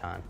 time.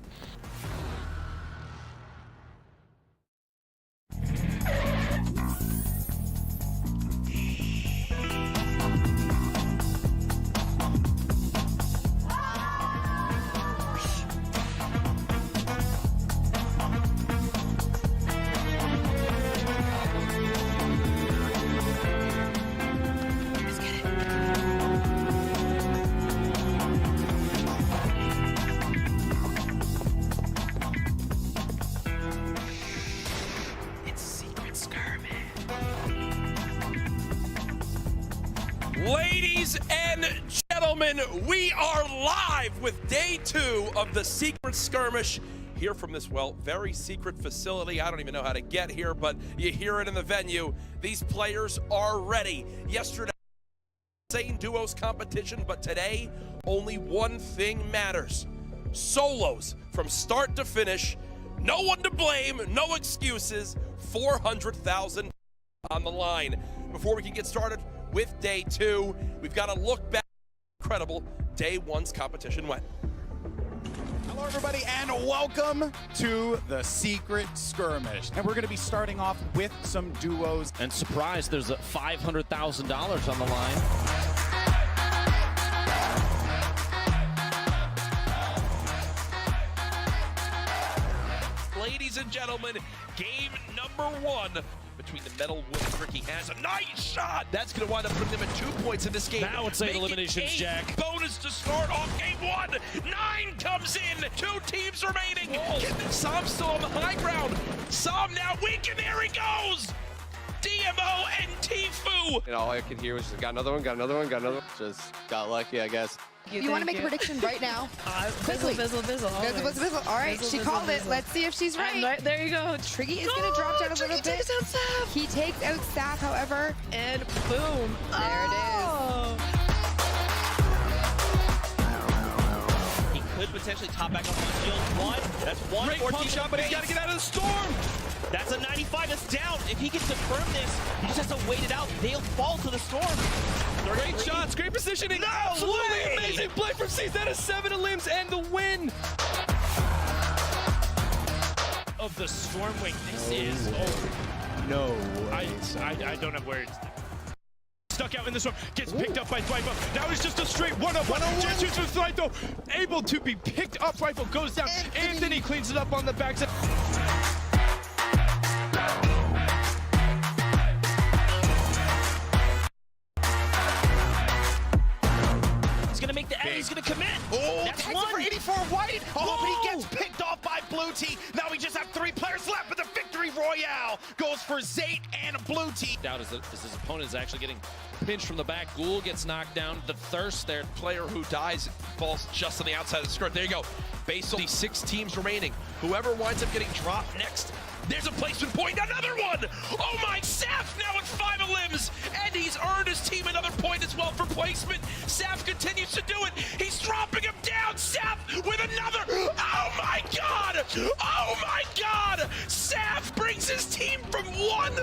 Ladies and gentlemen, we are live with day 2 of the Secret Skirmish here from this, well, very secret facility. I don't even know how to get here, but you hear it in the venue. These players are ready. Yesterday, insane duos competition, but today, only one thing matters. Solos from start to finish. No one to blame, no excuses. 400,000 on the line. Before we can get started with day 2, we've got to look back at how incredible day 1's competition went. Hello everybody and welcome to the Secret Skirmish. And we're going to be starting off with some duos. And surprise, there's a $500,000 on the line. Ladies and gentlemen, game number 1 between the Metal Wood and Ricky has a nice shot. That's going to wind up putting them at 2 points in this game. Now it's 8 Make it eliminations, 8. Jack. Bonus to start off game 1. 9 comes in. 2 teams remaining. Sam's still on the high ground. Sam now weak, and there he goes. DMO and Tfue. And all I could hear was just got another one, got another one, got another one. Just got lucky, I guess. You want to make a prediction right now? Quickly. Bizzle. Bizzle. All right, she called it. Let's see if she's right. There you go. Tricky is going to drop down a little bit. Takes out Saf. He takes out Saf, however. And boom. There it is. He could potentially top back up on shield. One. That's one. Great pump shot, but he's got to get out of the storm. That's a 95. That's down. If he can confirm this, he just has to wait it out. They'll fall to the storm. Great shots, great positioning. No Absolutely way! amazing play from C's. That is 7 limbs and the win. Of the storm wing. This is. No I don't have words. Stuck out in the storm, gets picked up by Rifle. Now it's just a straight 1-up. Just shoots with Rifle. Able to be picked up. Rifle goes down. Anthony cleans it up on the backside. He's going to make the edit. He's going to commit. Oh, That's takes one. it for 84 white. Oh, but he Whoa. gets picked off by Blue Tea. Now we just have 3 players left, but the victory royale goes for Zate and Blue Tea. Doubt is that his opponent is actually getting pinched from the back. Ghoul gets knocked down. The Thirst there. Player who dies falls just on the outside of the skirt. There you go. Bizzle, 6 teams remaining. Whoever winds up getting dropped next, there's a placement point. Another one! Oh my, Saf now with 5 limbs, and he's earned his team another point as well for placement. Saf continues to do it. He's dropping him down. Saf with another. Oh my God! Oh my God! Saf brings his team from 1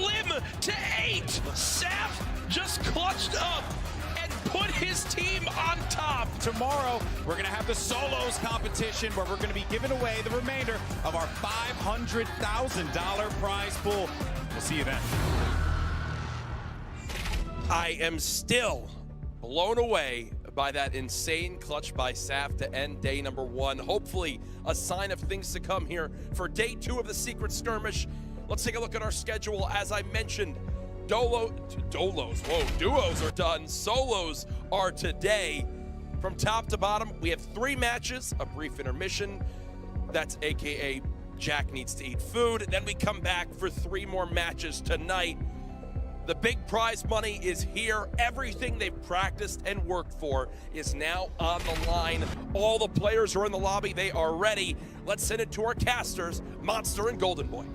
limb to 8. Saf just clutched up and put his team on top. Tomorrow, we're going to have the solos competition where we're going to be giving away the remainder of our $500,000 prize pool. We'll see you then. I am still blown away by that insane clutch by Saf to end day number 1. Hopefully a sign of things to come here for day 2 of the Secret Skirmish. Let's take a look at our schedule. As I mentioned, duos are done. Solos are today. From top to bottom, we have 3 matches, a brief intermission. That's AKA Jack needs to eat food. Then we come back for 3 more matches tonight. The big prize money is here. Everything they've practiced and worked for is now on the line. All the players are in the lobby. They are ready. Let's send it to our casters, Monster and Golden Boy.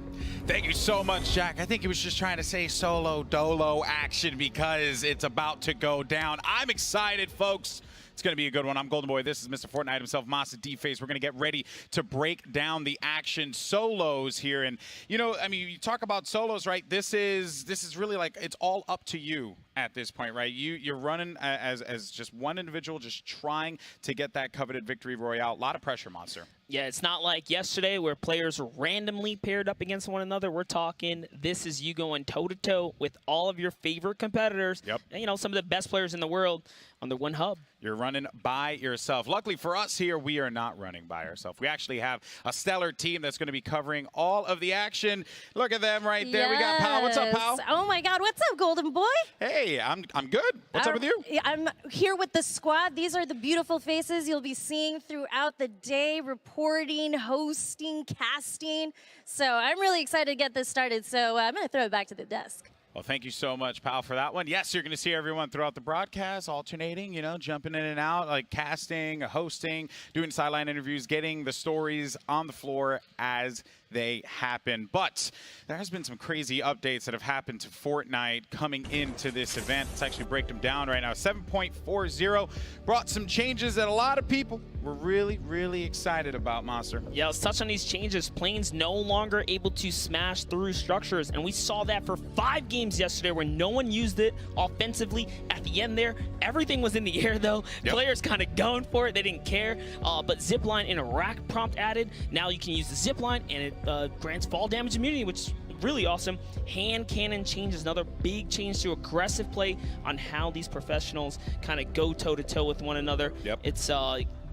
Thank you so much, Jack. I think he was just trying to say solo dolo action because it's about to go down. I'm excited, folks, It's going to be a good one. I'm Golden Boy. This is Mr. Fortnite himself, Masa D-Face. We're going to get ready to break down the action solos here. And, you know, I mean, you talk about solos, right? This is really like it's all up to you at this point, right? You're running as just one individual, just trying to get that coveted victory royale. A lot of pressure, Monster. Yeah, it's not like yesterday where players were randomly paired up against one another. We're talking this is you going toe-to-toe with all of your favorite competitors. Yep. And, you know, some of the best players in the world on the one hub. You're running by yourself. Luckily for us here, we are not running by ourselves. We actually have a stellar team that's going to be covering all of the action. Look at them right there. We got Pal. What's up, Pal? Oh my God, what's up, Golden Boy? Hey, I'm good. What's up with you? I'm here with the squad. These are the beautiful faces you'll be seeing throughout the day, reporting, hosting, casting. So I'm really excited to get this started. So I'm going to throw it back to the desk. Well, thank you so much, Pal, for that one. Yes, you're going to see everyone throughout the broadcast, alternating, you know, jumping in and out, like casting, hosting, doing sideline interviews, getting the stories on the floor as they happen. But there has been some crazy updates that have happened to Fortnite coming into this event. Let's actually break them down right now. 7.40 brought some changes that a lot of people were really excited about, Monster. Yeah, let's touch on these changes. Planes no longer able to smash through structures, and we saw that for 5 games yesterday where no one used it offensively. At the end there, everything was in the air though. Yep. Players kind of going for it. They didn't care. But zipline and a rack prompt added. Now you can use the zipline, and it grants fall damage immunity, which is really awesome. Hand cannon changes, another big change to aggressive play on how these professionals kind of go toe-to-toe with one another. Yep. It's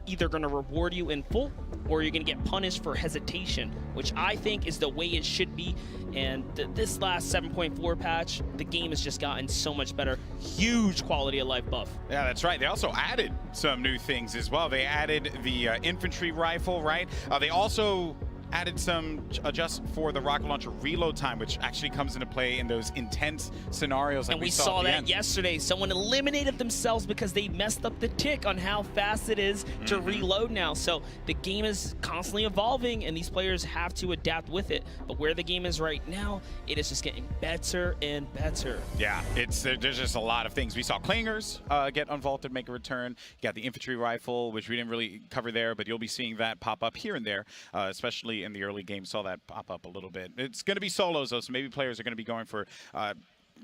either going to reward you in full or you're going to get punished for hesitation, which I think is the way it should be. And this last 7.4 patch, the game has just gotten so much better. Huge quality of life buff. Yeah, that's right. They also added some new things as well. They added the infantry rifle, right? They also added some adjust for the rocket launcher reload time, which actually comes into play in those intense scenarios like and we saw at the that end. yesterday. Someone eliminated themselves because they messed up the tick on how fast it is to reload now. So the game is constantly evolving and these players have to adapt with it. But where the game is right now, it is just getting better and better. Yeah, there's just a lot of things. We saw Clingers get unvaulted, make a return. You got the infantry rifle, which we didn't really cover there, but you'll be seeing that pop up here and there, especially in the early game. Saw that pop up a little bit. It's going to be solos though, so maybe players are going to be going for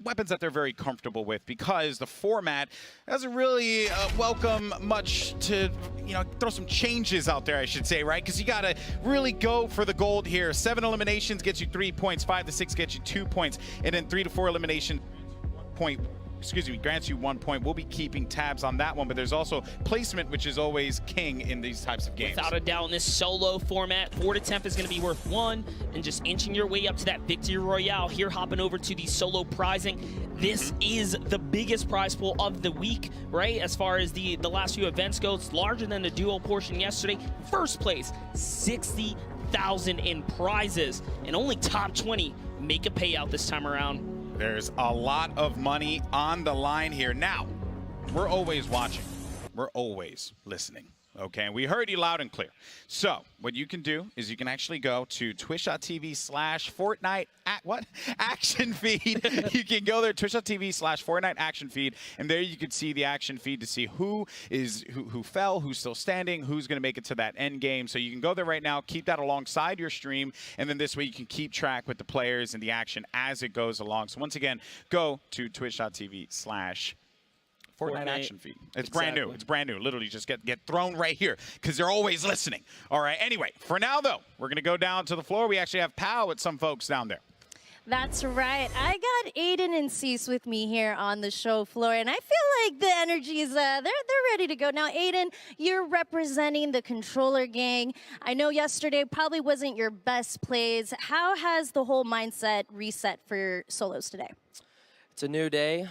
weapons that they're very comfortable with, because the format doesn't really welcome much to, you know, throw some changes out there, I should say, right? Because you got to really go for the gold here. 7 eliminations gets you 3 points, 5 to 6 gets you 2 points, and then 3 to 4 elimination grants you 1 point. We'll be keeping tabs on that one, but there's also placement, which is always king in these types of games. Without a doubt, in this solo format, 4 to 10th is going to be worth 1, and just inching your way up to that victory royale. Here, hopping over to the solo prizing. This is the biggest prize pool of the week, right? As far as the last few events go, it's larger than the duo portion yesterday. First place, 60,000 in prizes, and only top 20 make a payout this time around. There's a lot of money on the line here. Now, we're always watching. We're always listening. Okay, and we heard you loud and clear. So what you can do is you can actually go to twitch.tv/Fortnite action feed. You can go there, twitch.tv/Fortnite action feed, and there you can see the action feed to see who fell, who's still standing, who's going to make it to that end game. So you can go there right now, keep that alongside your stream, and then this way you can keep track with the players and the action as it goes along. So once again, go to twitch.tv/Fortnite action feed. It's brand new. It's brand new. Literally just get thrown right here because they're always listening. All right. Anyway, for now, though, we're going to go down to the floor. We actually have Pow with some folks down there. That's right. I got Aydan and Cease with me here on the show floor, and I feel like the energy is they're ready to go. Now, Aydan, you're representing the controller gang. I know yesterday probably wasn't your best plays. How has the whole mindset reset for solos today? It's a new day.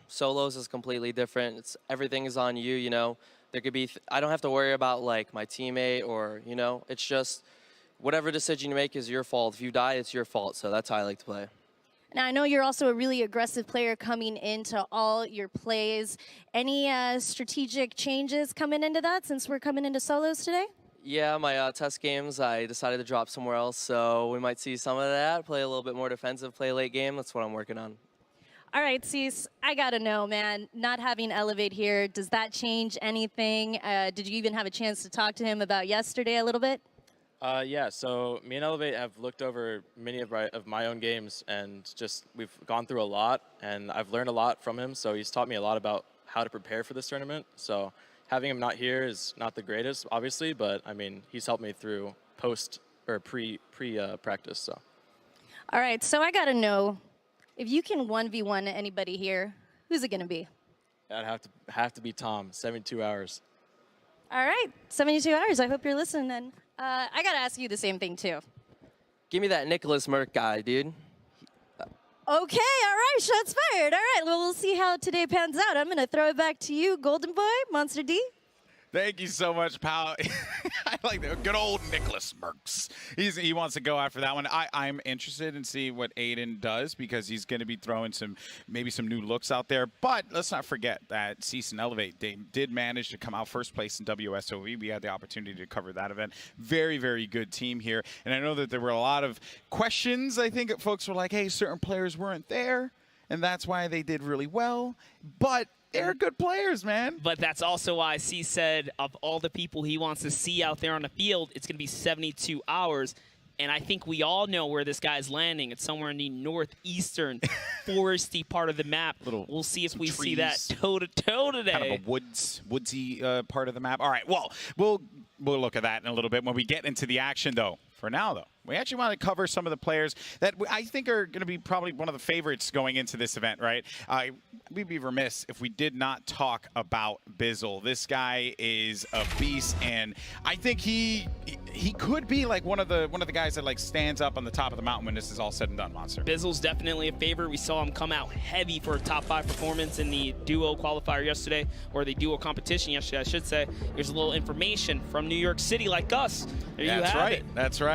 Solos is completely different. Everything is on you, you know. There could be, I don't have to worry about like my teammate or, you know, it's just whatever decision you make is your fault. If you die, it's your fault. So that's how I like to play. Now, I know you're also a really aggressive player coming into all your plays. Any strategic changes coming into that since we're coming into solos today? Yeah, my test games, I decided to drop somewhere else. So we might see some of that, play a little bit more defensive, play late game. That's what I'm working on. All right, Cease, I gotta know, man. Not having Elevate here, does that change anything? Did you even have a chance to talk to him about yesterday a little bit? Yeah, so me and Elevate have looked over many of my own games, and just we've gone through a lot, and I've learned a lot from him. So he's taught me a lot about how to prepare for this tournament. So having him not here is not the greatest, obviously, but I mean he's helped me through post or pre practice. So. All right, so I gotta know, if you can 1v1 anybody here, who's it gonna be? I'd have to be Tom. 72 hours. All right, 72 hours. I hope you're listening then. I gotta ask you the same thing too. Give me that Nicholas Merck guy, dude. Okay, all right, shots fired. All right, well, we'll see how today pans out. I'm gonna throw it back to you, Golden Boy, Monster D. Thank you so much, pal. I like the good old Nicholas Merks. He wants to go after that one. I'm interested in see what Aydan does because he's going to be throwing maybe some new looks out there. But let's not forget that Cease and Elevate, they did manage to come out first place in WSOE. We had the opportunity to cover that event. Very, very good team here. And I know that there were a lot of questions. I think folks were like, hey, certain players weren't there, and that's why they did really well. But they're good players, man. But that's also why C said of all the people he wants to see out there on the field, it's going to be 72 hours. And I think we all know where this guy's landing. It's somewhere in the northeastern, foresty part of the map. We'll see if we see that toe-to-toe today. Kind of a woodsy part of the map. All right, well, we'll look at that in a little bit when we get into the action, though. For now, though, we actually want to cover some of the players that I think are going to be probably one of the favorites going into this event, right? We'd be remiss if we did not talk about Bizzle. This guy is a beast, and I think he could be like one of the guys that like stands up on the top of the mountain when this is all said and done, Monster. Bizzle's definitely a favorite. We saw him come out heavy for a top 5 performance in the duo qualifier yesterday, or the duo competition yesterday, I should say. Here's a little information from New York City, like us. There you have it. That's right.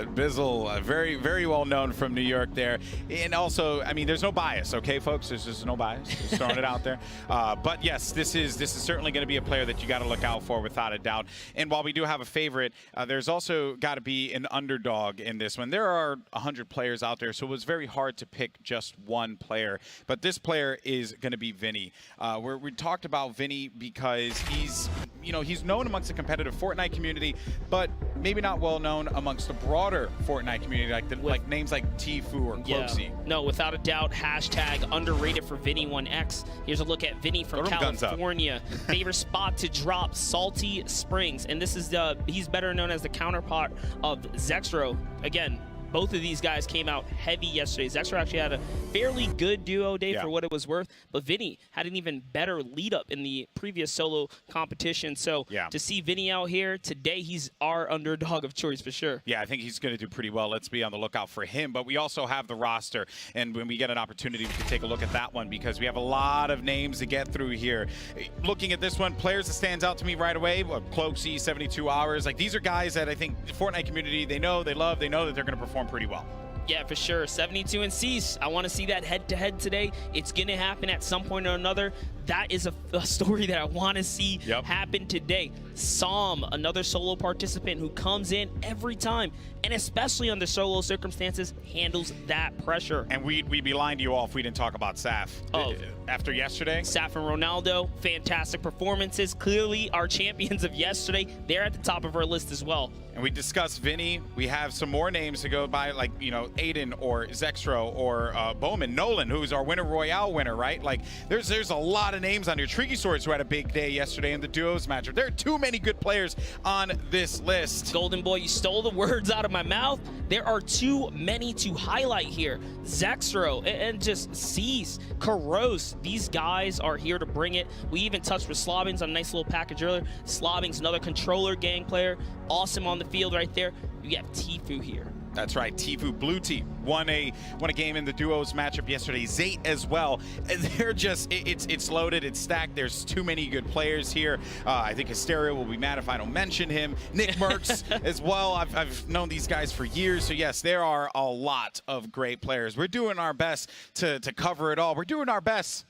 Bizzle, very, very well known from New York there. And also, I mean, there's no bias, okay, folks? There's just no bias. Just throwing it out there. But yes, this is certainly going to be a player that you got to look out for without a doubt. And while we do have a favorite, there's also got to be an underdog in this one. There are 100 players out there, so it was very hard to pick just one player. But this player is going to be Vinny. We talked about Vinny because he's known amongst the competitive Fortnite community, but maybe not well known amongst the broader Fortnite community, like names like Tfue or Cloaksy. Yeah. No, without a doubt, hashtag underrated for Vinny1X. Here's a look at Vinny from California. Favorite spot to drop, Salty Springs. And this is he's better known as the counterpart of Zexro. Again, both of these guys came out heavy yesterday. Zexro actually had a fairly good duo day for what it was worth, but Vinny had an even better lead up in the previous solo competition. So to see Vinny out here today, he's our underdog of choice for sure. Yeah, I think he's going to do pretty well. Let's be on the lookout for him. But we also have the roster, and when we get an opportunity, we can take a look at that one because we have a lot of names to get through here. Looking at this one, players that stands out to me right away, Cloaksy, 72 hours. Like, these are guys that I think the Fortnite community, they know, they love, they know that they're going to perform pretty well. Yeah, for sure. 72 and Cease. I want to see that head-to-head today. It's going to happen at some point or another. That is a story that I want to see happen today. Psalm, another solo participant who comes in every time, and especially under solo circumstances, handles that pressure. And we'd be lying to you all if we didn't talk about Saf. After yesterday. Saf and Ronaldo, fantastic performances. Clearly our champions of yesterday. They're at the top of our list as well. And we discussed Vinny. We have some more names to go by, like, Aydan or Zexro or Bowman. Nolan, who's our Winter Royale winner, right? Like, there's a lot of names on here. Tricky Swords, who had a big day yesterday in the duos matchup. There are too many good players on this list. Golden Boy, you stole the words out of my mouth. There are too many to highlight here. Zexro and just Cease, Karos. These guys are here to bring it. We even touched with Slobbings on a nice little package earlier. Slobbings, another controller gang player. Awesome on the field right there. You have Tfue here. That's right, Tfue, blue team, won a game in the duos matchup yesterday. Zate as well. They're just, it's loaded, it's stacked. There's too many good players here. I think Hysteria will be mad if I don't mention him. Nick Merks as well. I've known these guys for years. So yes, there are a lot of great players. We're doing our best to cover it all. We're doing our best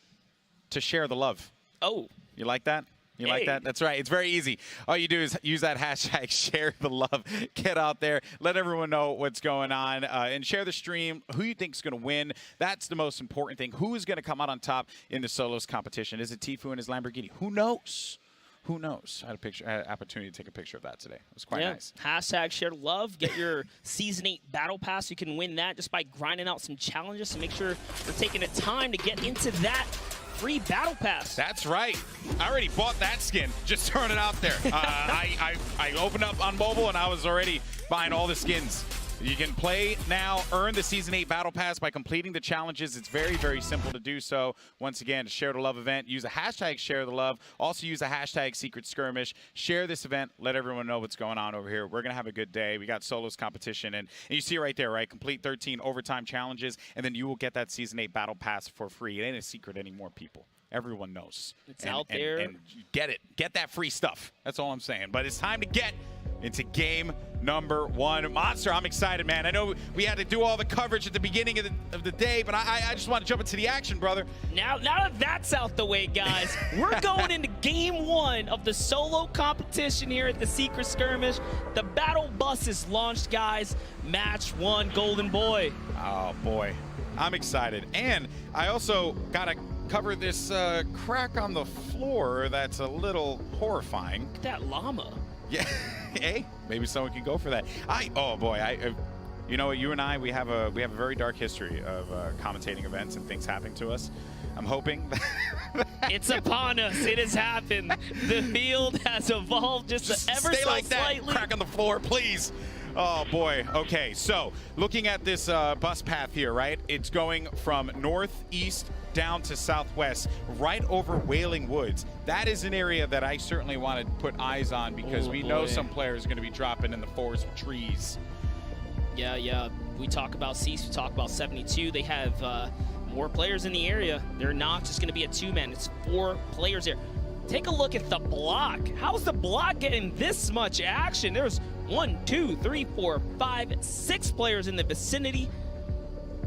to share the love. Oh. You like that? You like that? That's right. It's very easy. All you do is use that hashtag, share the love, get out there, let everyone know what's going on, and share the stream, who you think is going to win. That's the most important thing. Who is going to come out on top in the solos competition? Is it Tfue and his Lamborghini? Who knows? Who knows? I had an opportunity to take a picture of that today. It was quite nice. Hashtag share the love. Get your Season 8 Battle Pass. You can win that just by grinding out some challenges. So make sure you're taking the time to get into that free Battle Pass. That's right. I already bought that skin. Just throwing it out there. I opened up on mobile, and I was already buying all the skins. You can play now, earn the Season 8 Battle Pass by completing the challenges. It's very, very simple to do so. Once again, Share the Love event. Use a hashtag Share the Love. Also use a hashtag Secret Skirmish. Share this event. Let everyone know what's going on over here. We're going to have a good day. We got solos competition. And you see right there, right? Complete 13 overtime challenges, and then you will get that Season 8 Battle Pass for free. It ain't a secret anymore, people. Everyone knows. It's out there. And get it. Get that free stuff. That's all I'm saying. But it's time to get into game number 1. Monster, I'm excited, man. I know we had to do all the coverage at the beginning of the day, but I just want to jump into the action, brother. Now that that's out the way, guys, we're going into game 1 of the solo competition here at the Secret Skirmish. The battle bus is launched, guys. Match 1, Golden Boy. Oh, boy. I'm excited. And I also got to cover this crack on the floor that's a little horrifying. Look at that llama. Yeah. Hey, maybe someone can go for that. Oh boy, you know, you and I, we have a very dark history of commentating events and things happening to us. I'm hoping it's upon us. It has happened. The field has evolved just ever stay so like slightly. That. Crack on the floor, please. Oh boy. Okay, so looking at this bus path here, right? It's going from northeast down to southwest, right over Wailing Woods. That is an area that I certainly want to put eyes on because we know some players are going to be dropping in the forest trees. Yeah. We talk about Cease, we talk about 72. They have more players in the area. They're not just going to be a 2-man. It's 4 players here. Take a look at the block. How's the block getting this much action? There's 1, 2, 3, 4, 5, 6 players in the vicinity.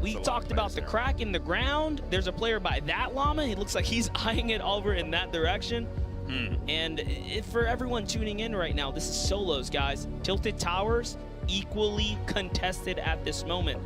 We talked about the crack in the ground. There's a player by that llama. It looks like he's eyeing it over in that direction. And for everyone tuning in right now, this is solos, guys. Tilted Towers, equally contested at this moment.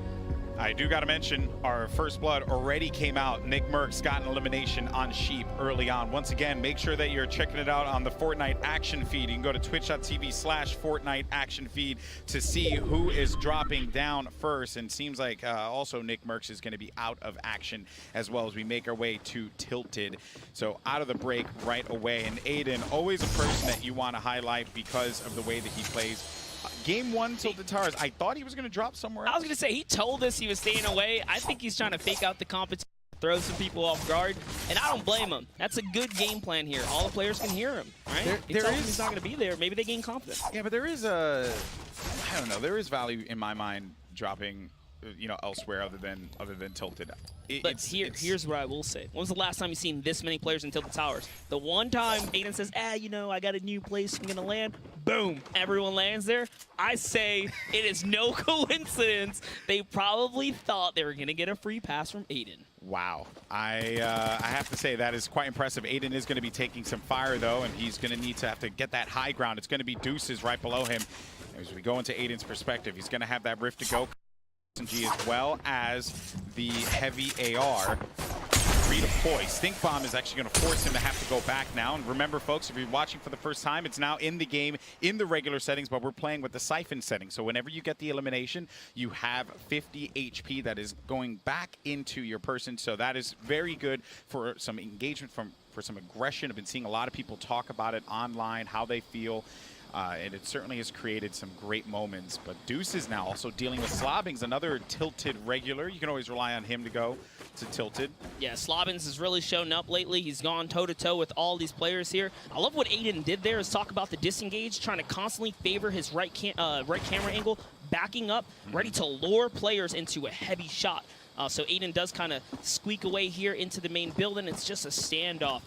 I do got to mention our first blood already came out. Nick Merckx got an elimination on Sheep early on. Once again, make sure that you're checking it out on the Fortnite action feed. You can go to twitch.tv/Fortnite action feed to see who is dropping down first. And seems like also Nick Merckx is going to be out of action as well as we make our way to Tilted. So out of the break right away. And Aydan, always a person that you want to highlight because of the way that he plays. Game 1, Tilted Towers. I thought he was going to drop somewhere else. I was going to say, he told us he was staying away. I think he's trying to fake out the competition, throw some people off guard, and I don't blame him. That's a good game plan here. All the players can hear him, right? He's not going to be there. Maybe they gain confidence. Yeah, but there is I don't know, there is value in my mind dropping, you know, elsewhere other than Tilted. Here's what I will say. When was the last time you've seen this many players in Tilted Towers? The one time Aydan says, you know, I got a new place I'm going to land. Boom. Everyone lands there. I say it is no coincidence. They probably thought they were going to get a free pass from Aydan. Wow. I have to say that is quite impressive. Aydan is going to be taking some fire, though, and he's going to have to get that high ground. It's going to be Deuces right below him. As we go into Aydan's perspective, he's going to have that Rift to go. As well as the heavy AR redeploy. Stink Bomb is actually going to force him to have to go back now. And remember, folks, if you're watching for the first time, it's now in the game in the regular settings, but we're playing with the Siphon setting. So whenever you get the elimination, you have 50 HP that is going back into your person. So that is very good for some engagement, for some aggression. I've been seeing a lot of people talk about it online, how they feel. And it certainly has created some great moments. But Deuce is now also dealing with Slobbings, another Tilted regular. You can always rely on him to go to Tilted. Yeah, Slobbins has really shown up lately. He's gone toe-to-toe with all these players here. I love what Aydan did there is talk about the disengage, trying to constantly favor his right camera angle, backing up, ready to lure players into a heavy shot. So Aydan does kind of squeak away here into the main building. It's just a standoff.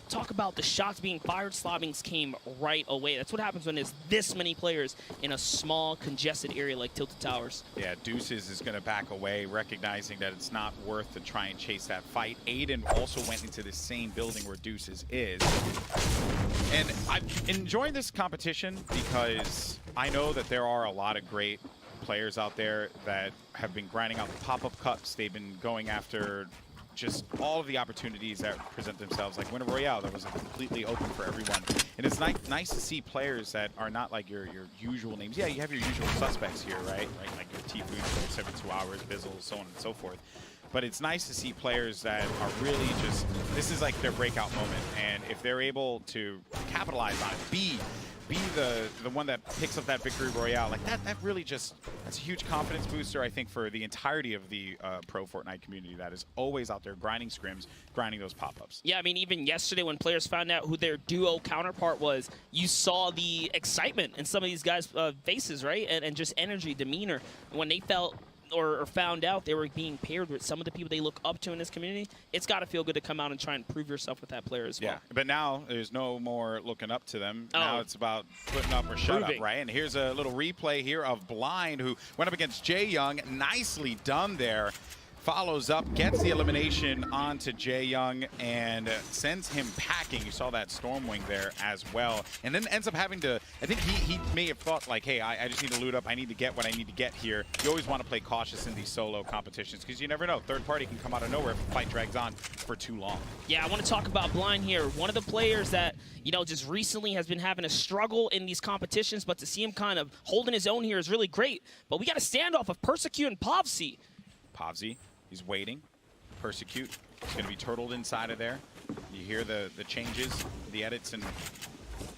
Talk about the shots being fired. Slobbings came right away. That's what happens when there's this many players in a small, congested area like Tilted Towers. Yeah, Deuces is going to back away, recognizing that it's not worth to try and chase that fight. Aydan also went into the same building where Deuces is. And I'm enjoying this competition because I know that there are a lot of great players out there that have been grinding out the pop-up cups. They've been going after just all of the opportunities that present themselves, like Winter Royale, that was completely open for everyone. And it's nice to see players that are not like your usual names. Yeah, you have your usual suspects here, right? Like your Tfue, 72 Hours, Bizzle, so on and so forth. But it's nice to see players that are really just, this is like their breakout moment. And if they're able to capitalize on it, be the one that picks up that victory royale, like that really just, that's a huge confidence booster, I think, for the entirety of the pro Fortnite community that is always out there grinding scrims, grinding those pop-ups. Yeah, I mean, even yesterday when players found out who their duo counterpart was, you saw the excitement in some of these guys' faces, right? And just energy, demeanor. When they felt or found out they were being paired with some of the people they look up to in this community, it's got to feel good to come out and try and prove yourself with that player as well. Yeah, but now there's no more looking up to them. Now it's about putting up or shut up, right? And here's a little replay here of Blind, who went up against Jae Young. Nicely done there. Follows up, gets the elimination onto Jae Young, and sends him packing. You saw that Stormwing there as well. And then ends up having to, I think he may have thought like, hey, I just need to loot up. I need to get what I need to get here. You always want to play cautious in these solo competitions because you never know. Third party can come out of nowhere if the fight drags on for too long. Yeah, I want to talk about Blind here. One of the players that, you know, just recently has been having a struggle in these competitions, but to see him kind of holding his own here is really great. But we got a standoff of Persecute and POACH. POACH. He's waiting. Persecute. He's going to be turtled inside of there. You hear the changes, the edits, and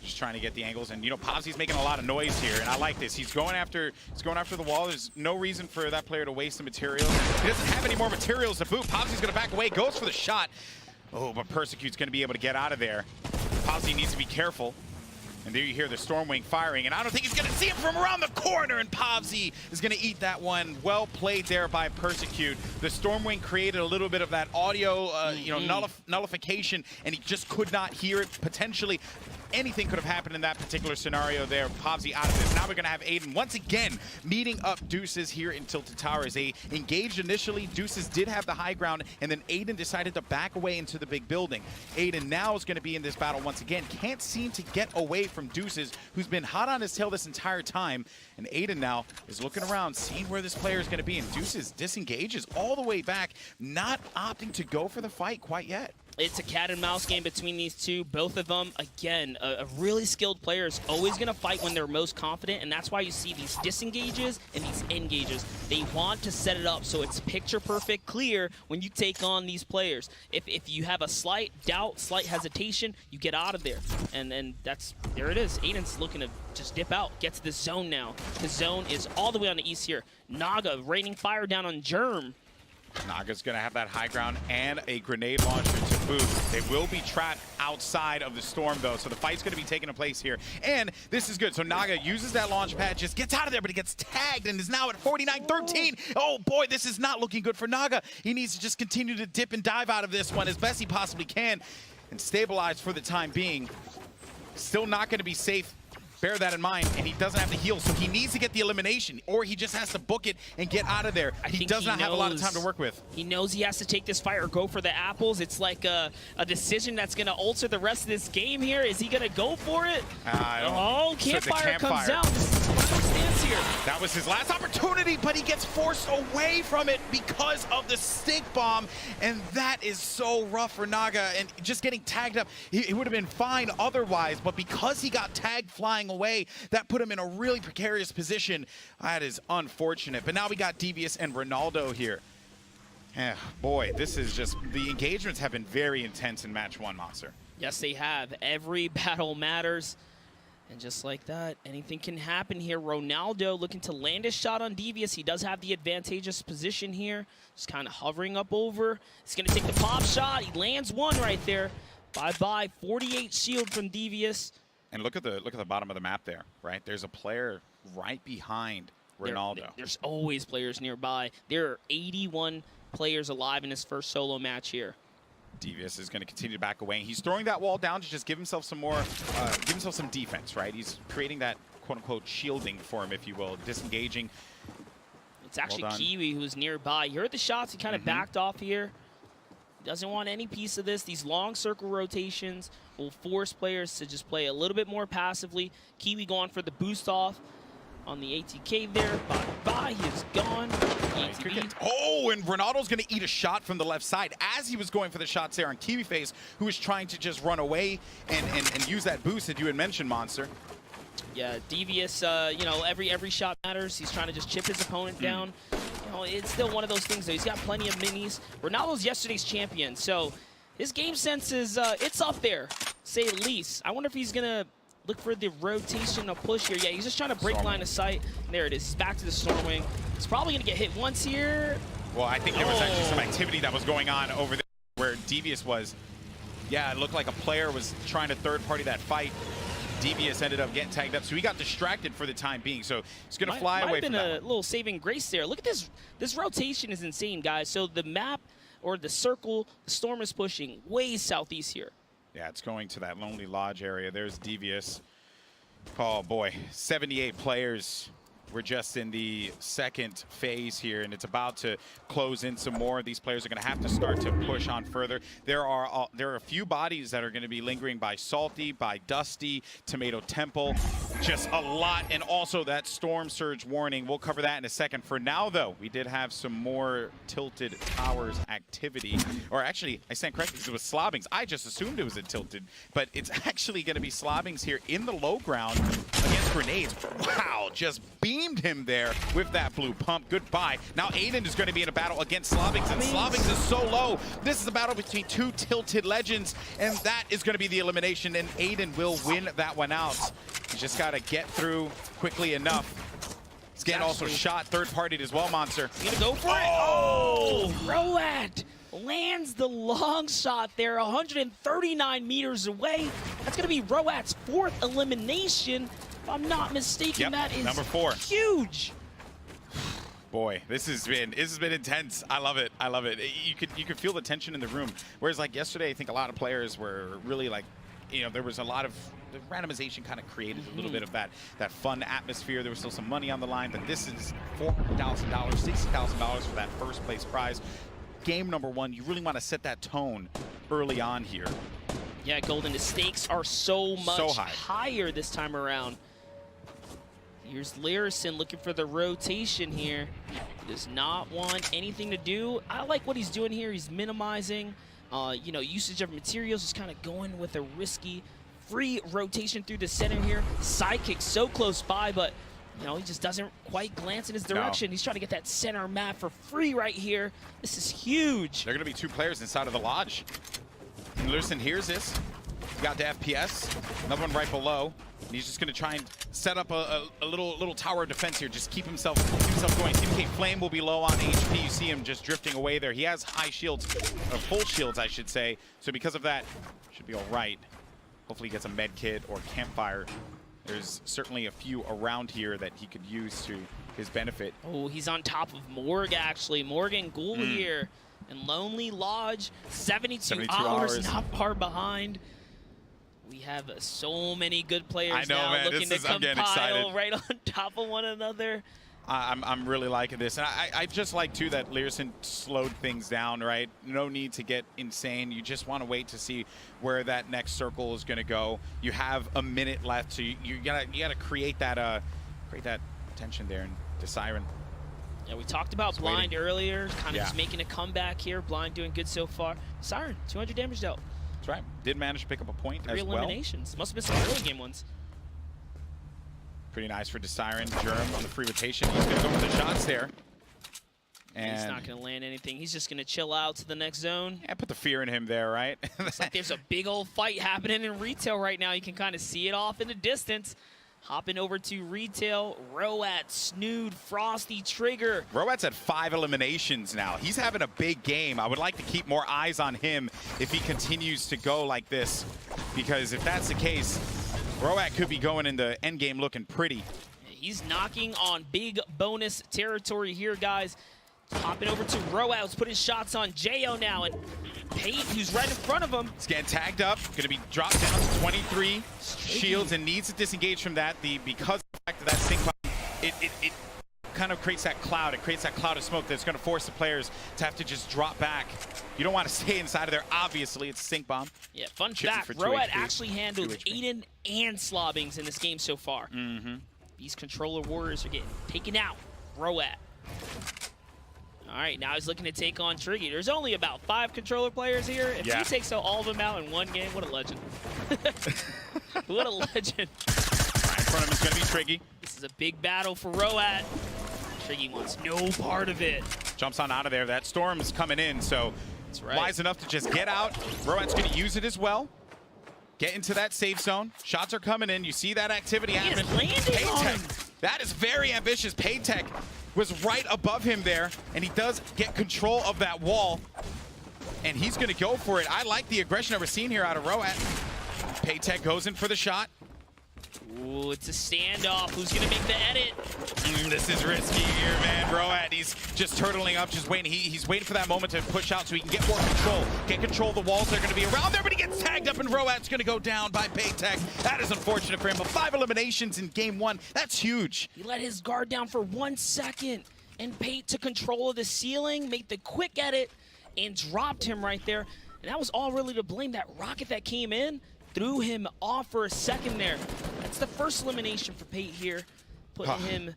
just trying to get the angles. And you know, POACH's making a lot of noise here, and I like this. He's going after the wall. There's no reason for that player to waste the materials. He doesn't have any more materials to boot. POACH's going to back away, goes for the shot. Oh, but Persecute's going to be able to get out of there. POACH needs to be careful. And there you hear the Stormwing firing, and I don't think he's going to see it from around the corner, and POACH is going to eat that one. Well played there by Persecute. The Stormwing created a little bit of that audio nullification, and he just could not hear it. Potentially, anything could have happened in that particular scenario there. POACH out of this. Now we're going to have Aydan once again meeting up Deuces here in Tilted Towers. They engaged initially. Deuces did have the high ground, and then Aydan decided to back away into the big building. Aydan now is going to be in this battle once again. Can't seem to get away from Deuces, who's been hot on his tail this entire time. And Aydan now is looking around, seeing where this player is going to be. And Deuces disengages all the way back, not opting to go for the fight quite yet. It's a cat and mouse game between these two. Both of them, again, a really skilled player is always going to fight when they're most confident, and that's why you see these disengages and these engages. They want to set it up so it's picture perfect, clear when you take on these players. If you have a slight doubt, slight hesitation, you get out of there. And then there it is. Aydan's looking to just dip out, get to the zone now. The zone is all the way on the east here. Naga raining fire down on Germ. Naga's going to have that high ground and a grenade launcher to boot. They will be trapped outside of the storm, though, so the fight's going to be taking place here. And this is good. So Naga uses that launch pad, just gets out of there, but he gets tagged and is now at 49-13. Oh, boy, this is not looking good for Naga. He needs to just continue to dip and dive out of this one as best he possibly can and stabilize for the time being. Still not going to be safe. Bear that in mind, and he doesn't have to heal, so he needs to get the elimination, or he just has to book it and get out of there. He does not have a lot of time to work with. He knows he has to take this fight or go for the apples. It's like a decision that's going to alter the rest of this game here. Is he going to go for it? Oh, Campfire comes out. This is what stands here. That was his last opportunity, but he gets forced away from it because of the stink bomb, and that is so rough for Naga, and just getting tagged up. He would have been fine otherwise, but because he got tagged flying away, that put him in a really precarious position. That is unfortunate. But now we got Devious and Ronaldo here. Boy, this is just, the engagements have been very intense in match one, Monster. Yes, they have. Every battle matters. And just like that, anything can happen here. Ronaldo looking to land his shot on Devious. He does have the advantageous position here. Just kind of hovering up over. He's going to take the pop shot. He lands one right there. Bye-bye. 48 shield from Devious. And look at the bottom of the map there, right? There's a player right behind Ronaldo. There's always players nearby. There are 81 players alive in his first solo match here. Devious is going to continue to back away. He's throwing that wall down to just give himself some more, give himself some defense, right? He's creating that quote-unquote shielding for him, if you will, disengaging. It's actually Kiwi who's nearby. You heard the shots. He kind of backed off here. Doesn't want any piece of this. These long circle rotations will force players to just play a little bit more passively. Kiwi going for the boost off on the ATK there. Bye-bye. He's gone. Oh, and Ronaldo's going to eat a shot from the left side as he was going for the shots there on Kiwi Face, who was trying to just run away and use that boost that you had mentioned, Monster. Yeah, Devious, you know, every shot matters. He's trying to just chip his opponent down. You know, it's still one of those things, though. He's got plenty of minis. Ronaldo's yesterday's champion, so his game sense is, it's up there, say at least. I wonder if he's going to look for the rotation or push here. Yeah, he's just trying to break line of sight. There it is. He's back to the Stormwing. He's probably going to get hit once here. Well, I think there was actually some activity that was going on over there where Devious was. Yeah, it looked like a player was trying to third-party that fight. Devious ended up getting tagged up, so he got distracted for the time being. So he's going to fly away from that. Might have been a little saving grace there. Look at this. This rotation is insane, guys. So the map or the circle, the Storm is pushing way southeast here. Yeah, it's going to that Lonely Lodge area. There's Devious. Oh, boy. 78 players. We're just in the second phase here, and it's about to close in some more. These players are going to have to start to push on further. There are a few bodies that are going to be lingering by Salty, by Dusty, Tomato Temple. Just a lot, and also that Storm Surge warning. We'll cover that in a second. For now, though, we did have some more Tilted Towers activity. Or actually, I stand corrected because it was Slobbings. I just assumed it was a Tilted, but it's actually going to be Slobbings here in the low ground against Grenades. Wow, just beamed him there with that blue pump. Goodbye. Now Aydan is going to be in a battle against Slobbings, and Slobbings is so low. This is a battle between two Tilted Legends, and that is going to be the elimination, and Aydan will win that one out. He's just got to get through quickly enough. He's getting also shot, third-partied as well, Monster. He's going to go for it. Oh! Roat lands the long shot there, 139 meters away. That's going to be Roat's fourth elimination. If I'm not mistaken, that is number 4. Huge. Boy, this has been intense. I love it. I love it. You could feel the tension in the room. Whereas like yesterday, I think a lot of players were really like, you know, there was a lot of the randomization kind of created a little bit of that fun atmosphere. There was still some money on the line, but this is $400,000, $60,000 for that first place prize. Game number 1, you really want to set that tone early on here. Yeah, Golden, the stakes are so much higher this time around. Here's Lyrison looking for the rotation here. He does not want anything to do. I like what he's doing here. He's minimizing, you know, usage of materials. Just kind of going with a risky, free rotation through the center here. Sidekick so close by, but you know, he just doesn't quite glance in his direction. He's trying to get that center map for free right here. This is huge. There are going to be 2 players inside of the lodge. And Lyrison hears this. He got the FPS. Another one right below. And he's just going to try and set up a little tower of defense here. Just keep himself going. CBK Flame will be low on HP. You see him just drifting away there. He has high shields, or full shields, I should say. So because of that, should be all right. Hopefully he gets a med kit or campfire. There's certainly a few around here that he could use to his benefit. Oh, he's on top of Morg, actually. Morg and Ghoul here. And Lonely Lodge, 72 hours, not far behind. We have so many good players now looking to compile right on top of one another. I'm really liking this. And I just like, too, that Lyrison slowed things down, right? No need to get insane. You just want to wait to see where that next circle is going to go. You have a minute left, so you gotta create that tension there. And Siren. Yeah, we talked about Blind earlier, kind of just making a comeback here. Blind doing good so far. Siren, 200 damage dealt. That's right. Did manage to pick up a point as well. Eliminations. Must have been some early game ones. Pretty nice for Siren. Germ on the free rotation. He's going to go for the shots there. And he's not going to land anything. He's just going to chill out to the next zone. Yeah, put the fear in him there, right? Looks like there's a big old fight happening in retail right now. You can kind of see it off in the distance. Hopping over to retail, Roat, Snood, Frosty, Trigger. Roat's at 5 eliminations now. He's having a big game. I would like to keep more eyes on him if he continues to go like this. Because if that's the case, Roat could be going in the end game looking pretty. He's knocking on big bonus territory here, guys. Hopping over to Rowout's, putting shots on Jo now, and Pate, who's right in front of him. He's getting tagged up, going to be dropped down to 23 shields and needs to disengage from that. Because of the fact that stink bomb, it kind of creates that cloud. It creates that cloud of smoke that's going to force the players to have to just drop back. You don't want to stay inside of there. Obviously, it's stink bomb. Yeah, fun fact, Rowout actually handled Aydan and Slobbings in this game so far. These controller warriors are getting taken out. Rowout. All right, now he's looking to take on Triggy. There's only about 5 controller players here. If he takes all of them out in one game, what a legend. What a legend. Right in front of him is going to be Triggy. This is a big battle for Rowout. Triggy wants no part of it. Jumps on out of there. That storm is coming in, so wise enough to just get out. Rowout's going to use it as well. Get into that safe zone. Shots are coming in. You see that activity happen. That is very ambitious. Paytech was right above him there, and he does get control of that wall, and he's going to go for it. I like the aggression that we're seeing here out of Rowout. Paytech goes in for the shot. Ooh, it's a standoff. Who's going to make the edit? This is risky here, man. Rowout, he's just turtling up, just waiting. He's waiting for that moment to push out so he can get more control. Get control of the walls. They're going to be around there, but he gets tagged up, and Rowout's going to go down by Paytech. That is unfortunate for him, but 5 eliminations in game 1. That's huge. He let his guard down for 1 second, and Pate took control of the ceiling, made the quick edit, and dropped him right there. And that was all really to blame. That rocket that came in threw him off for a second there. That's the first elimination for Pate here, putting him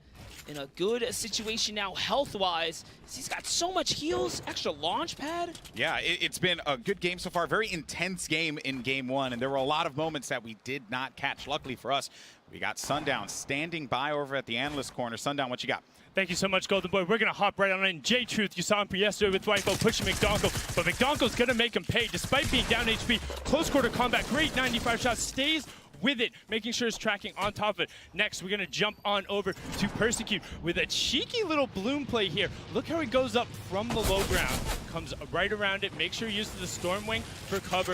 in a good situation now health-wise. He's got so much heals, extra launch pad. Yeah, it's been a good game so far. Very intense game in game 1, and there were a lot of moments that we did not catch. Luckily for us, we got Sundown standing by over at the analyst corner. Sundown, what you got? Thank you so much, Golden Boy. We're going to hop right on in. J-Truth, you saw him yesterday with Tfue pushing McDongle, but McDongle's going to make him pay. Despite being down HP, close quarter combat, great 95 shots, stays with it, making sure it's tracking on top of it. Next, we're going to jump on over to Persecute with a cheeky little bloom play here. Look how he goes up from the low ground, comes right around it, make sure he uses the Stormwing for cover,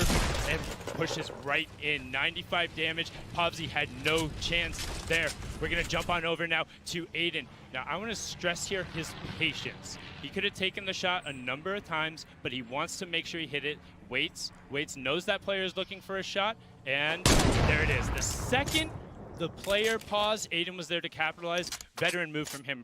and pushes right in. 95 damage. Pobsy had no chance there. We're going to jump on over now to Aydan. Now, I want to stress here his patience. He could have taken the shot a number of times, but he wants to make sure he hit it. Waits, knows that player is looking for a shot, and there it is. The second the player paused, Aydan was there to capitalize. Veteran move from him.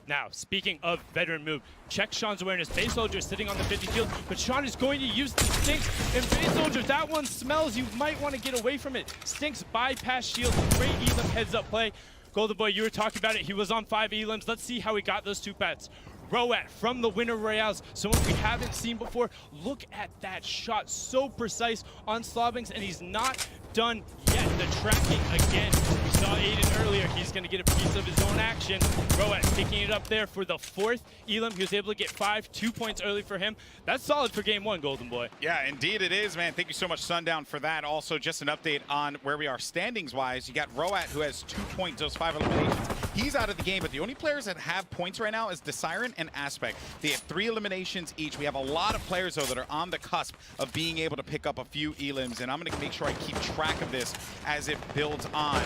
Now, speaking of veteran move, check Sean's awareness. Base Soldier sitting on the 50 field, but Sean is going to use the Stinks. And Base Soldier, that one smells. You might want to get away from it. Stinks bypass shield. Great Elim heads-up play. Golden Boy, you were talking about it. He was on 5 Elims. Let's see how he got those 2 pets. Rowout from the winner royales, someone we haven't seen before. Look at that shot, so precise on Slobbings, and he's not done yet. The tracking again. We saw Aydan earlier. He's going to get a piece of his own action. Rowout picking it up there for the 4th Elim. He was able to get 5, 2 points early for him. That's solid for game 1, Golden Boy. Yeah, indeed it is, man. Thank you so much, Sundown, for that. Also, just an update on where we are standings-wise. You got Rowout, who has 2 points, those 5 eliminations. He's out of the game, but the only players that have points right now is the Siren and Aspect. They have 3 eliminations each. We have a lot of players, though, that are on the cusp of being able to pick up a few Elims, and I'm going to make sure I keep track of this as it builds on.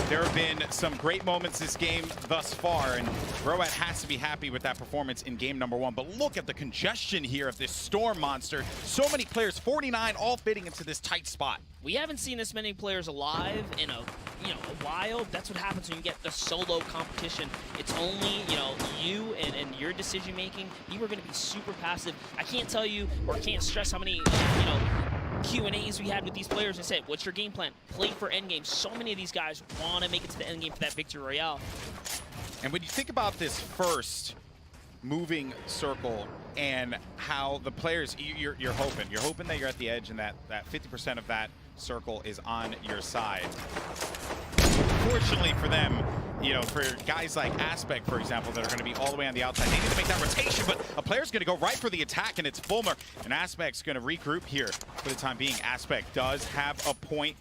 There have been some great moments this game thus far, and Rowout has to be happy with that performance in game number 1. But look at the congestion here of this Storm monster. So many players, 49, all fitting into this tight spot. We haven't seen this many players alive in a while. That's what happens when you get the solo competition. It's only you and your decision making. You are going to be super passive. I can't tell you or can't stress how many Q&As we had with these players and said, what's your game plan? Play for endgame. So many of these guys want to make it to the endgame for that victory royale. And when you think about this first moving circle and how the players, you're hoping that you're at the edge and that 50% of that circle is on your side. Fortunately for them, for guys like Aspect, for example, that are going to be all the way on the outside, they need to make that rotation, but a player's going to go right for the attack, and it's Fulmer. And Aspect's going to regroup here for the time being. Aspect does have a point.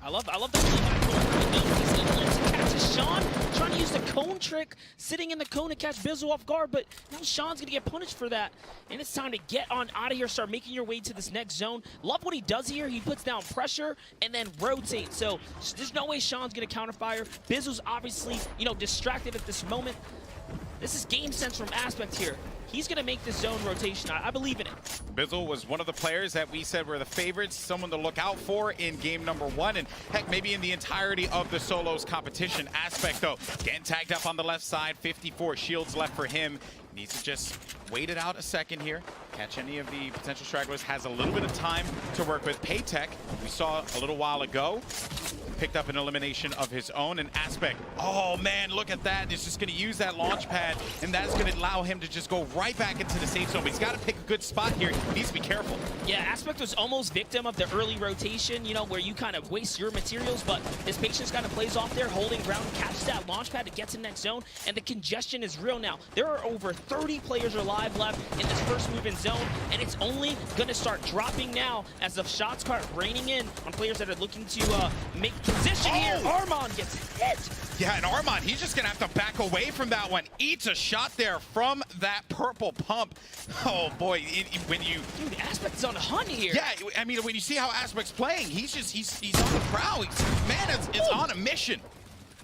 I love that. He's catches Sean trying to use the cone trick sitting in the cone to catch Bizzle off guard, but now Sean's gonna get punished for that. And it's time to get on out of here, start making your way to this next zone. Love what he does here. He puts down pressure and then rotates. So there's no way Sean's gonna counterfire. Bizzle's obviously, you know, distracted at this moment. This is game sense from Aspect here. He's going to make this zone rotation. I believe in it. Bizzle was one of the players that we said were the favorites, someone to look out for in game number 1, and heck, maybe in the entirety of the solos competition. Aspect, though, getting tagged up on the left side, 54 shields left for him. Needs to just wait it out a second here, catch any of the potential stragglers. Has a little bit of time to work with. Paytech, we saw a little while ago, picked up an elimination of his own. And Aspect, oh man, look at that. He's just going to use that launch pad, and that's going to allow him to just go right back into the safe zone. But he's got to pick a good spot here. He needs to be careful. Yeah, Aspect was almost victim of the early rotation, you know, where you kind of waste your materials, but his patience kind of plays off there, holding ground, catches that launch pad to get to the next zone, and the congestion is real now. There are over 30 players alive left in this first move in zone, and it's only going to start dropping now as the shots start raining in on players that are looking to make position here. Armand gets hit. Yeah, and Armand, he's just going to have to back away from that one. Eats a shot there from that purple pump. Oh, boy, when you... Dude, Aspect's on a hunt here. Yeah, I mean, when you see how Aspect's playing, he's on the prowl. Man, it's on a mission.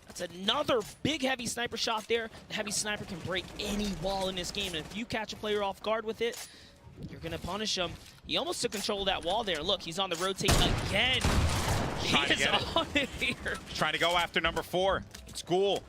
That's another big heavy sniper shot there. The heavy sniper can break any wall in this game, and if you catch a player off guard with it, you're going to punish him. He almost took control of that wall there. Look, he's on the rotate again. He is on it here. Trying to go after number 4. It's Ghoul.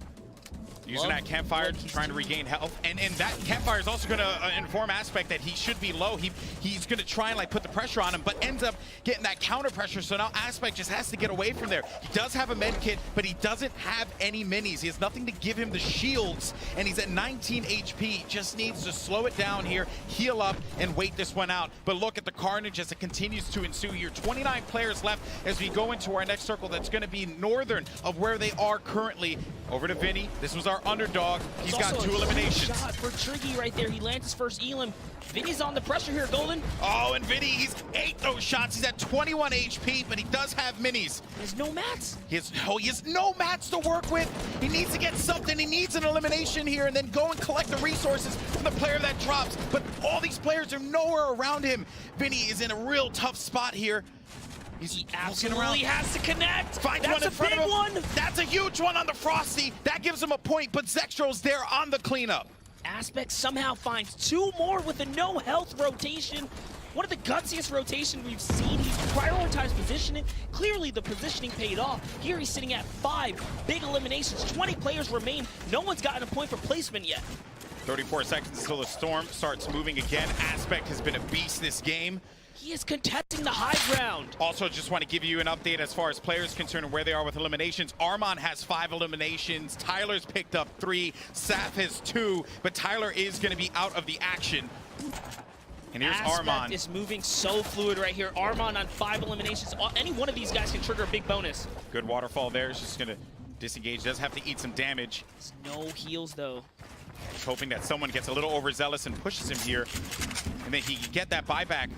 Using that campfire, trying to regain health. And that campfire is also going to inform Aspect that he should be low. He's going to try and like put the pressure on him, but ends up getting that counter pressure. So now Aspect just has to get away from there. He does have a med kit, but he doesn't have any minis. He has nothing to give him the shields, and he's at 19 HP. Just needs to slow it down here, heal up, and wait this one out. But look at the carnage as it continues to ensue here. 29 players left as we go into our next circle. That's going to be northern of where they are currently. Over to Vinny. This was our underdog. He's got 2 eliminations. Shot for Triggy right there. He lands his first elim. Vinny's on the pressure here, Golden. Oh, and Vinny, he's 8 those shots. He's at 21 HP, but he does have minis. He has no mats. He has no mats to work with. He needs to get something. He needs an elimination here and then go and collect the resources from the player that drops. But all these players are nowhere around him. Vinny is in a real tough spot here. He absolutely has to connect. Finds That's one in front big of him. one. That's a huge one on the Frosty. That gives him a point, but Zextro's there on the cleanup. Aspect somehow finds 2 more with a no health rotation. One of the gutsiest rotations we've seen. He's prioritized positioning. Clearly the positioning paid off. Here he's sitting at 5 big eliminations. 20 players remain. No one's gotten a point for placement yet. 34 seconds until the storm starts moving again. Aspect has been a beast this game. He is contesting the high ground. Also, just want to give you an update as far as players concerned and where they are with eliminations. Armand has 5 eliminations. Tyler's picked up 3. Saf has 2, but Tyler is going to be out of the action. And here's Aspect Armand. is moving so fluid right here. Armand on 5 eliminations. Any one of these guys can trigger a big bonus. Good waterfall there. He's just going to disengage. Does have to eat some damage. No heals, though. He's hoping that someone gets a little overzealous and pushes him here. And then he can get that buyback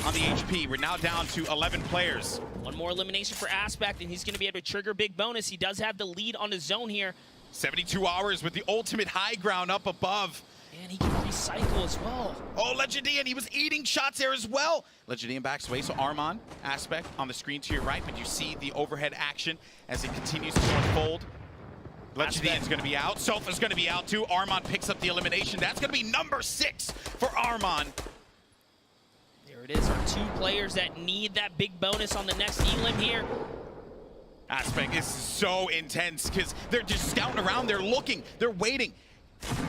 on the HP. We're now down to 11 players. 1 more elimination for Aspect, and he's going to be able to trigger a big bonus. He does have the lead on the zone here. 72 hours with the ultimate high ground up above. And he can recycle as well. Oh, Legendian, he was eating shots there as well. Legendian backs away, so Armand, Aspect on the screen to your right, but you see the overhead action as it continues to unfold. Legendian's going to be out. Sofa's going to be out too. Armand picks up the elimination. That's going to be number 6 for Armand. There it is, our 2 players that need that big bonus on the next elim here. Aspect is so intense because they're just scouting around. They're looking. They're waiting.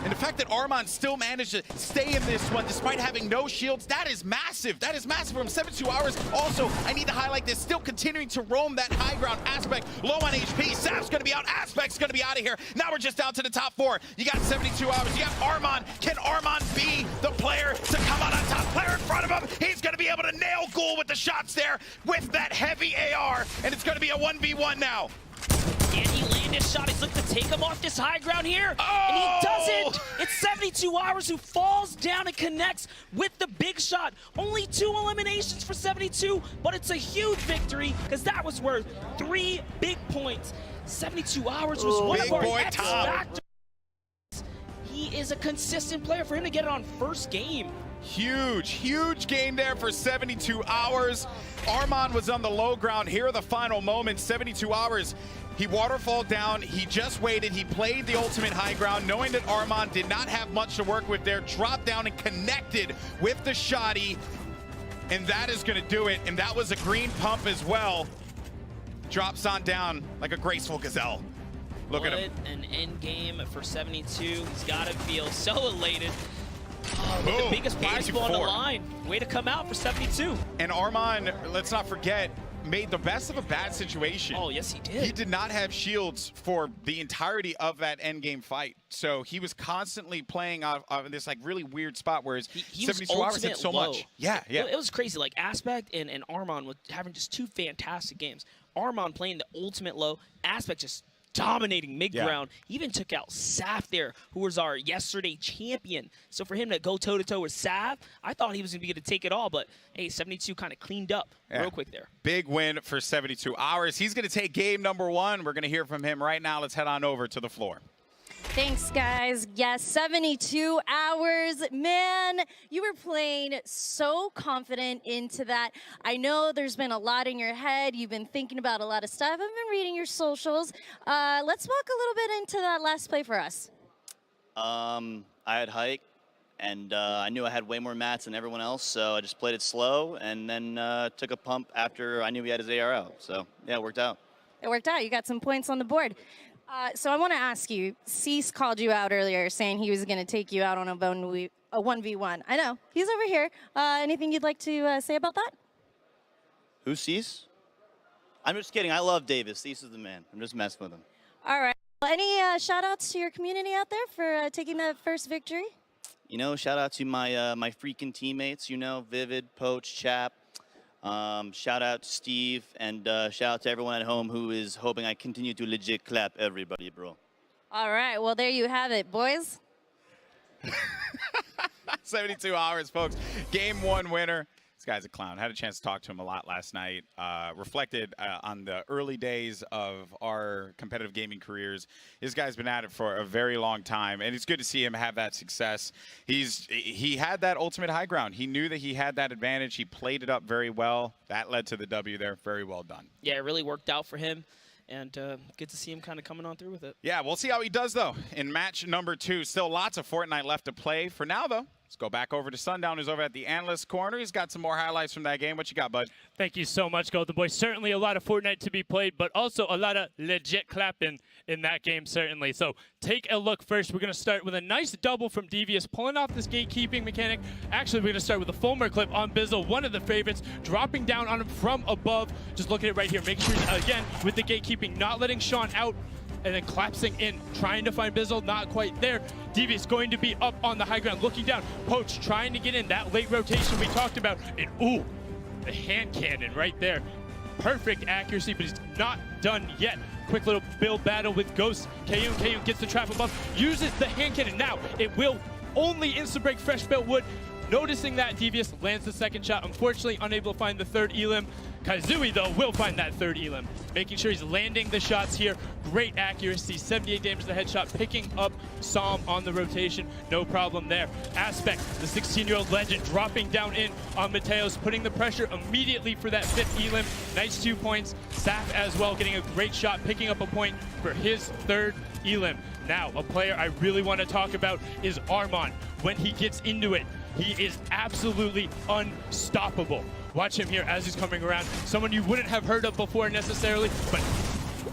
And the fact that Armand still managed to stay in this one despite having no shields, that is massive. That is massive from 72 hours. Also, I need to highlight this, still continuing to roam that high ground. Aspect low on HP. Saf's going to be out. Aspect's going to be out of here. Now we're just down to the top 4. You got 72 hours. You got Armand. Can Armand be the player to come out on top? Player in front of him. He's going to be able to nail Ghoul with the shots there with that heavy AR. And it's going to be a 1v1 now. Can he land his shot? He's looking to take him off this high ground here. Oh! And he doesn't. It's 72 hours who falls down and connects with the big shot. Only 2 eliminations for 72, but it's a huge victory because that was worth 3 big points. 72 hours was one of our X factors. is a consistent player. For him to get it on first game. Huge game there for 72 hours. Armand was on the low ground. Here are the final moments. 72 hours. He waterfalled down. He just waited. He played the ultimate high ground, knowing that Armand did not have much to work with there. Dropped down and connected with the shotty. And that is going to do it. And that was a green pump as well. Drops on down like a graceful gazelle. Look at him. An end game for 72. He's got to feel so elated. Oh, Boom. the biggest prize pool on the 84. line. Way to come out for 72. And Armand, let's not forget, made the best of a bad situation. Oh, yes, he did. He did not have shields for the entirety of that endgame fight. So he was constantly playing out of this like really weird spot, whereas he 72 was hours had so low. much. Yeah. It was crazy. Like Aspect and Armand was having just two fantastic games. Armand playing the ultimate low, Aspect just dominating mid-ground. He even took out Saf there, who was our yesterday champion. So for him to go toe-to-toe with Saf, I thought he was going to be able to take it all. But, hey, 72 kind of cleaned up real quick there. Big win for 72 hours. He's going to take game number 1. We're going to hear from him right now. Let's head on over to the floor. Thanks, guys. Yes, 72 hours. Man, you were playing so confident into that. I know there's been a lot in your head. You've been thinking about a lot of stuff. I've been reading your socials. Let's walk a little bit into that last play for us. I had hike, and I knew I had way more mats than everyone else, so I just played it slow and then took a pump after I knew he had his AR out. So, yeah, it worked out. It worked out. You got some points on the board. So I want to ask you, Cease called you out earlier saying he was going to take you out on a 1v1. I know. He's over here. Anything you'd like to say about that? Who's Cease? I'm just kidding. I love Davis. Cease is the man. I'm just messing with him. All right. Well, any shout-outs to your community out there for taking that first victory? You know, shout out to my my freaking teammates, you know, Vivid, Poach, Chap. Shout out to Steve, and shout out to everyone at home who is hoping I continue to legit clap everybody, bro. All right. Well, there you have it, boys. 72 hours, folks. Game 1 winner. This guy's a clown. Had a chance to talk to him a lot last night. Reflected on the early days of our competitive gaming careers. This guy's been at it for a very long time, and it's good to see him have that success. He had that ultimate high ground. He knew that he had that advantage. He played it up very well. That led to the W there. Very well done. Yeah, it really worked out for him. And good to see him kind of coming on through with it. Yeah, we'll see how he does, though, in match number 2. Still lots of Fortnite left to play. For now, though, let's go back over to Sundown, who's over at the analyst corner. He's got some more highlights from that game. What you got, bud? Thank you so much, Golden Boy. Certainly a lot of Fortnite to be played, but also a lot of legit clapping in that game, certainly. So take a look first. We're going to start with a nice double from Devious, pulling off this gatekeeping mechanic. Actually, we're going to start with a Fulmer clip on Bizzle, one of the favorites, dropping down on him from above. Just look at it right here. Make sure, again, with the gatekeeping, not letting Sean out, and then collapsing in, trying to find Bizzle, not quite there. Devious going to be up on the high ground, looking down. Poach trying to get in, that late rotation we talked about. And ooh, the hand cannon right there. Perfect accuracy, but he's not done yet. Quick little build battle with Ghost. Kayun gets the trap above, uses the hand cannon. Now, it will only insta-break Fresh Built Wood. Noticing that, Devious lands the second shot. Unfortunately, unable to find the third elim. Kaizui, though, will find that third elim. Making sure he's landing the shots here. Great accuracy, 78 damage to the headshot. Picking up Psalm on the rotation. No problem there. Aspect, the 16-year-old legend, dropping down in on Mateos, putting the pressure immediately for that fifth elim. Nice 2 points. Saf as well, getting a great shot, picking up a point for his third elim. Now, a player I really want to talk about is Armand. When he gets into it, he is absolutely unstoppable. Watch him here as he's coming around. Someone you wouldn't have heard of before necessarily, but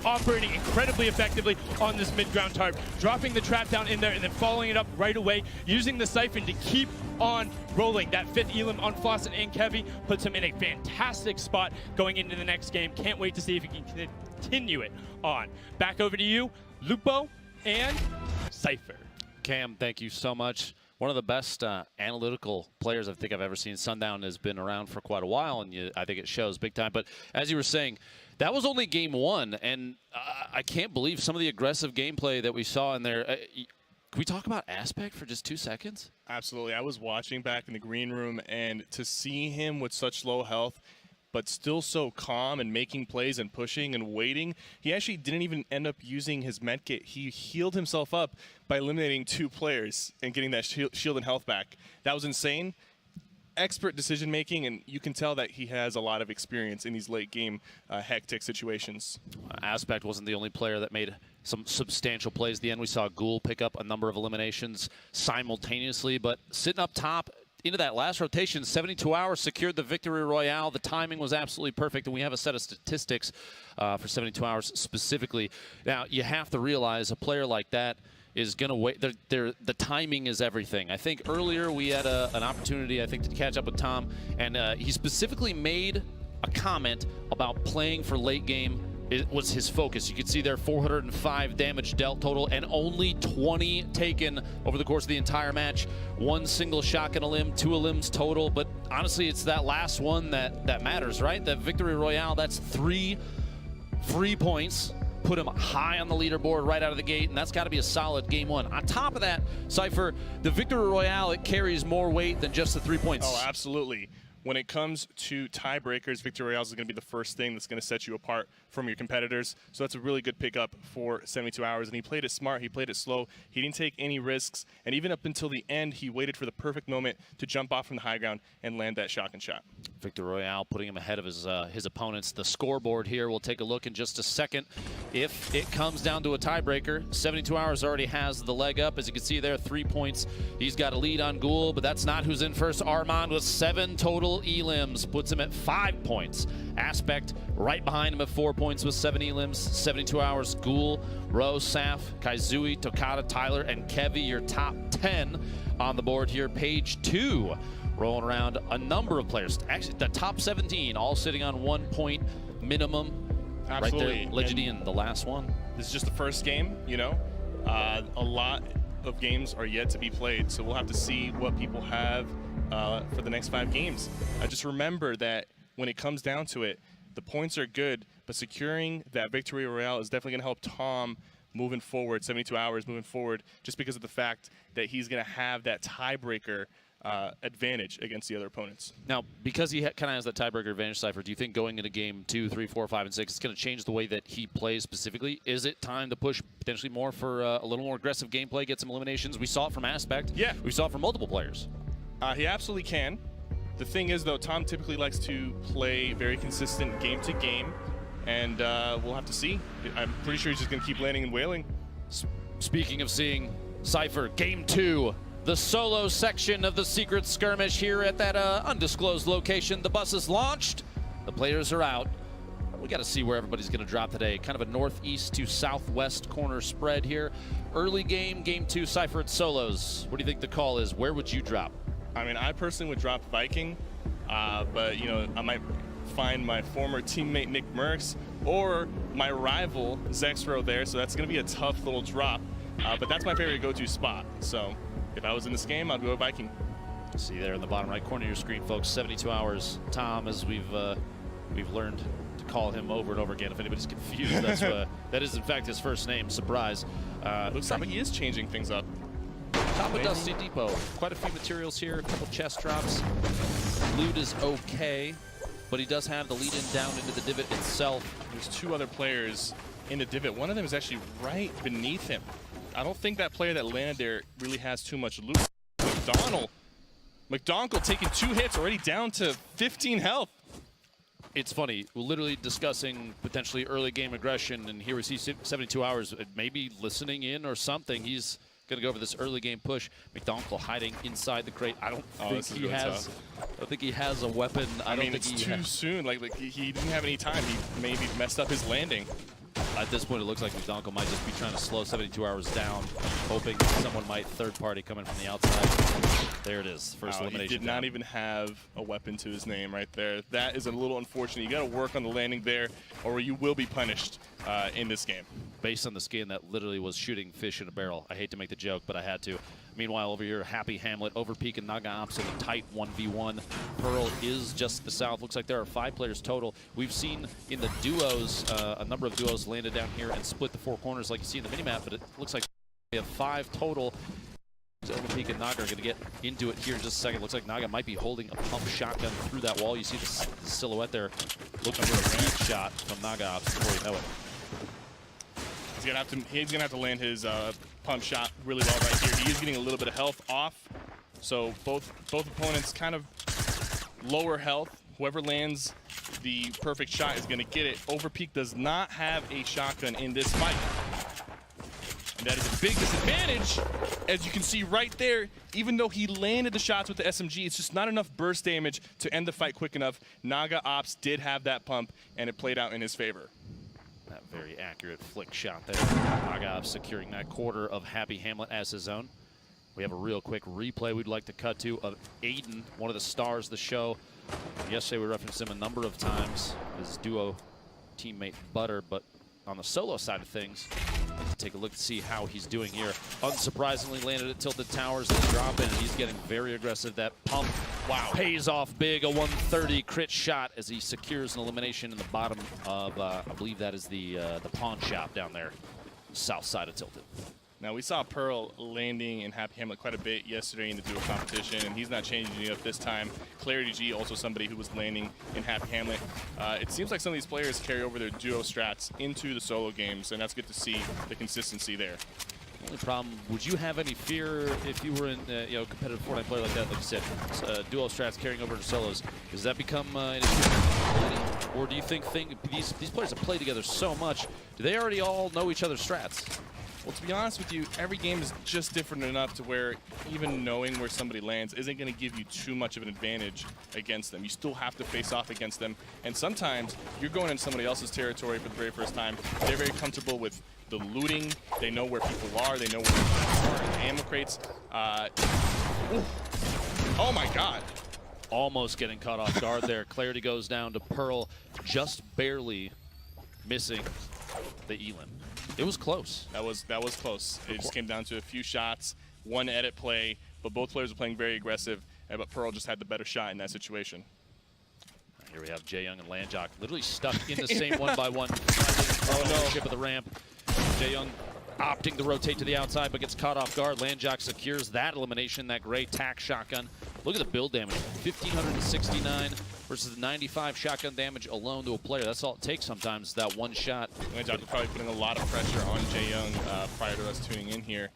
operating incredibly effectively on this mid-ground tarp. Dropping the trap down in there and then following it up right away, using the siphon to keep on rolling. That fifth elim on Flossin and Kevy puts him in a fantastic spot going into the next game. Can't wait to see if he can continue it on. Back over to you, Lupo and Cypher. Cam, thank you so much. One of the best analytical players I think I've ever seen. Sundown has been around for quite a while, and I think it shows big time. But as you were saying, that was only game one, and I can't believe some of the aggressive gameplay that we saw in there. Can we talk about Aspect for just 2 seconds? Absolutely. I was watching back in the green room, and to see him with such low health, but still so calm and making plays and pushing and waiting. He actually didn't even end up using his medkit. He healed himself up by eliminating 2 players and getting that shield and health back. That was insane. Expert decision making, and you can tell that he has a lot of experience in these late game hectic situations. Aspect wasn't the only player that made some substantial plays at the end. We saw Ghoul pick up a number of eliminations simultaneously, but sitting up top into that last rotation, 72 hours secured the victory royale. The timing was absolutely perfect, and we have a set of statistics for 72 hours specifically. Now, you have to realize a player like that is going to wait. The timing is everything. I think earlier we had an opportunity, I think, to catch up with Tom, and he specifically made a comment about playing for late game. It was his focus. You can see there 405 damage dealt total and only 20 taken over the course of the entire match. 1 single shotgun limb, 2 limbs total, but honestly it's that last one that matters, right? That victory royale, that's 3 free points. Put him high on the leaderboard right out of the gate, and that's got to be a solid game 1. On top of that, Cypher, the victory royale, it carries more weight than just the 3 points. Oh, absolutely. When it comes to tiebreakers, victory royales is going to be the first thing that's going to set you apart from your competitors. So that's a really good pickup for 72 hours. And he played it smart. He played it slow. He didn't take any risks. And even up until the end, he waited for the perfect moment to jump off from the high ground and land that shotgun shot. Victor Royale putting him ahead of his opponents. The scoreboard here, we'll take a look in just a second. If it comes down to a tiebreaker, 72 hours already has the leg up. As you can see there, 3 points. He's got a lead on Ghoul, but that's not who's in first. Armand with 7 total elims puts him at 5 points. Aspect right behind him at 4 points with 7 elims. 72 hours, Ghoul, Rose, Saf, Kaizui, Tokata, Tyler, and Kevy, your top 10 on the board here. Page 2. Rolling around a number of players. Actually, the top 17 all sitting on 1 point minimum. Absolutely. Right there, Legidian, the last one. This is just the first game, you know. A lot of games are yet to be played, so we'll have to see what people have for the next 5 games. Just remember that when it comes down to it, the points are good, but securing that victory royale is definitely going to help Tom moving forward, 72 hours moving forward, just because of the fact that he's going to have that tiebreaker advantage against the other opponents. Now, because he kind of has that tiebreaker advantage, Cypher, do you think going into game 2, 3, 4, 5, and 6, it's going to change the way that he plays specifically? Is it time to push potentially more for a little more aggressive gameplay, get some eliminations? We saw it from Aspect. Yeah. We saw it from multiple players. He absolutely can. The thing is, though, Tom typically likes to play very consistent game to game, and we'll have to see. I'm pretty sure he's just going to keep landing and wailing. Speaking of seeing, Cypher, game 2. The solo section of the secret skirmish here at that undisclosed location. The bus is launched. The players are out. We got to see where everybody's going to drop today. Kind of a northeast to southwest corner spread here. Early game, game 2, Cypher at solos. What do you think the call is? Where would you drop? I mean, I personally would drop Viking, but, you know, I might find my former teammate Nick Merckx or my rival Zexro there, so that's going to be a tough little drop. But that's my favorite go-to spot. So if I was in this game, I'd go Viking. See there in the bottom right corner of your screen, folks, 72 hours. Tom, as we've learned to call him over and over again. If anybody's confused, that's that is in fact his first name. Surprise. Looks like he is changing things up. Top of Dusty Depot. Quite a few materials here. A couple chest drops. Loot is okay, but he does have the lead in down into the divot itself. There's 2 other players in the divot. One of them is actually right beneath him. I don't think that player that landed there really has too much loot. McDonald taking 2 hits, already down to 15 health. It's funny, we're literally discussing potentially early game aggression, and here we see 72 hours, maybe listening in or something. He's going to go for this early game push. McDonald hiding inside the crate. I don't think he has. I don't think he has a weapon. I don't think it's too soon. Like he didn't have any time. He maybe messed up his landing. At this point, it looks like McDonald might just be trying to slow 72 hours down, hoping someone might third party come in from the outside. There it is, first elimination. He did not even have a weapon to his name right there. That is a little unfortunate. You got to work on the landing there, or you will be punished in this game. Based on the skin, that literally was shooting fish in a barrel. I hate to make the joke, but I had to. Meanwhile, over here, Happy Hamlet, Overpeak, and Naga Ops in a tight 1v1. Pearl is just to the south. Looks like there are 5 players total. We've seen in the duos, a number of duos landed down here and split the 4 corners like you see in the minimap, but it looks like we have 5 total. Overpeak and Naga are going to get into it here in just a second. Looks like Naga might be holding a pump shotgun through that wall. You see the silhouette there looking for a feed shot from Naga before you know it. He's gonna have to land his pump shot really well right here. He is getting a little bit of health off, so both opponents kind of lower health. Whoever lands the perfect shot is gonna get it. Overpeak does not have a shotgun in this fight. And that is a big disadvantage, as you can see right there. Even though he landed the shots with the SMG, it's just not enough burst damage to end the fight quick enough. Naga Ops did have that pump, and it played out in his favor. That very accurate flick shot there. Naga Ops securing that quarter of Happy Hamlet as his own. We have a real quick replay we'd like to cut to of Aydan, one of the stars of the show. Yesterday we referenced him a number of times, his duo teammate Butter, but on the solo side of things, let's take a look to see how he's doing here. Unsurprisingly landed at Tilted Towers, the drop in, he's getting very aggressive. That pump, wow, pays off big, a 130 crit shot as he secures an elimination in the bottom of, I believe that is the pawn shop down there, south side of Tilted. Now, we saw Pearl landing in Happy Hamlet quite a bit yesterday in the duo competition, and he's not changing it up this time. Clarity G, also somebody who was landing in Happy Hamlet. It seems like some of these players carry over their duo strats into the solo games, and that's good to see the consistency there. Only problem, would you have any fear if you were in competitive Fortnite player like that, like you said, duo strats carrying over to solos? Does that become an issue? Or do you think these players have played together so much, do they already all know each other's strats? Well, to be honest with you, every game is just different enough to where even knowing where somebody lands isn't going to give you too much of an advantage against them. You still have to face off against them. And sometimes you're going into somebody else's territory for the very first time. They're very comfortable with the looting. They know where people are. They know where people are in the ammo crates. Oh, my God. Almost getting caught off guard there. Clarity goes down to Pearl, just barely missing the Elim. It was close. That was close. It just came down to a few shots, one edit play, but both players were playing very aggressive, but Pearl just had the better shot in that situation. Here we have Jae Young and Landjock literally stuck in the same one-by-one ownership of the ramp. Jae Young opting to rotate to the outside, but gets caught off guard. Landjock secures that elimination, that gray tack shotgun. Look at the build damage, 1,569 versus the 95 shotgun damage alone to a player. That's all it takes sometimes, that one shot. Landjock was probably putting a lot of pressure on Jae Young prior to us tuning in here,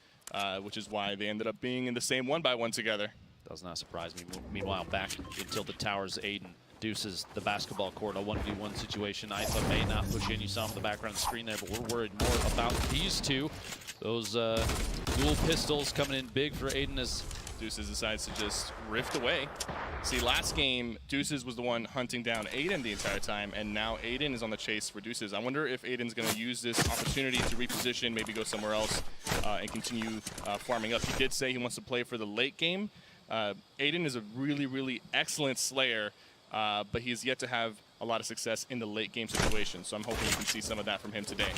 which is why they ended up being in the same one-by-one together. Does not surprise me. Meanwhile, back in Tilted Towers, Aydan deuces the basketball court, a 1v1 situation. Tfue may not push in. You saw him in the background screen there, but we're worried more about these two. Those dual pistols coming in big for Aydan as Deuces decides to just rift away. See, last game, Deuces was the one hunting down Aydan the entire time, and now Aydan is on the chase for Deuces. I wonder if Aydan's going to use this opportunity to reposition, maybe go somewhere else, and continue farming up. He did say he wants to play for the late game. Aydan is a really, really excellent slayer, but he's yet to have a lot of success in the late game situation. So I'm hoping we can see some of that from him today.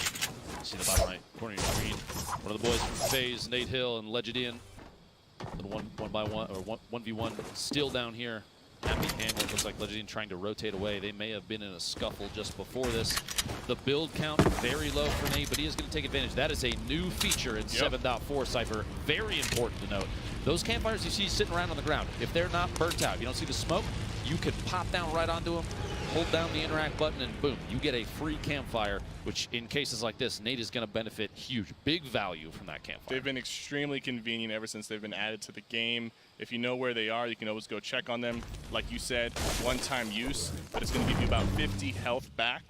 See the bottom right corner of your screen. One of the boys from FaZe, Nate Hill and Legidian. Little one by one or 1v1 still down here. Happy Hamlet looks like Legidian trying to rotate away. They may have been in a scuffle just before this. The build count very low for Nate, but he is going to take advantage. That is a new feature in 7.4 Cypher. Very important to note. Those campfires you see sitting around on the ground, if they're not burnt out, you don't see the smoke, you can pop down right onto them, hold down the interact button, and boom, you get a free campfire, which in cases like this, Nate is going to benefit huge. Big value from that campfire. They've been extremely convenient ever since they've been added to the game. If you know where they are, you can always go check on them. Like you said, one-time use, but it's going to give you about 50 health back.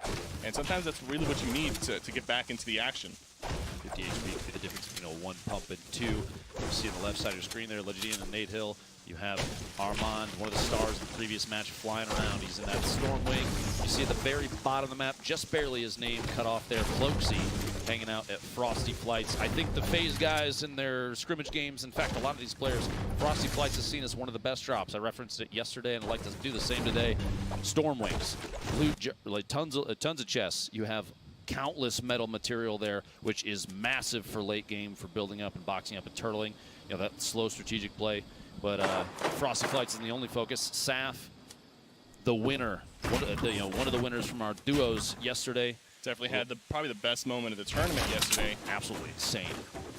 And sometimes that's really what you need to get back into the action. 50 HP could be the difference between a one pump and two. You see on the left side of your screen there, Legidian and Nate Hill. You have Armand, one of the stars of the previous match, flying around. He's in that storm wing. You see at the very bottom of the map, just barely his name cut off there, Cloaksy, hanging out at Frosty Flights. I think the FaZe guys in their scrimmage games, in fact, a lot of these players, Frosty Flights is seen as one of the best drops. I referenced it yesterday, and I'd like to do the same today. Storm wings, like tons of chests. You have countless metal material there, which is massive for late game, for building up and boxing up and turtling. You know, that slow strategic play. But Frosty Flights is the only focus. Saf, the winner, one of the winners from our duos yesterday. Definitely had probably the best moment of the tournament yesterday. Absolutely insane.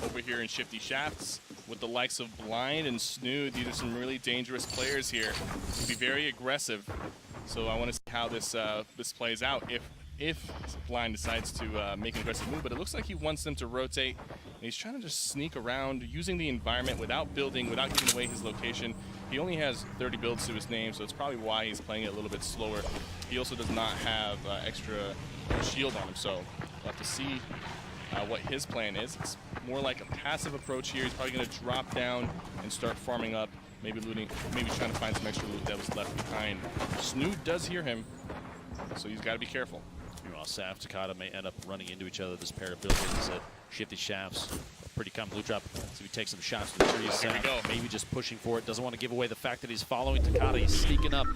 Over here in Shifty Shafts, with the likes of Blind and Snood. These are some really dangerous players here. To be very aggressive. So I want to see how this this plays out if Blind decides to make an aggressive move. But it looks like he wants them to rotate. And he's trying to just sneak around using the environment without building, without giving away his location. He only has 30 builds to his name, so it's probably why he's playing it a little bit slower. He also does not have extra shield on him, so we'll have to see what his plan is. It's more like a passive approach here. He's probably going to drop down and start farming up, maybe looting, maybe trying to find some extra loot that was left behind. Snood does hear him, so he's got to be careful. Meanwhile, Saf, Takata may end up running into each other. This pair of buildings at Shifty Shafts. Pretty common blue drop. So he takes some shots to the trees. Here we go. Maybe just pushing for it. Doesn't want to give away the fact that he's following Takata. He's sneaking up.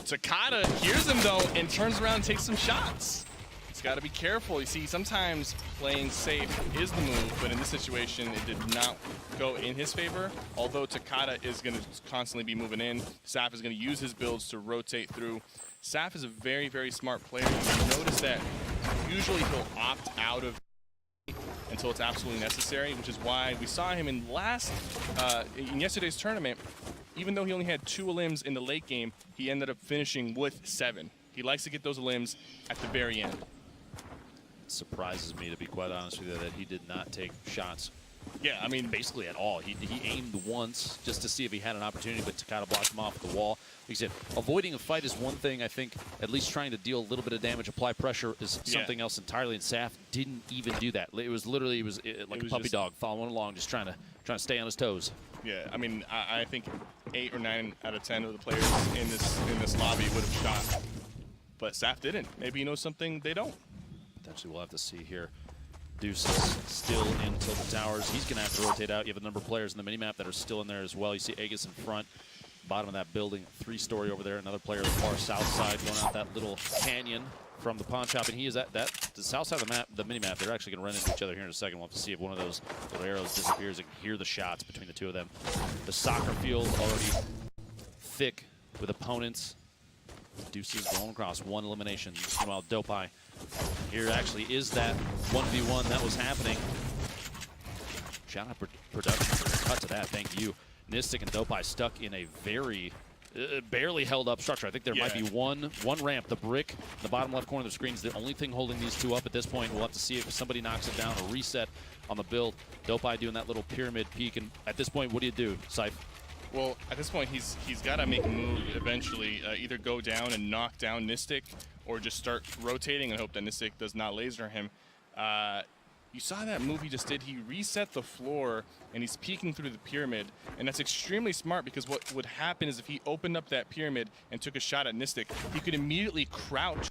Takata hears him though and turns around and takes some shots. He's got to be careful. You see, sometimes playing safe is the move, but in this situation, it did not go in his favor. Although Takata is going to constantly be moving in, Saf is going to use his builds to rotate through. Saf is a very, very smart player. You notice that usually he'll opt out of until it's absolutely necessary, which is why we saw him in yesterday's tournament. Even though he only had 2 elims in the late game, he ended up finishing with 7. He likes to get those elims at the very end. It surprises me, to be quite honest with you, that he did not take shots. Yeah, I mean, basically at all. He aimed once just to see if he had an opportunity, but Takata blocked him off the wall. Like you said, avoiding a fight is one thing. I think at least trying to deal a little bit of damage, apply pressure is something else entirely. And Saf didn't even do that. It was literally like a puppy dog following along, just trying to stay on his toes. Yeah, I mean, I think 8 or 9 out of 10 of the players in this lobby would have shot, but Saf didn't. Maybe he knows something they don't. Potentially, we'll have to see here. Deuce is still in Tilted Towers. He's going to have to rotate out. You have a number of players in the minimap that are still in there as well. You see Aegis in front, bottom of that building, 3-story over there. Another player on the far south side going out that little canyon from the pawn shop. And he is at the south side of the map, the minimap. They're actually going to run into each other here in a second. We'll have to see if one of those little arrows disappears and hear the shots between the two of them. The soccer field already thick with opponents. Deuces going across, 1 elimination. Meanwhile, Dopai here actually is that 1v1 that was happening. Shout out production for the cut to that. Thank you. Nistic and Dopai stuck in a very barely held up structure. I think there might be one ramp. The brick in the bottom left corner of the screen is the only thing holding these two up at this point. We'll have to see if somebody knocks it down or reset on the build. Dopai doing that little pyramid peek. And at this point, what do you do, Scythe? Well, at this point, he's got to make a move eventually. Either go down and knock down Nistic, or just start rotating and hope that Nistic does not laser him. You saw that move he just did. He reset the floor, and he's peeking through the pyramid. And that's extremely smart, because what would happen is if he opened up that pyramid and took a shot at Nistic, he could immediately crouch.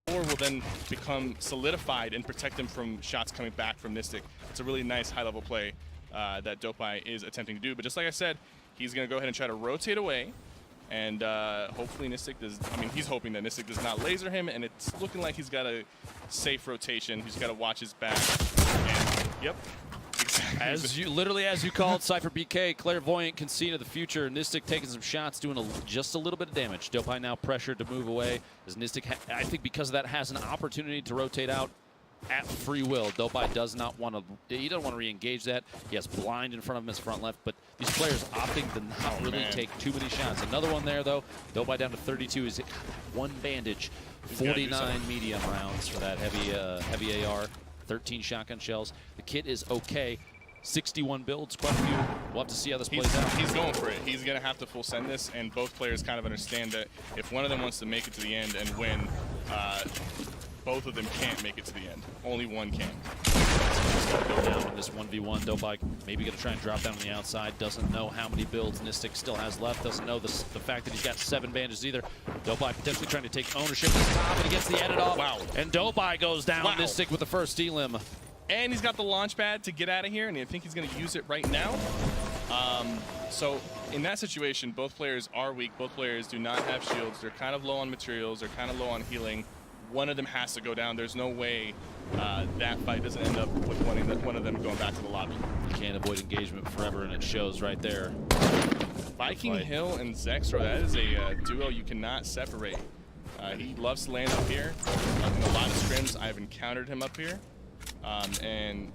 The floor will then become solidified and protect him from shots coming back from Nistic. It's a really nice high-level play that Dopai is attempting to do. But just like I said, he's going to go ahead and try to rotate away. And hopefully Nistic does, he's hoping that Nistic does not laser him, and it's looking like he's got a safe rotation. He's got to watch his back. And, yep. Exactly. Literally as you called, Cypher BK, clairvoyant, can see into the future. Nistic taking some shots, doing just a little bit of damage. Dopai now pressured to move away, as Nistic, I think because of that, has an opportunity to rotate out at free will. Dopai does not want to, he doesn't want to re-engage that. He has Blind in front of him as front left, but these players opting to not really take too many shots. Another one there though. Dopai down to 32 is 1 bandage. 49 medium rounds for that heavy AR. 13 shotgun shells. The kit is okay. 61 builds, quite a few. We'll have to see how this plays out. He's going for it. He's going to have to full send this, and both players kind of understand that if one of them wants to make it to the end and win, both of them can't make it to the end. Only one can. Go down in this 1v1. Dopai maybe going to try and drop down on the outside. Doesn't know how many builds Nistic still has left. Doesn't know the fact that he's got 7 bandages either. Dopai potentially trying to take ownership at the top, and he gets the edit off. Wow. And Dopai goes down. Nistic with the first elim. And he's got the launch pad to get out of here, and I think he's going to use it right now. So in that situation, both players are weak. Both players do not have shields. They're kind of low on materials. They're kind of low on healing. One of them has to go down. There's no way that fight doesn't end up with one of them going back to the lobby. You can't avoid engagement forever, and it shows right there. Viking Hill and Zexro, that is a duo you cannot separate. He loves to land up here. In a lot of scrims, I've encountered him up here. And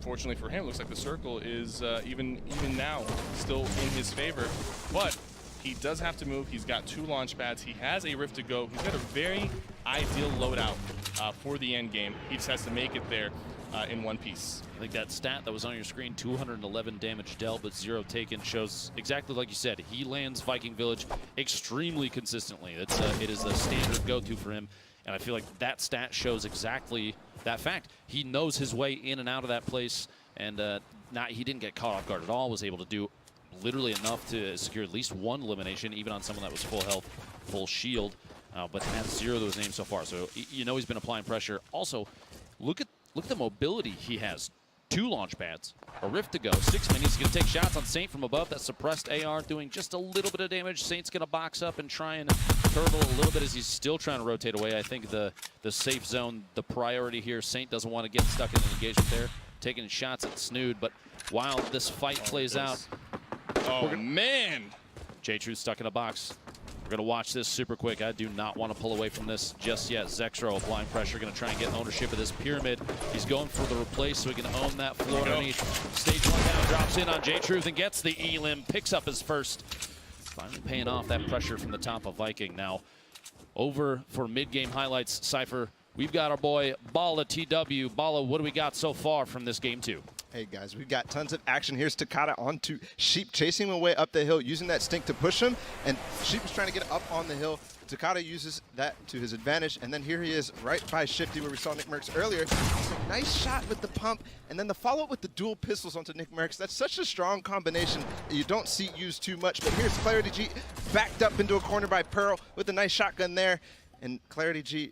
fortunately for him, looks like the circle is even now still in his favor. But he does have to move. He's got 2 launch pads. He has a Rift to go. He's got a very ideal loadout for the end game. He just has to make it there in one piece. I think that stat that was on your screen, 211 damage dealt but 0 taken, shows exactly like you said. He lands Viking Village extremely consistently. It is the standard go-to for him, and I feel like that stat shows exactly that fact. He knows his way in and out of that place, and he didn't get caught off guard at all. Was able to do literally enough to secure at least 1 elimination, even on someone that was full health, full shield, but has 0 to his name so far. So you know he's been applying pressure. Also, look at the mobility he has. 2 launch pads, a Rift to go, 6 minis. He's going to take shots on Saint from above. That suppressed AR doing just a little bit of damage. Saint's going to box up and try and turtle a little bit as he's still trying to rotate away. I think the safe zone, the priority here, Saint doesn't want to get stuck in an engagement there. Taking shots at Snood, but while this fight plays out... Oh, man! J-Truth stuck in a box. We're going to watch this super quick. I do not want to pull away from this just yet. Zexro applying pressure, going to try and get ownership of this pyramid. He's going for the replace so he can own that floor underneath. Stage 1 down, drops in on J-Truth and gets the elim, picks up his first. Finally paying off that pressure from the top of Viking. Now, over for mid-game highlights, Cypher, we've got our boy Bala TW. Bala, what do we got so far from this game 2? Hey guys, we've got tons of action. Here's Takada onto Sheep, chasing him away up the hill, using that stink to push him, and Sheep is trying to get up on the hill. Takada uses that to his advantage, and then here he is right by Shifty where we saw Nick Merckx earlier. Nice shot with the pump, and then the follow-up with the dual pistols onto Nick Merckx. That's such a strong combination that you don't see used too much, but here's Clarity G backed up into a corner by Pearl with a nice shotgun there, and Clarity G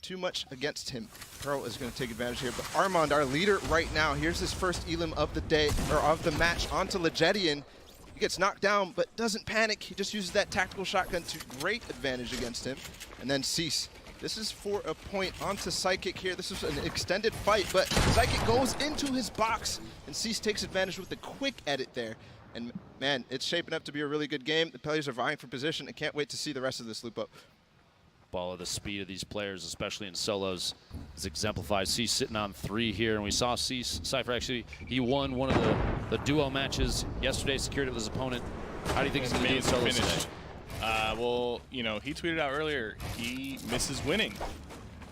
too much against him. Pearl is going to take advantage here, but Armand, our leader right now, here's his first elim of the day, or of the match, onto Legedian. He gets knocked down, but doesn't panic. He just uses that tactical shotgun to great advantage against him. And then Cease. This is for a point onto Psychic here. This is an extended fight, but Psychic goes into his box, and Cease takes advantage with a quick edit there. And man, it's shaping up to be a really good game. The players are vying for position. I can't wait to see the rest of this loop up. Ball of the speed of these players, especially in solos, is exemplified. Cease sitting on 3 here, and we saw Cease, Cypher actually, he won one of the duo matches yesterday, secured it with his opponent. How do you think he's going to do in solos today? Well, you know, he tweeted out earlier he misses winning,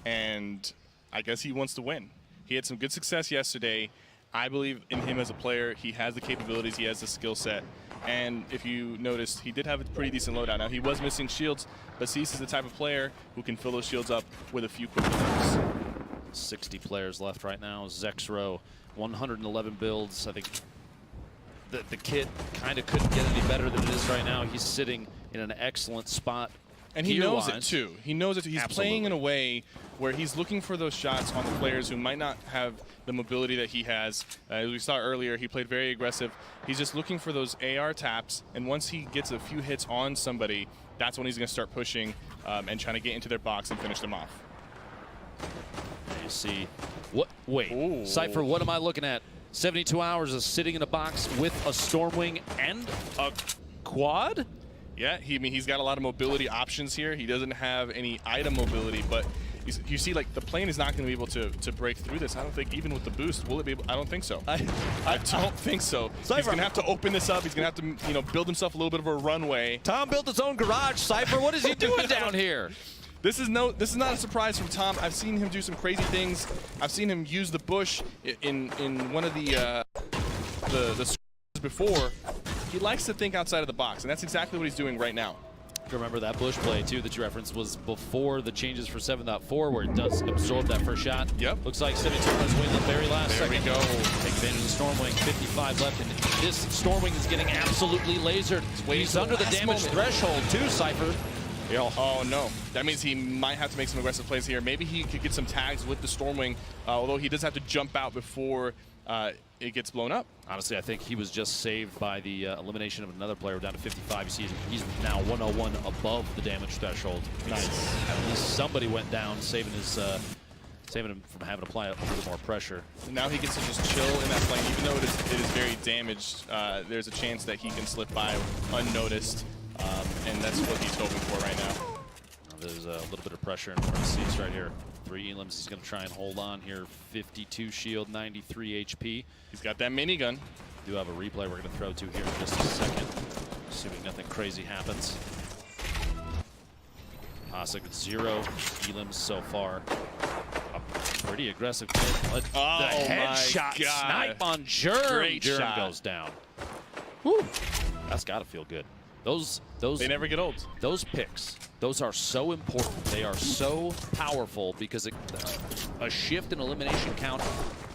and I guess he wants to win. He had some good success yesterday. I believe in him as a player. He has the capabilities, he has the skill set. And if you noticed, he did have a pretty decent loadout. Now, he was missing shields, but Cease is the type of player who can fill those shields up with a few quick moves. 60 players left right now. Zexro, 111 builds. I think the kit kind of couldn't get any better than it is right now. He's sitting in an excellent spot. And he knows it, too. He knows it, too. He's playing in a way where he's looking for those shots on the players who might not have the mobility that he has. As we saw earlier, he played very aggressive. He's just looking for those AR taps, and once he gets a few hits on somebody, that's when he's going to start pushing and trying to get into their box and finish them off. You see, what? Wait, Cypher, what am I looking at? 72 hours of sitting in a box with a Stormwing and a quad? Yeah, he's got a lot of mobility options here. He doesn't have any item mobility, but you see, like, the plane is not going to be able to break through this. I don't think, even with the boost, will it be able? I don't think so. I don't think so. Cypher. He's going to have to open this up. He's going to have to, you know, build himself a little bit of a runway. Tom built his own garage. Cypher, what is he doing down here? This is not a surprise from Tom. I've seen him do some crazy things. I've seen him use the bush in one of the before. He likes to think outside of the box, and that's exactly what he's doing right now. Remember that bush play, too, that you referenced was before the changes for 7.4, where it does absorb that first shot. Yep. Looks like 72 runs win the very last second. There we go. Take advantage of the Stormwing, 55 left, and this Stormwing is getting absolutely lasered. He's under the damage threshold, too, Cypher. Oh, no. That means he might have to make some aggressive plays here. Maybe he could get some tags with the Stormwing, although he does have to jump out before it gets blown up. Honestly, I think he was just saved by the elimination of another player down to 55. You see, he's now 101 above the damage threshold. Nice. At least somebody went down, saving him from having to apply a little more pressure. And now he gets to just chill in that plane. Even though it is very damaged, there's a chance that he can slip by unnoticed, and that's what he's hoping for right now. There's a little bit of pressure in front of Cease right here. 3 elims. He's going to try and hold on here. 52 shield, 93 HP. He's got that minigun. Do have a replay we're going to throw to here in just a second. Assuming nothing crazy happens. Pasek with 0 elims so far. A pretty aggressive kid. But the headshot snipe on Germ. Great Germ shot. goes down. Whew. That's got to feel good. Those They never get old. Those picks, those are so important. They are so powerful because a shift in elimination count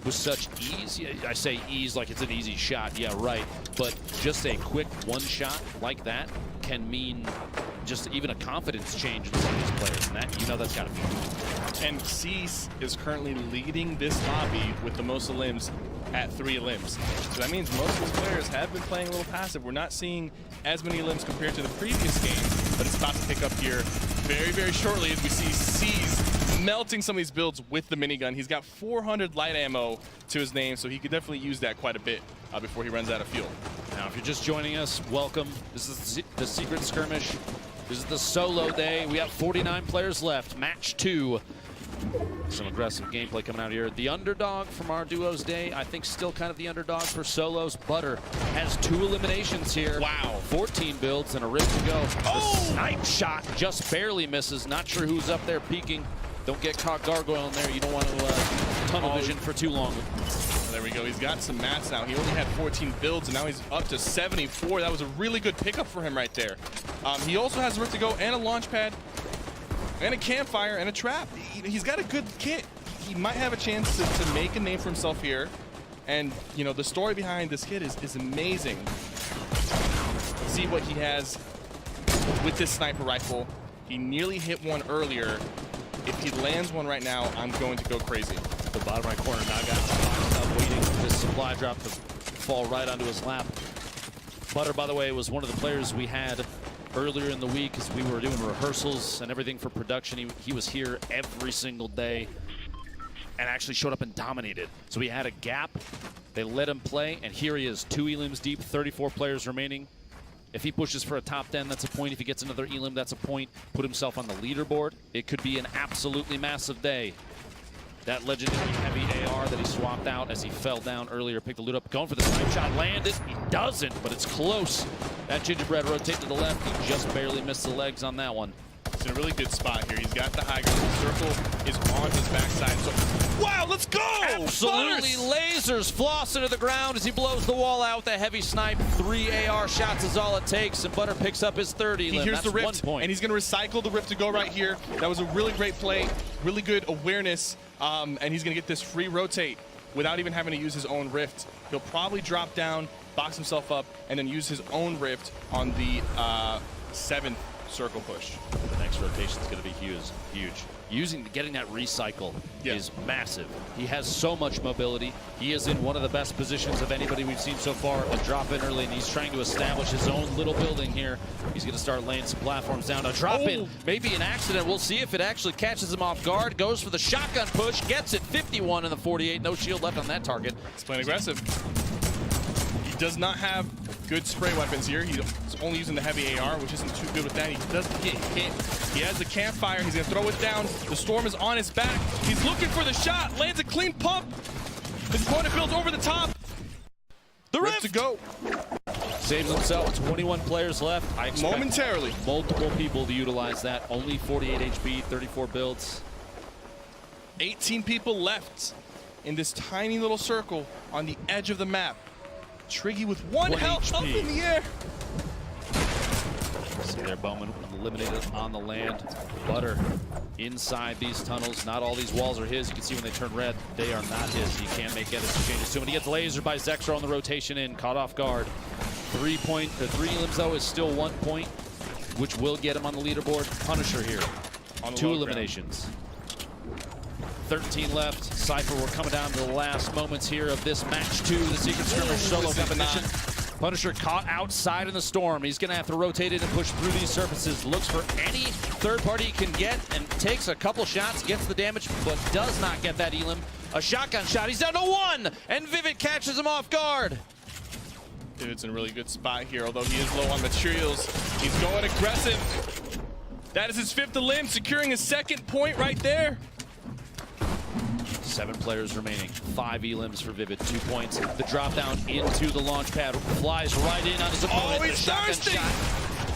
with such ease. I say ease like it's an easy shot. Yeah, right. But just a quick one shot like that can mean just even a confidence change in some of these players. And that, you know, that's got to be. And Cease is currently leading this lobby with the most elims at 3 elims. So that means most of these players have been playing a little passive. We're not seeing as many elims compared to the previous game, but it's about to pick up here very, very shortly as we see Cease melting some of these builds with the minigun. He's got 400 light ammo to his name, so he could definitely use that quite a bit before he runs out of fuel. Now, if you're just joining us, welcome. This is the Secret Skirmish. This is the solo day. We have 49 players left. Match 2. Some aggressive gameplay coming out here. The underdog from our duos day, I think still kind of the underdog for solos. Butter has 2 eliminations here. Wow. 14 builds and a rift to go. The snipe shot just barely misses. Not sure who's up there peeking. Don't get caught gargoyle in there. You don't want to tunnel vision for too long. There we go. He's got some mats now. He only had 14 builds, and now he's up to 74. That was a really good pickup for him right there. He also has a rift to go and a launch pad and a campfire and a trap. He's got a good kit. He might have a chance to make a name for himself here. And, you know, the story behind this kit is amazing. See what he has with this sniper rifle. He nearly hit one earlier. If he lands one right now, I'm going to go crazy. The bottom right corner, now got waiting for this supply drop to fall right onto his lap. Butter, by the way, was one of the players we had earlier in the week as we were doing rehearsals and everything for production. He was here every single day and actually showed up and dominated. So we had a gap. They let him play, and here he is, 2 elims deep, 34 players remaining. If he pushes for a top 10, that's a point. If he gets another elim, that's a point. Put himself on the leaderboard. It could be an absolutely massive day. That legendary heavy AR that he swapped out as he fell down earlier, picked the loot up, going for the snipe shot, landed. He doesn't, but it's close. That gingerbread rotate to the left. He just barely missed the legs on that one. He's in a really good spot here. He's got the high ground. The circle is on his backside. So, wow, let's go! Absolutely lasers floss into the ground as he blows the wall out with a heavy snipe. 3 AR shots is all it takes, and Butter picks up his 30. He hears the rift, 1 point. and he's going to recycle the rift to go right here. That was a really great play, really good awareness, and he's going to get this free rotate without even having to use his own rift. He'll probably drop down, box himself up, and then use his own rift on the 7th circle push. The next rotation is going to be huge. Getting that recycle is massive. He has so much mobility. He is in one of the best positions of anybody we've seen so far to drop in early, and he's trying to establish his own little building here. He's going to start laying some platforms down. A drop in, maybe an accident. We'll see if it actually catches him off guard. Goes for the shotgun push, gets it. 51 in the 48. No shield left on that target. He's playing aggressive. He does not have good spray weapons here. He's only using the heavy AR, which isn't too good with that. He does get hit. He has the campfire. He's going to throw it down. The storm is on his back. He's looking for the shot. Lands a clean pump. His opponent builds over the top. The rift to go. Saves himself. 21 players left. I expect momentarily multiple people to utilize that. Only 48 HP, 34 builds. 18 people left in this tiny little circle on the edge of the map. Triggy with 1 health up in the air. See there, Bowman eliminated on the land. Butter inside these tunnels. Not all these walls are his. You can see when they turn red, they are not his. He can't make edits and changes to him. And he gets lasered by Zexer on the rotation in, caught off guard. 3 elims though is still 1 point, which will get him on the leaderboard. Punisher here, 2 eliminations. 13 left. Cypher, we're coming down to the last moments here of this match 2, the Secret Skirmish solo competition. Punisher caught outside in the storm. He's going to have to rotate it and push through these surfaces. Looks for any third party he can get and takes a couple shots, gets the damage, but does not get that elim. A shotgun shot. He's down to 1, and Vivid catches him off guard. Vivid's in a really good spot here, although he is low on materials. He's going aggressive. That is his 5th elim, securing his 2nd point right there. 7 players remaining. 5 elims for Vivid. 2 points. The drop down into the launch pad. Flies right in on his opponent. Oh, he's thirsty!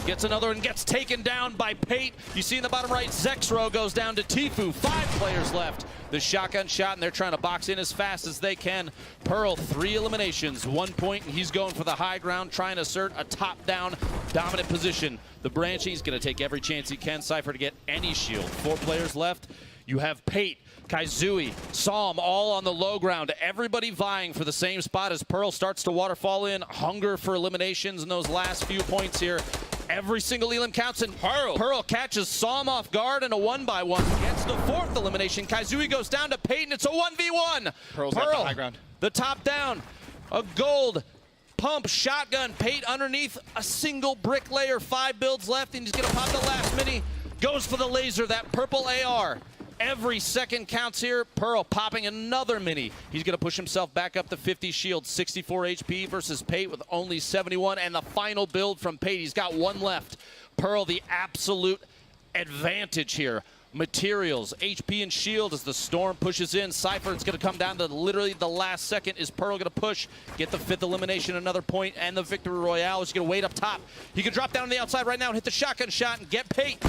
Gets another and gets taken down by Pate. You see in the bottom right, Zexro goes down to Tfue. 5 players left. The shotgun shot, and they're trying to box in as fast as they can. Pearl, 3 eliminations, 1 point, and he's going for the high ground, trying to assert a top-down dominant position. The branching, he's going to take every chance he can. Cypher to get any shield. 4 players left. You have Pate, Kaizui, Psalm, all on the low ground. Everybody vying for the same spot as Pearl starts to waterfall in. Hunger for eliminations in those last few points here. Every single elim counts, and Pearl catches Psalm off guard in a 1-by-1. Gets the 4th elimination. Kaizui goes down to Peyton. It's a 1v1. Pearl's at the high ground. The top down. A gold pump shotgun. Pate underneath a single brick layer. 5 builds left, and he's going to pop the last mini. Goes for the laser, that purple AR. Every second counts here. Pearl popping another mini. He's going to push himself back up to 50 shield. 64 HP versus Pate with only 71. And the final build from Pate. He's got 1 left. Pearl, the absolute advantage here. Materials, HP, and shield as the storm pushes in. Cypher, it's going to come down to literally the last second. Is Pearl going to push, get the 5th elimination, another point, and the victory royale? Is going to wait up top. He can drop down on the outside right now and hit the shotgun shot and get Pate.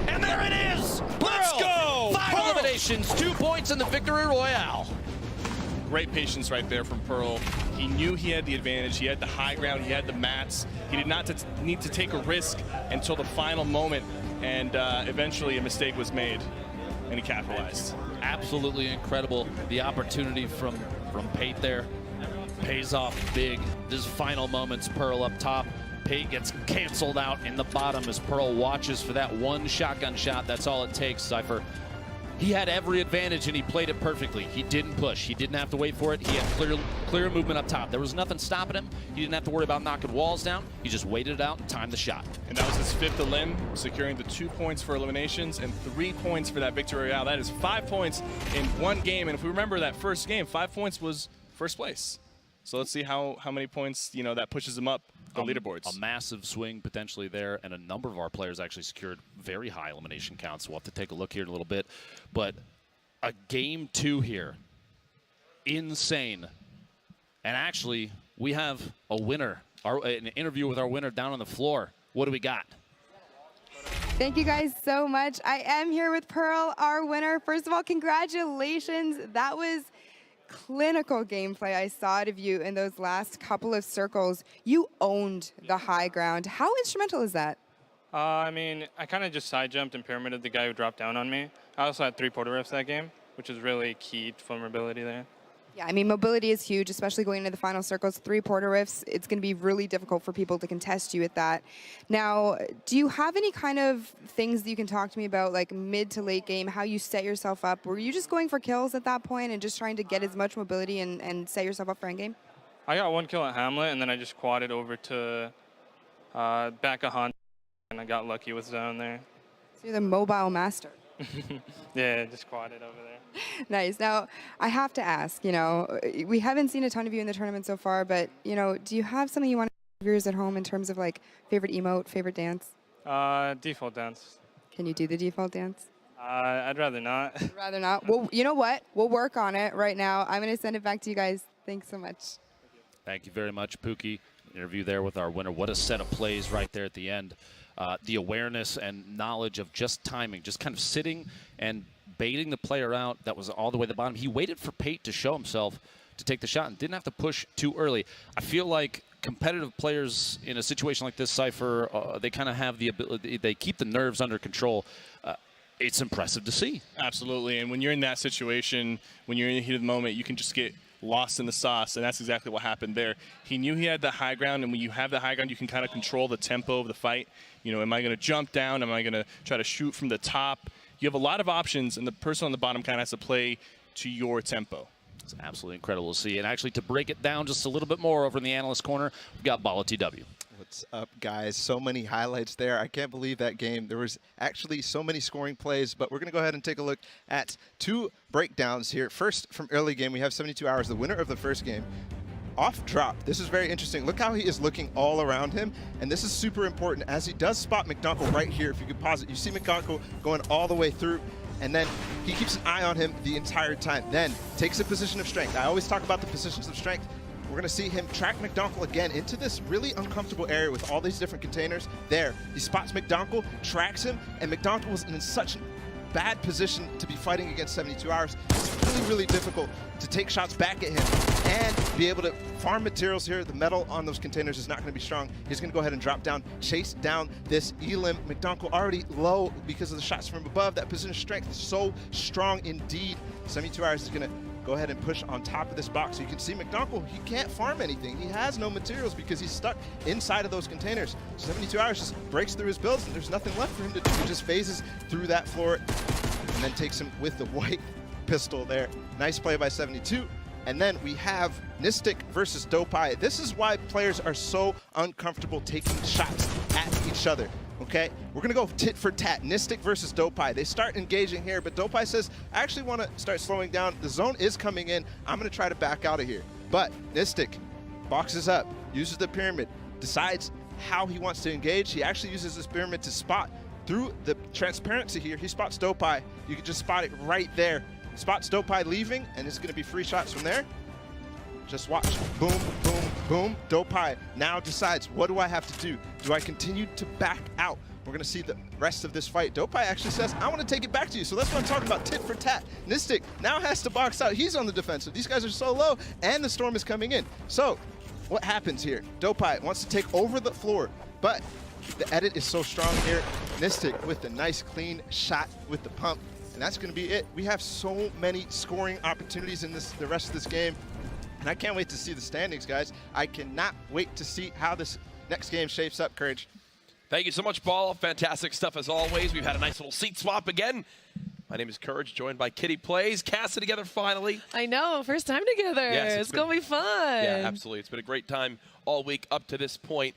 And there it is! Let's go! 5 eliminations, 2 points in the victory royale. Great patience right there from Pearl. He knew he had the advantage. He had the high ground. He had the mats. He did not need to take a risk until the final moment, and eventually a mistake was made, and he capitalized. Absolutely incredible. The opportunity from Pate there pays off big. This final moments, Pearl up top. Pate gets canceled out in the bottom as Pearl watches for that 1 shotgun shot. That's all it takes, Cypher. He had every advantage, and he played it perfectly. He didn't push. He didn't have to wait for it. He had clear movement up top. There was nothing stopping him. He didn't have to worry about knocking walls down. He just waited it out and timed the shot. And that was his 5th elim, securing the 2 points for eliminations and 3 points for that victory royale. That is 5 points in 1 game. And if we remember that first game, 5 points was first place. So let's see how many points, you know, that pushes him up the leaderboards. A massive swing potentially there, and a number of our players actually secured very high elimination counts. We'll have to take a look here in a little bit. But a game 2 here, insane. And actually, we have a winner, an interview with our winner down on the floor. What do we got? Thank you guys so much. I am here with Pearl, our winner. First of all, congratulations. That was clinical gameplay I saw out of you in those last couple of circles. You owned the high ground. How instrumental is that? I mean, I kind of just side jumped and pyramided the guy who dropped down on me. I also had 3 portal rifts that game, which is really key for mobility there. Yeah, I mean, mobility is huge, especially going into the final circles. 3 portal rifts, it's going to be really difficult for people to contest you at that. Now, do you have any kind of things that you can talk to me about, like mid to late game, how you set yourself up? Were you just going for kills at that point and just trying to get as much mobility and set yourself up for endgame? I got 1 kill at Hamlet, and then I just quadded over to back of Hunt, and I got lucky with zone there. So you're the mobile master. Yeah, just quadded over there. Nice. Now, I have to ask, you know, we haven't seen a ton of you in the tournament so far, but, you know, do you have something you want to give viewers at home in terms of, like, favorite emote, favorite dance? Default dance. Can you do the default dance? I'd rather not. Rather not? Well, you know what? We'll work on it right now. I'm going to send it back to you guys. Thanks so much. Thank you very much, Pookie. Interview there with our winner. What a set of plays right there at the end. The awareness and knowledge of just timing, just kind of sitting and baiting the player out that was all the way at the bottom. He waited for Pate to show himself to take the shot and didn't have to push too early. I feel like competitive players in a situation like this, Cypher, they kind of have the ability, they keep the nerves under control. It's impressive to see. Absolutely, and when you're in that situation, when you're in the heat of the moment, you can just get lost in the sauce, and that's exactly what happened there. He knew he had the high ground, and when you have the high ground, you can kind of control the tempo of the fight. You know, am I going to jump down? Am I going to try to shoot from the top? You have a lot of options, and the person on the bottom kind of has to play to your tempo. It's absolutely incredible to see. And actually, to break it down just a little bit more over in the analyst corner, we've got Bala TW. What's up, guys? So many highlights there. I can't believe that game. There was actually so many scoring plays, but we're going to go ahead and take a look at 2 breakdowns here. First, from early game, we have 72 hours. The winner of the first game, off drop. This is very interesting. Look how he is looking all around him, and this is super important as he does spot McDonald right here. If you could pause it, you see McDonald going all the way through. and then he keeps an eye on him the entire time. Then takes a position of strength. I always talk about the positions of strength. We're going to see him track McDonkel again into this really uncomfortable area with all these different containers. There, he spots McDonkel, tracks him, and McDonkel was in such a bad position to be fighting against 72 Hours. It's really, really difficult to take shots back at him and be able to farm materials here. The metal on those containers is not going to be strong. He's going to go ahead and drop down, chase down this Elim. McDonkel already low because of the shots from above. That position of strength is so strong indeed. 72 Hours is going to go ahead and push on top of this box. So you can see McDonkel, he can't farm anything. He has no materials because he's stuck inside of those containers. 72 Hours just breaks through his builds and there's nothing left for him to do. He just phases through that floor and then takes him with the white pistol there. Nice play by 72. And then we have Nistic versus Dopai. This is why players are so uncomfortable taking shots at each other. Okay, we're gonna go tit for tat. Nistic versus Dopai. They start engaging here, but Dopai says, I actually wanna start slowing down. The zone is coming in. I'm gonna try to back out of here. But Nistic boxes up, uses the pyramid, decides how he wants to engage. He actually uses this pyramid to spot through the transparency here. He spots Dopai. You can just spot it right there. Spots Dopai leaving, and it's gonna be free shots from there. Just watch. Boom, boom, boom. Dopai now decides, what do I have to do? Do I continue to back out? We're going to see the rest of this fight. Dopai actually says, I want to take it back to you. So that's what I'm talking about, tit for tat. Nistic now has to box out. He's on the defensive. These guys are so low, and the storm is coming in. So what happens here? Dopai wants to take over the floor, but the edit is so strong here. Nistic with the nice, clean shot with the pump, and that's going to be it. We have so many scoring opportunities in the rest of this game. And I can't wait to see the standings, guys. I cannot wait to see how this next game shapes up, Courage. Thank you so much, Ball. Fantastic stuff as always. We've had a nice little seat swap again. My name is Courage, joined by Kitty Plays. Cast it together finally. I know, first time together. Yes, it's going to be fun. Yeah, absolutely. It's been a great time all week up to this point.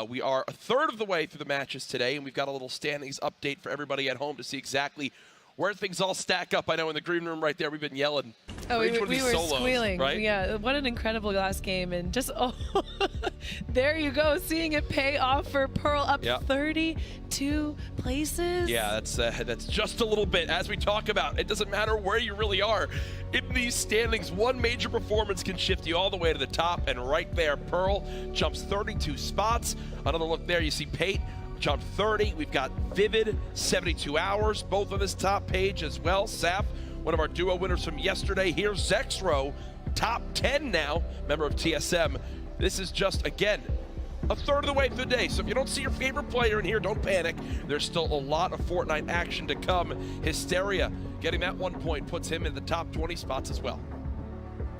We are a third of the way through the matches today, and we've got a little standings update for everybody at home to see exactly where things all stack up. I know in the green room right there, we've been yelling. Oh, we were solos, squealing. right? Yeah, what an incredible last game. And just, oh, there you go, seeing it pay off for Pearl up 32 places. Yeah, that's just a little bit. As we talk about, it doesn't matter where you really are. In these standings, one major performance can shift you all the way to the top. And right there, Pearl jumps 32 spots. Another look there, you see Pate jumped 30. We've got Vivid, 72 Hours, both on this top page as well. Saf, one of our duo winners from yesterday. Here's Zexro, top 10 now, member of TSM. This is just, again, a third of the way through the day. So if you don't see your favorite player in here, don't panic. There's still a lot of Fortnite action to come. Hysteria, getting that 1 point puts him in the top 20 spots as well.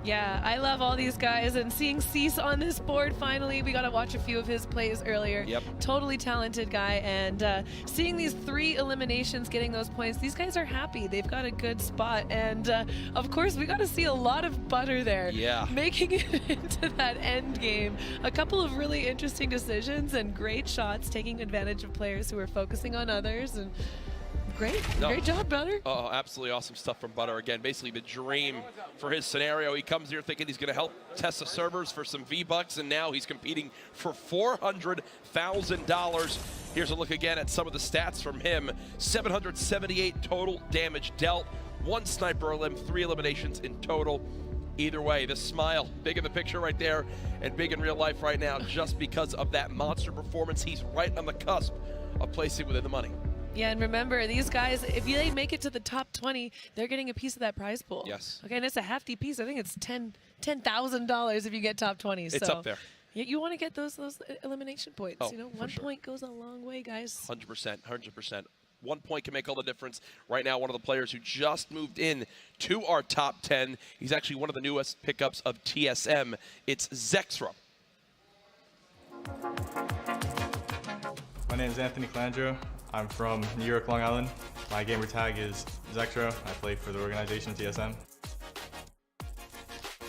Yeah, I love all these guys, and seeing Cease on this board finally, we got to watch a few of his plays earlier. Yep. Totally talented guy, and seeing these 3 eliminations, getting those points, these guys are happy. They've got a good spot, and of course, we got to see a lot of butter there. Yeah. Making it into that end game. A couple of really interesting decisions and great shots, taking advantage of players who are focusing on others, and great job, Butter. Oh, absolutely awesome stuff from Butter. Again, basically the dream for his scenario. He comes here thinking he's going to help test the servers for some V-Bucks, and now he's competing for $400,000. Here's a look again at some of the stats from him. 778 total damage dealt, 1 sniper elim, 3 eliminations in total. Either way, the smile, big in the picture right there, and big in real life right now, just because of that monster performance. He's right on the cusp of placing within the money. Yeah, and remember, these guys, if they make it to the top 20, they're getting a piece of that prize pool. Yes. Okay, and it's a hefty piece. I think it's $10,000 if you get top 20. It's up there. You want to get those elimination points. Oh, you know, 1 point goes a long way, guys. 100%, 100%. 1 point can make all the difference. Right now, one of the players who just moved in to our top 10, he's actually one of the newest pickups of TSM. It's Zexro. My name is Anthony Calandro. I'm from New York, Long Island. My gamer tag is Zexro. I play for the organization TSM.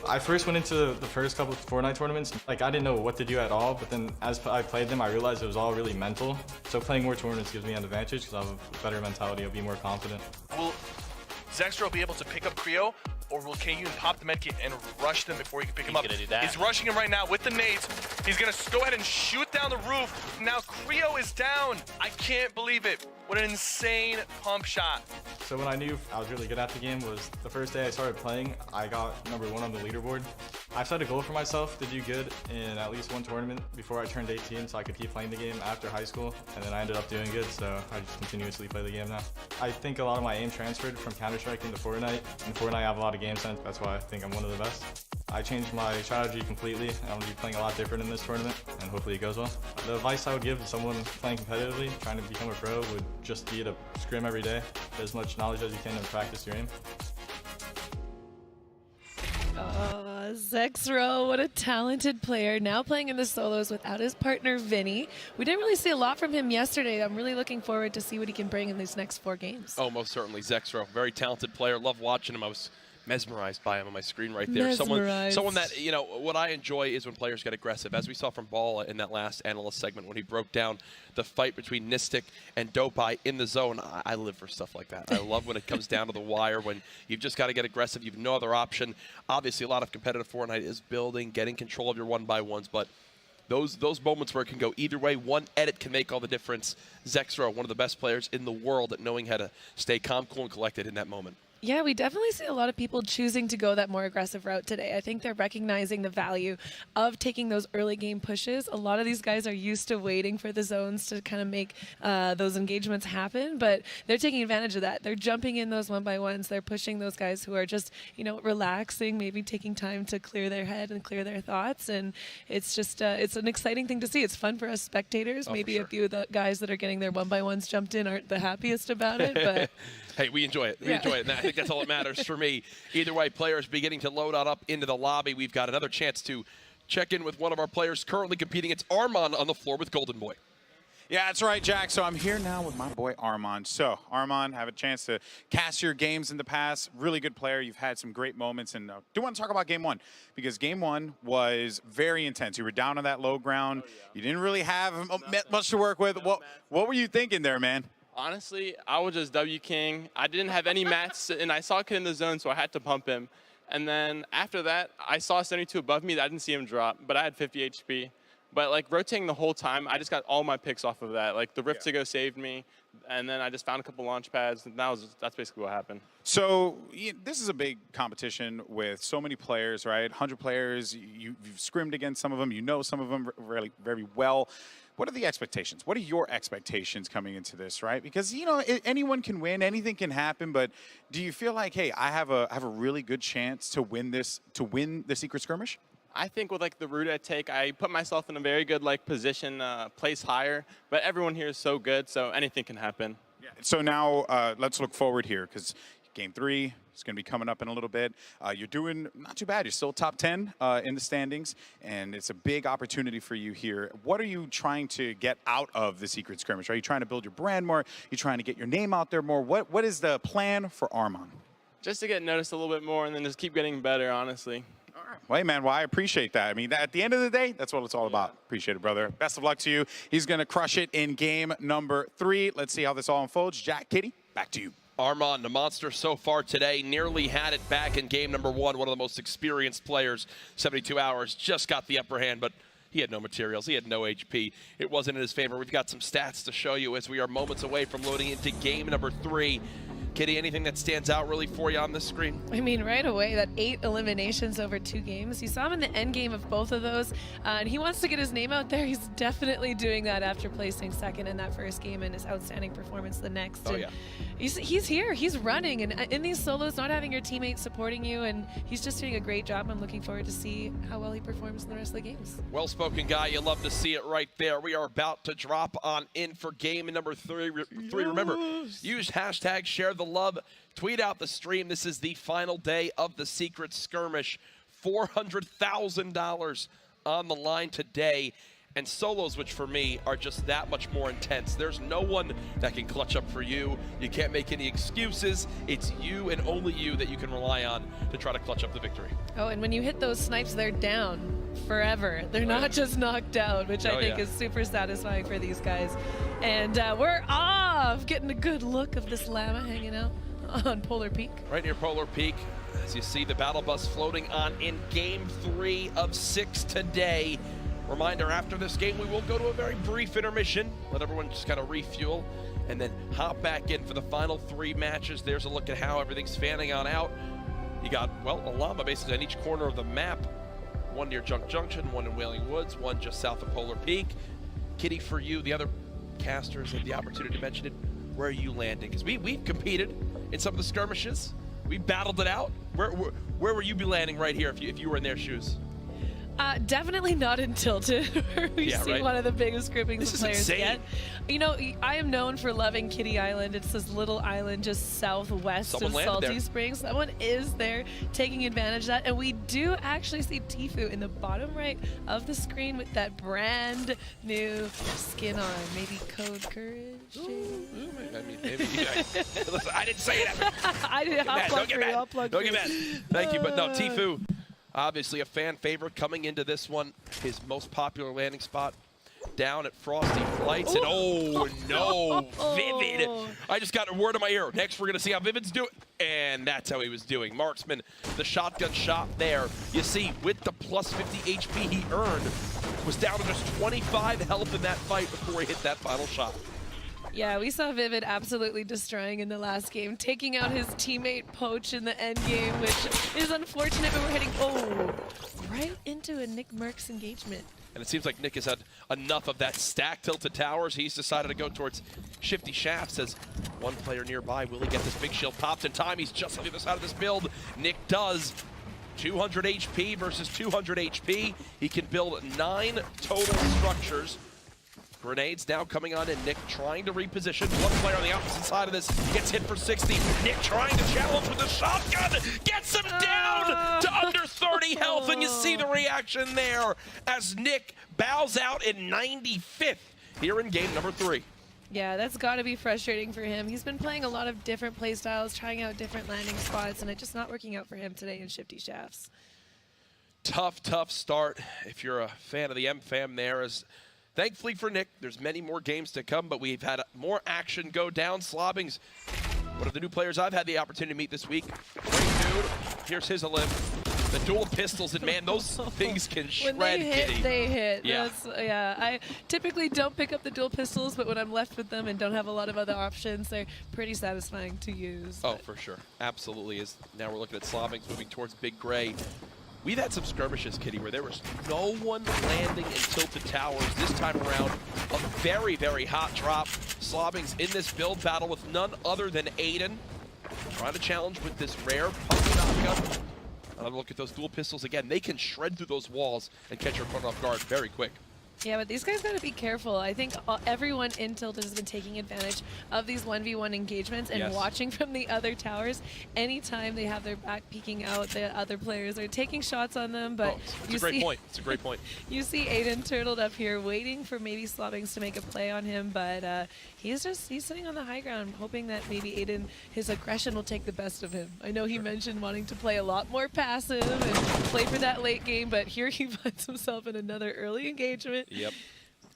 I first went into the first couple of Fortnite tournaments. I didn't know what to do at all, but then as I played them, I realized it was all really mental. So playing more tournaments gives me an advantage because I have a better mentality. I'll be more confident. Will Zexro be able to pick up Creo or can you even pop the medkit and rush them before you can pick him up? He's gonna do that. He's rushing him right now with the nades. He's gonna go ahead and shoot down the roof. Now Creo is down. I can't believe it. What an insane pump shot. So when I knew I was really good at the game was the first day I started playing, I got #1 on the leaderboard. I set a goal for myself to do good in at least one tournament before I turned 18 so I could keep playing the game after high school, and then I ended up doing good, so I just continuously play the game now. I think a lot of my aim transferred from Counter-Strike into Fortnite. In Fortnite I have a lot of game sense, that's why I think I'm one of the best. I changed my strategy completely, and I'm going to be playing a lot different in this tournament, and hopefully it goes well. The advice I would give to someone playing competitively, trying to become a pro, would just be to scrim every day, get as much knowledge as you can and practice your aim. Zexro, what a talented player. Now playing in the solos without his partner, Vinny. We didn't really see a lot from him yesterday. I'm really looking forward to see what he can bring in these next 4 games. Oh, most certainly. Zexro, very talented player. Love watching him. I was mesmerized by him on my screen right there. Someone that, you know, what I enjoy is when players get aggressive, as we saw from Ball in that last analyst segment when he broke down the fight between Nistic and Dopai in the zone. I live for stuff like that. I love when it comes down to the wire, when you've just got to get aggressive, you've no other option. Obviously, a lot of competitive Fortnite is building, getting control of your 1x1s, but those moments where it can go either way, one edit can make all the difference. Zexro, one of the best players in the world at knowing how to stay calm, cool, and collected in that moment. Yeah, we definitely see a lot of people choosing to go that more aggressive route today. I think they're recognizing the value of taking those early game pushes. A lot of these guys are used to waiting for the zones to kind of make those engagements happen, but they're taking advantage of that. They're jumping in those 1x1s. They're pushing those guys who are just, you know, relaxing, maybe taking time to clear their head and clear their thoughts. And it's just, it's an exciting thing to see. It's fun for us spectators. Maybe a few of the guys that are getting their 1x1s jumped in aren't the happiest about it, but hey, we enjoy it. We enjoy it. And I think that's all that matters for me. Either way, players beginning to load on up into the lobby. We've got another chance to check in with one of our players currently competing. It's Armand on the floor with Golden Boy. Yeah, that's right, Jack. So I'm here now with my boy Armand. So, Armand, have a chance to cast your games in the past. Really good player. You've had some great moments. And do want to talk about Game 1 because Game 1 was very intense. You were down on that low ground. You didn't really have much to work with. What were you thinking there, man? Honestly, I was just W King. I didn't have any mats, and I saw a kid in the zone, so I had to pump him. And then after that, I saw 72 above me. I didn't see him drop, but I had 50 HP. But like rotating the whole time, I just got all my picks off of that. Like the Rift to Go saved me, and then I just found a couple launch pads, and that's basically what happened. So this is a big competition with so many players, right? 100 players. You've scrimmed against some of them. You know some of them really very well. What are the expectations? What are your expectations coming into this, right? Because, you know, anyone can win, anything can happen, but do you feel like, hey, I have a really good chance to win the Secret Skirmish? I think with like the route I take, I put myself in a very good like position, place higher, but everyone here is so good, so anything can happen. Yeah. So now let's look forward here because Game 3 is going to be coming up in a little bit. You're doing not too bad. You're still top 10 in the standings, and it's a big opportunity for you here. What are you trying to get out of the Secret Skirmish? Are you trying to build your brand more? Are you trying to get your name out there more? What is the plan for Armand? Just to get noticed a little bit more and then just keep getting better, honestly. All right. Well, hey, man, well, I appreciate that. I mean, at the end of the day, that's what it's all about. Appreciate it, brother. Best of luck to you. He's going to crush it in game number 3. Let's see how this all unfolds. Jack, Kitty, back to you. Armand, the monster so far today, nearly had it back in game number 1. One of the most experienced players, 72 hours, just got the upper hand, but he had no materials. He had no HP. It wasn't in his favor. We've got some stats to show you as we are moments away from loading into game number 3. Kitty, anything that stands out really for you on this screen? I mean, right away, that 8 eliminations over 2 games. You saw him in the end game of both of those, and he wants to get his name out there. He's definitely doing that after placing second in that first game and his outstanding performance the next. Oh, yeah. He's here, he's running, and in these solos, not having your teammates supporting you, and he's just doing a great job. I'm looking forward to see how well he performs in the rest of the games. Well-spoken guy, you love to see it right there. We are about to drop on in for game number 3. Remember, use hashtag share the love, tweet out the stream. This is the final day of the Secret Skirmish. $400,000 on the line today. And solos, which for me are just that much more intense. There's no one that can clutch up for you. You can't make any excuses. It's you and only you that you can rely on to try to clutch up the victory. Oh, and when you hit those snipes, they're down forever. They're not just knocked out, which I think is super satisfying for these guys. And we're off, getting a good look of this llama hanging out on Polar Peak. Right near Polar Peak. as you see the battle bus floating on in game 3 of 6 today. Reminder, after this game, we will go to a very brief intermission, let everyone just kind of refuel, and then hop back in for the final 3 matches. There's a look at how everything's fanning on out. You got, well, a llama basically on each corner of the map. One near Junk Junction, one in Wailing Woods, one just south of Polar Peak. Kitty, for you, the other casters had the opportunity to mention it. Where are you landing? Because we've competed in some of the skirmishes. We battled it out. Where will you be landing right here if you were in their shoes? Definitely not in Tilted, where we see right? one of the biggest groupings of players insane. yet. You know, I am known for loving Kitty Island. It's this little island just southwest of Salty Springs. Someone is there taking advantage of that. And we do actually see Tfue in the bottom right of the screen with that brand new skin on. Maybe Code Courage? I mean, maybe. Listen, I didn't say that. I didn't. I'll plug for you. Don't get mad. Thank you, but no, Tfue. Obviously a fan favorite coming into this one. His most popular landing spot down at Frosty Flights. And oh no, Vivid. I just got a word in my ear. Next we're gonna see how Vivid's doing. And that's how he was doing. Marksman, the shotgun shot there. You see, with the plus 50 HP he earned, was down to just 25 health in that fight before he hit that final shot. Yeah, we saw Vivid absolutely destroying in the last game, taking out his teammate POACH in the end game, which is unfortunate, but we're heading, right into a Nick Merckx engagement. And it seems like Nick has had enough of that stack tilted towers. He's decided to go towards Shifty Shafts as one player nearby. Will he get this big shield popped in time? He's just on the other side of this build. Nick does. 200 HP versus 200 HP. He can build 9 total structures. Grenades now coming on in. Nick trying to reposition. One player on the opposite side of this gets hit for 60. Nick trying to challenge with the shotgun. Gets him down to under 30 health. And you see the reaction there as Nick bows out in 95th here in game number 3. Yeah, that's got to be frustrating for him. He's been playing a lot of different play styles, trying out different landing spots, and it's just not working out for him today in Shifty Shafts. Tough start if you're a fan of the M-Fam there. As thankfully for Nick, there's many more games to come, but we've had more action go down. Slobbings, one of the new players I've had the opportunity to meet this week. Great dude. Here's his Olymp. The dual pistols, and man, those things can shred When they hit, Kitty. they hit. Yeah. I typically don't pick up the dual pistols, but when I'm left with them and don't have a lot of other options, they're pretty satisfying to use. Oh, for sure. Absolutely is. Now we're looking at Slobbings moving towards Big Gray. We've had some skirmishes, Kitty, where there was no one landing in tilted towers. This time around, a very, very hot drop. Slobbings in this build battle with none other than Aydan. Trying to challenge with this rare pump shotgun. Another look at those dual pistols again. They can shred through those walls and catch your opponent off guard very quick. Yeah, but these guys got to be careful. I think everyone in Tilted has been taking advantage of these 1v1 engagements and watching from the other towers. Anytime they have their back peeking out, the other players are taking shots on them. But it's a great point. It's a great point. You see Aydan turtled up here, waiting for maybe Slobbings to make a play on him, but he's sitting on the high ground, hoping that maybe Aydan, his aggression will take the best of him. I know he mentioned wanting to play a lot more passive and play for that late game, but here he finds himself in another early engagement. Yep.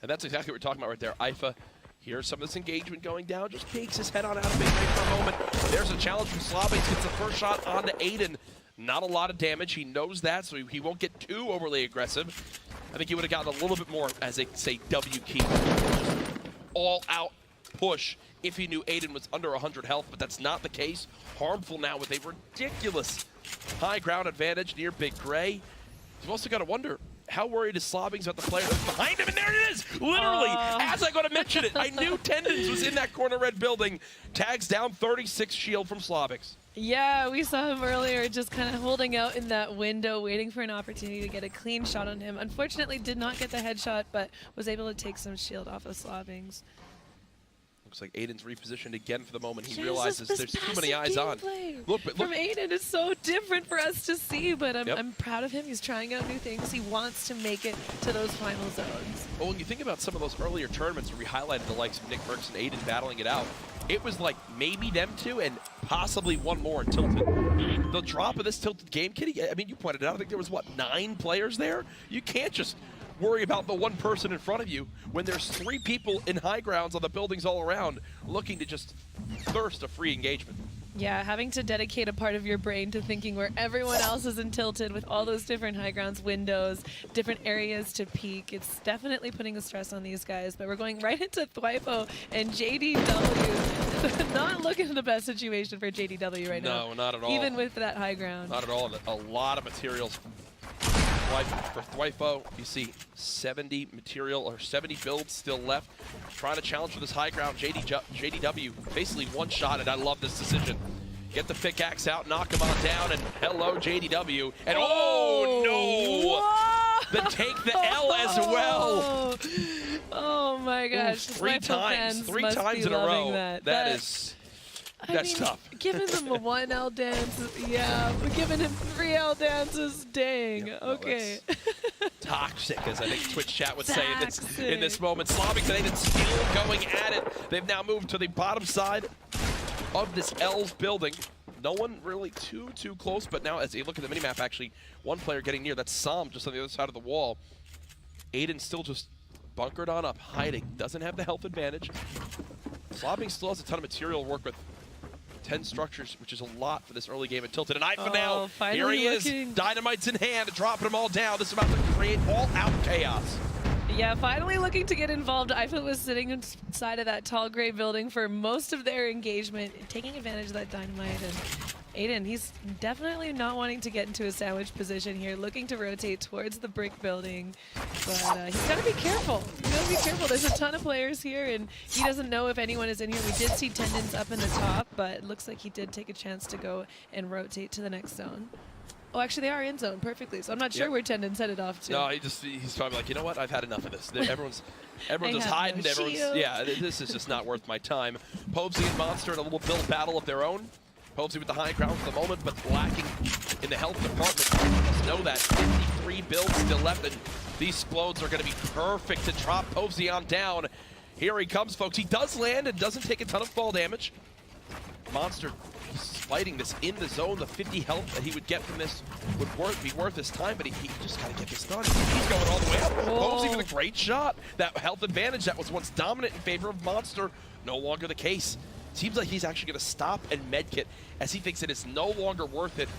And that's exactly what we're talking about right there. Ifa, here's some of this engagement going down, just takes his head on out of Big Ray for a moment. There's a challenge from Slobbings, gets the first shot onto Aydan. Not a lot of damage, he knows that, so he won't get too overly aggressive. I think he would have gotten a little bit more as a, say, W key. All out push if he knew Aydan was under 100 health, but that's not the case. Harmful now with a ridiculous high ground advantage near Big Gray. You've also got to wonder, how worried is Slobbings about the player that's behind him? And there it is! Literally, as I got to mention it, I knew Tendons was in that corner red building. Tags down 36 shield from Slobbings. Yeah, we saw him earlier just kind of holding out in that window, waiting for an opportunity to get a clean shot on him. Unfortunately, did not get the headshot, but was able to take some shield off of Slobbings. Looks like Aydan's repositioned again for the moment. He realizes there's too many eyes on. Look, from Aydan, it's so different for us to see, but I'm proud of him. He's trying out new things. He wants to make it to those final zones. Well, when you think about some of those earlier tournaments where we highlighted the likes of Nick Merckx and Aydan battling it out, it was like maybe them two and possibly one more in Tilted. The drop of this Tilted game, Kitty, I mean, you pointed it out, I think there was, what, 9 players there? You can't just worry about the one person in front of you when there's 3 people in high grounds on the buildings all around looking to just thirst a free engagement. Yeah, having to dedicate a part of your brain to thinking where everyone else is in Tilted with all those different high grounds, windows, different areas to peek. It's definitely putting a stress on these guys, but we're going right into Tfue and JDW. Not looking at the best situation for JDW right now. No, not at all. Even with that high ground. Not at all. A lot of materials for Tfue. You see 70 material or 70 builds still left. Trying to challenge for this high ground. JDW basically one shot, and I love this decision. Get the pickaxe out, knock him on down, and hello JDW. And oh no! Take the L as well. Oh my gosh. Three times in a row. That's tough. Giving them a 1L dance, yeah. We're giving him 3L dances, dang. Yeah, okay. Toxic, as I think Twitch chat would say in this moment. Slavic today that's still going at it. They've now moved to the bottom side of this L's building. No one really too close, but now as you look at the minimap, actually, one player getting near. That's Sam just on the other side of the wall. Aydan still just bunkered on up, hiding. Doesn't have the health advantage. Slavic still has a ton of material to work with. 10 structures, which is a lot for this early game at Tilted. And Ifa now, here he is, dynamites in hand, dropping them all down. This is about to create all-out chaos. Yeah, finally looking to get involved. Ifa was sitting inside of that tall gray building for most of their engagement, taking advantage of that dynamite. And Aydan, he's definitely not wanting to get into a sandwich position here, looking to rotate towards the brick building. But he's got to be careful. He's got to be careful. There's a ton of players here, and he doesn't know if anyone is in here. We did see Tendons up in the top, but it looks like he did take a chance to go and rotate to the next zone. Oh, actually, they are in zone perfectly, so I'm not sure where Tendons headed off to. No, he's probably like, you know what? I've had enough of this. Everyone's just hiding. Yeah, this is just not worth my time. POACH and Monster in a little build battle of their own. POACH with the high ground for the moment, but lacking in the health department. Just know that 53 builds still left, and these explodes are going to be perfect to drop POACH on down. Here he comes, folks. He does land and doesn't take a ton of fall damage. Monster fighting this in the zone. The 50 health that he would get from this would be worth his time, but he just got to get this done. He's going all the way up. POACH with a great shot. That health advantage that was once dominant in favor of Monster, no longer the case. Seems like he's actually going to stop and medkit as he thinks it is no longer worth it.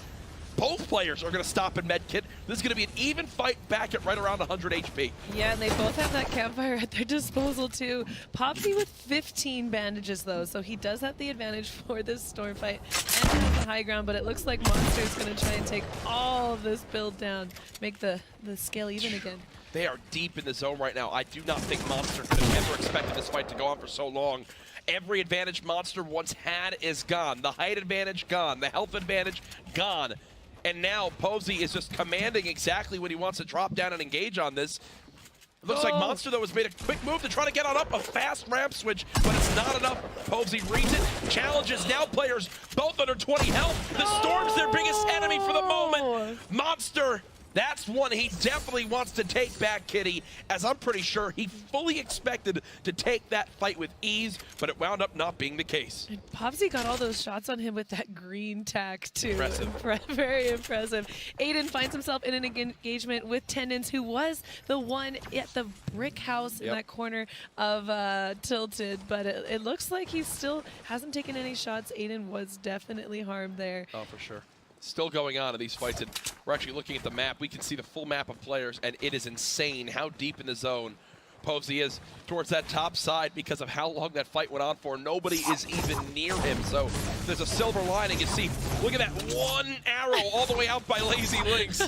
Both players are going to stop and medkit. This is going to be an even fight back at right around 100 HP. Yeah, and they both have that campfire at their disposal too. Popsy with 15 bandages though, so he does have the advantage for this storm fight and has the high ground, but it looks like Monster's going to try and take all of this build down, make the scale even again. They are deep in the zone right now. I do not think Monster could have ever expected this fight to go on for so long. Every advantage Monster once had is gone. The height advantage, gone. The health advantage, gone. And now POACH is just commanding exactly when he wants to drop down and engage on this. It looks like Monster, though, has made a quick move to try to get on up, a fast ramp switch, but it's not enough. POACH reads it, challenges now players both under 20 health. The Storm's their biggest enemy for the moment. Monster, that's one he definitely wants to take back, Kitty, as I'm pretty sure he fully expected to take that fight with ease, but it wound up not being the case. And Popsy got all those shots on him with that green tack, too. Impressive. Very impressive. Aydan finds himself in an engagement with Tendons, who was the one at the brick house in that corner of Tilted, but it looks like he still hasn't taken any shots. Aydan was definitely harmed there. Oh, for sure. Still going on in these fights, and we're actually looking at the map. We can see the full map of players, and it is insane how deep in the zone POACH is towards that top side because of how long that fight went on for. Nobody is even near him, so there's a silver lining. You see, look at that one arrow all the way out by Lazy Links.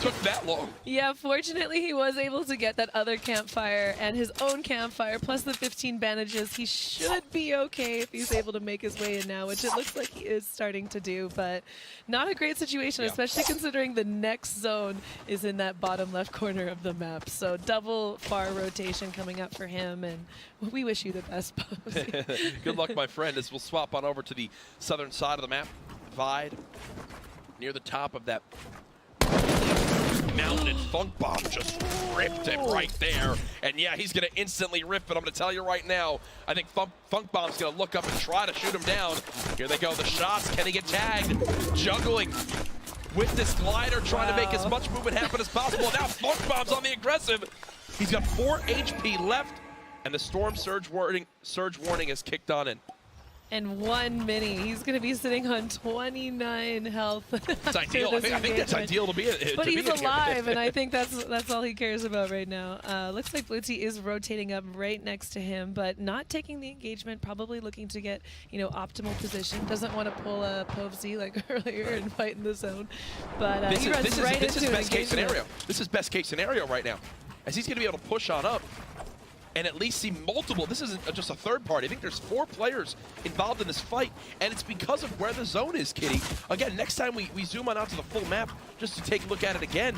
Took that long. Yeah, fortunately he was able to get that other campfire and his own campfire, plus the 15 bandages. He should be okay if he's able to make his way in now, which it looks like he is starting to do, but not a great situation, especially considering the next zone is in that bottom left corner of the map. So double far rotation coming up for him, and we wish you the best, POACH. Good luck, my friend, as we'll swap on over to the southern side of the map. Vide, near the top of that mountain, and Funk Bomb just ripped him right there. And yeah, he's going to instantly rip, but I'm going to tell you right now, I think Funk Bomb's going to look up and try to shoot him down. Here they go, the shots. Can he get tagged? Juggling with this glider, trying to make as much movement happen as possible. Now Funk Bomb's on the aggressive. He's got 4 HP left, and the Storm Surge warning is kicked on in. and 1 mini. He's going to be sitting on 29 health. It's ideal. I think that's ideal to be it. But he's alive, and I think that's all he cares about right now. Looks like Blue T is rotating up right next to him, but not taking the engagement, probably looking to get, optimal position. Doesn't want to pull a POACH like earlier and fight in the zone. But this he runs is right into an best case engagement. scenario. This is best case scenario right now, as he's going to be able to push on up and at least see multiple. This isn't just a third party. I think there's 4 players involved in this fight, and it's because of where the zone is, Kitty. Again, next time we zoom on out to the full map just to take a look at it again,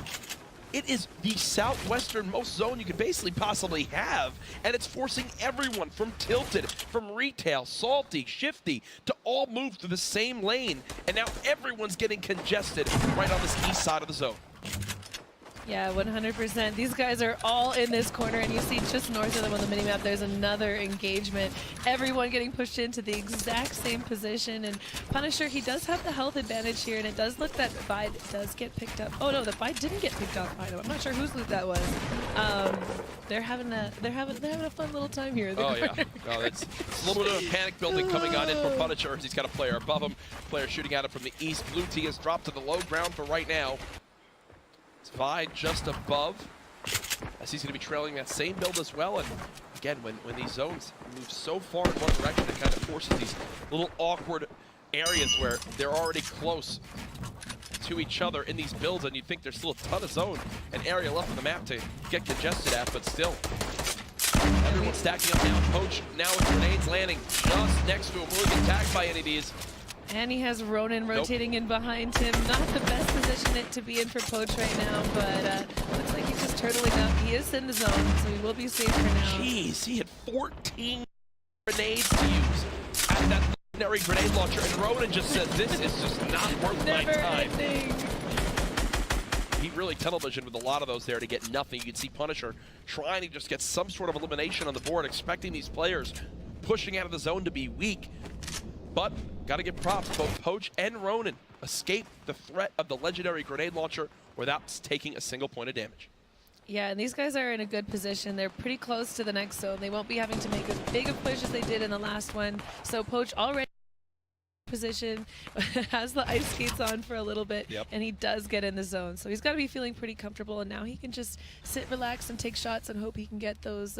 it is the southwesternmost zone you could basically possibly have, and it's forcing everyone from Tilted, from Retail, Salty, Shifty, to all move through the same lane, and now everyone's getting congested right on this east side of the zone. Yeah, 100%. These guys are all in this corner, and you see just north of them on the minimap, there's another engagement. Everyone getting pushed into the exact same position, and Punisher, he does have the health advantage here, and it does look that Vide does get picked up. Oh no, the Vide didn't get picked up by them. I'm not sure whose loot that was. They're having a fun little time here. Oh yeah, no, it's a little bit of a panic building coming on in from Punisher. He's got a player above him, player shooting at him from the east. Blue T has dropped to the low ground for right now. It's Vide just above, as he's going to be trailing that same build as well. And again, when these zones move so far in one direction, it kind of forces these little awkward areas where they're already close to each other in these builds, and you'd think there's still a ton of zone and area left on the map to get congested at, but still. Everyone's stacking up now. POACH now with grenades landing just next to him. Will he get tagged by any of these? And he has Ronin rotating in behind him. Not the best position to be in for POACH right now, but looks like he's just turtling up. He is in the zone, so he will be safe for now. Jeez, he had 14 grenades to use at that legendary grenade launcher, and Ronin just said, this is just not worth my time. Ending. He really tunnel visioned with a lot of those there to get nothing. You can see Punisher trying to just get some sort of elimination on the board, expecting these players pushing out of the zone to be weak. But got to give props, both POACH and Ronin escaped the threat of the legendary grenade launcher without taking a single point of damage. Yeah, and these guys are in a good position. They're pretty close to the next zone. They won't be having to make as big a push as they did in the last one. So POACH already position, has the ice skates on for a little bit, and he does get in the zone. So he's got to be feeling pretty comfortable, and now he can just sit, relax, and take shots and hope he can get those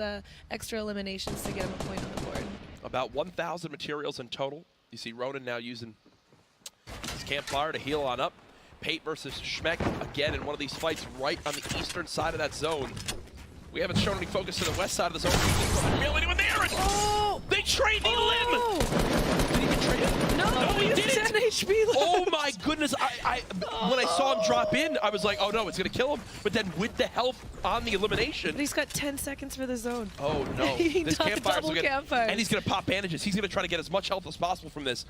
extra eliminations to get him a point on the board. About 1,000 materials in total. You see Ronin now using his campfire to heal on up. Pate versus Schmeck, again in one of these fights right on the eastern side of that zone. We haven't shown any focus to the west side of the zone. Really anyone there? Oh! They traded Lim! Did he get traded? No, he he didn't. 10 HP left. Oh my goodness, when I saw him drop in, I was like, oh no, it's gonna kill him. But then with the health on the elimination. But he's got 10 seconds for the zone. Oh no, this campfire's gonna, campfire. and he's gonna pop bandages. He's gonna try to get as much health as possible from this.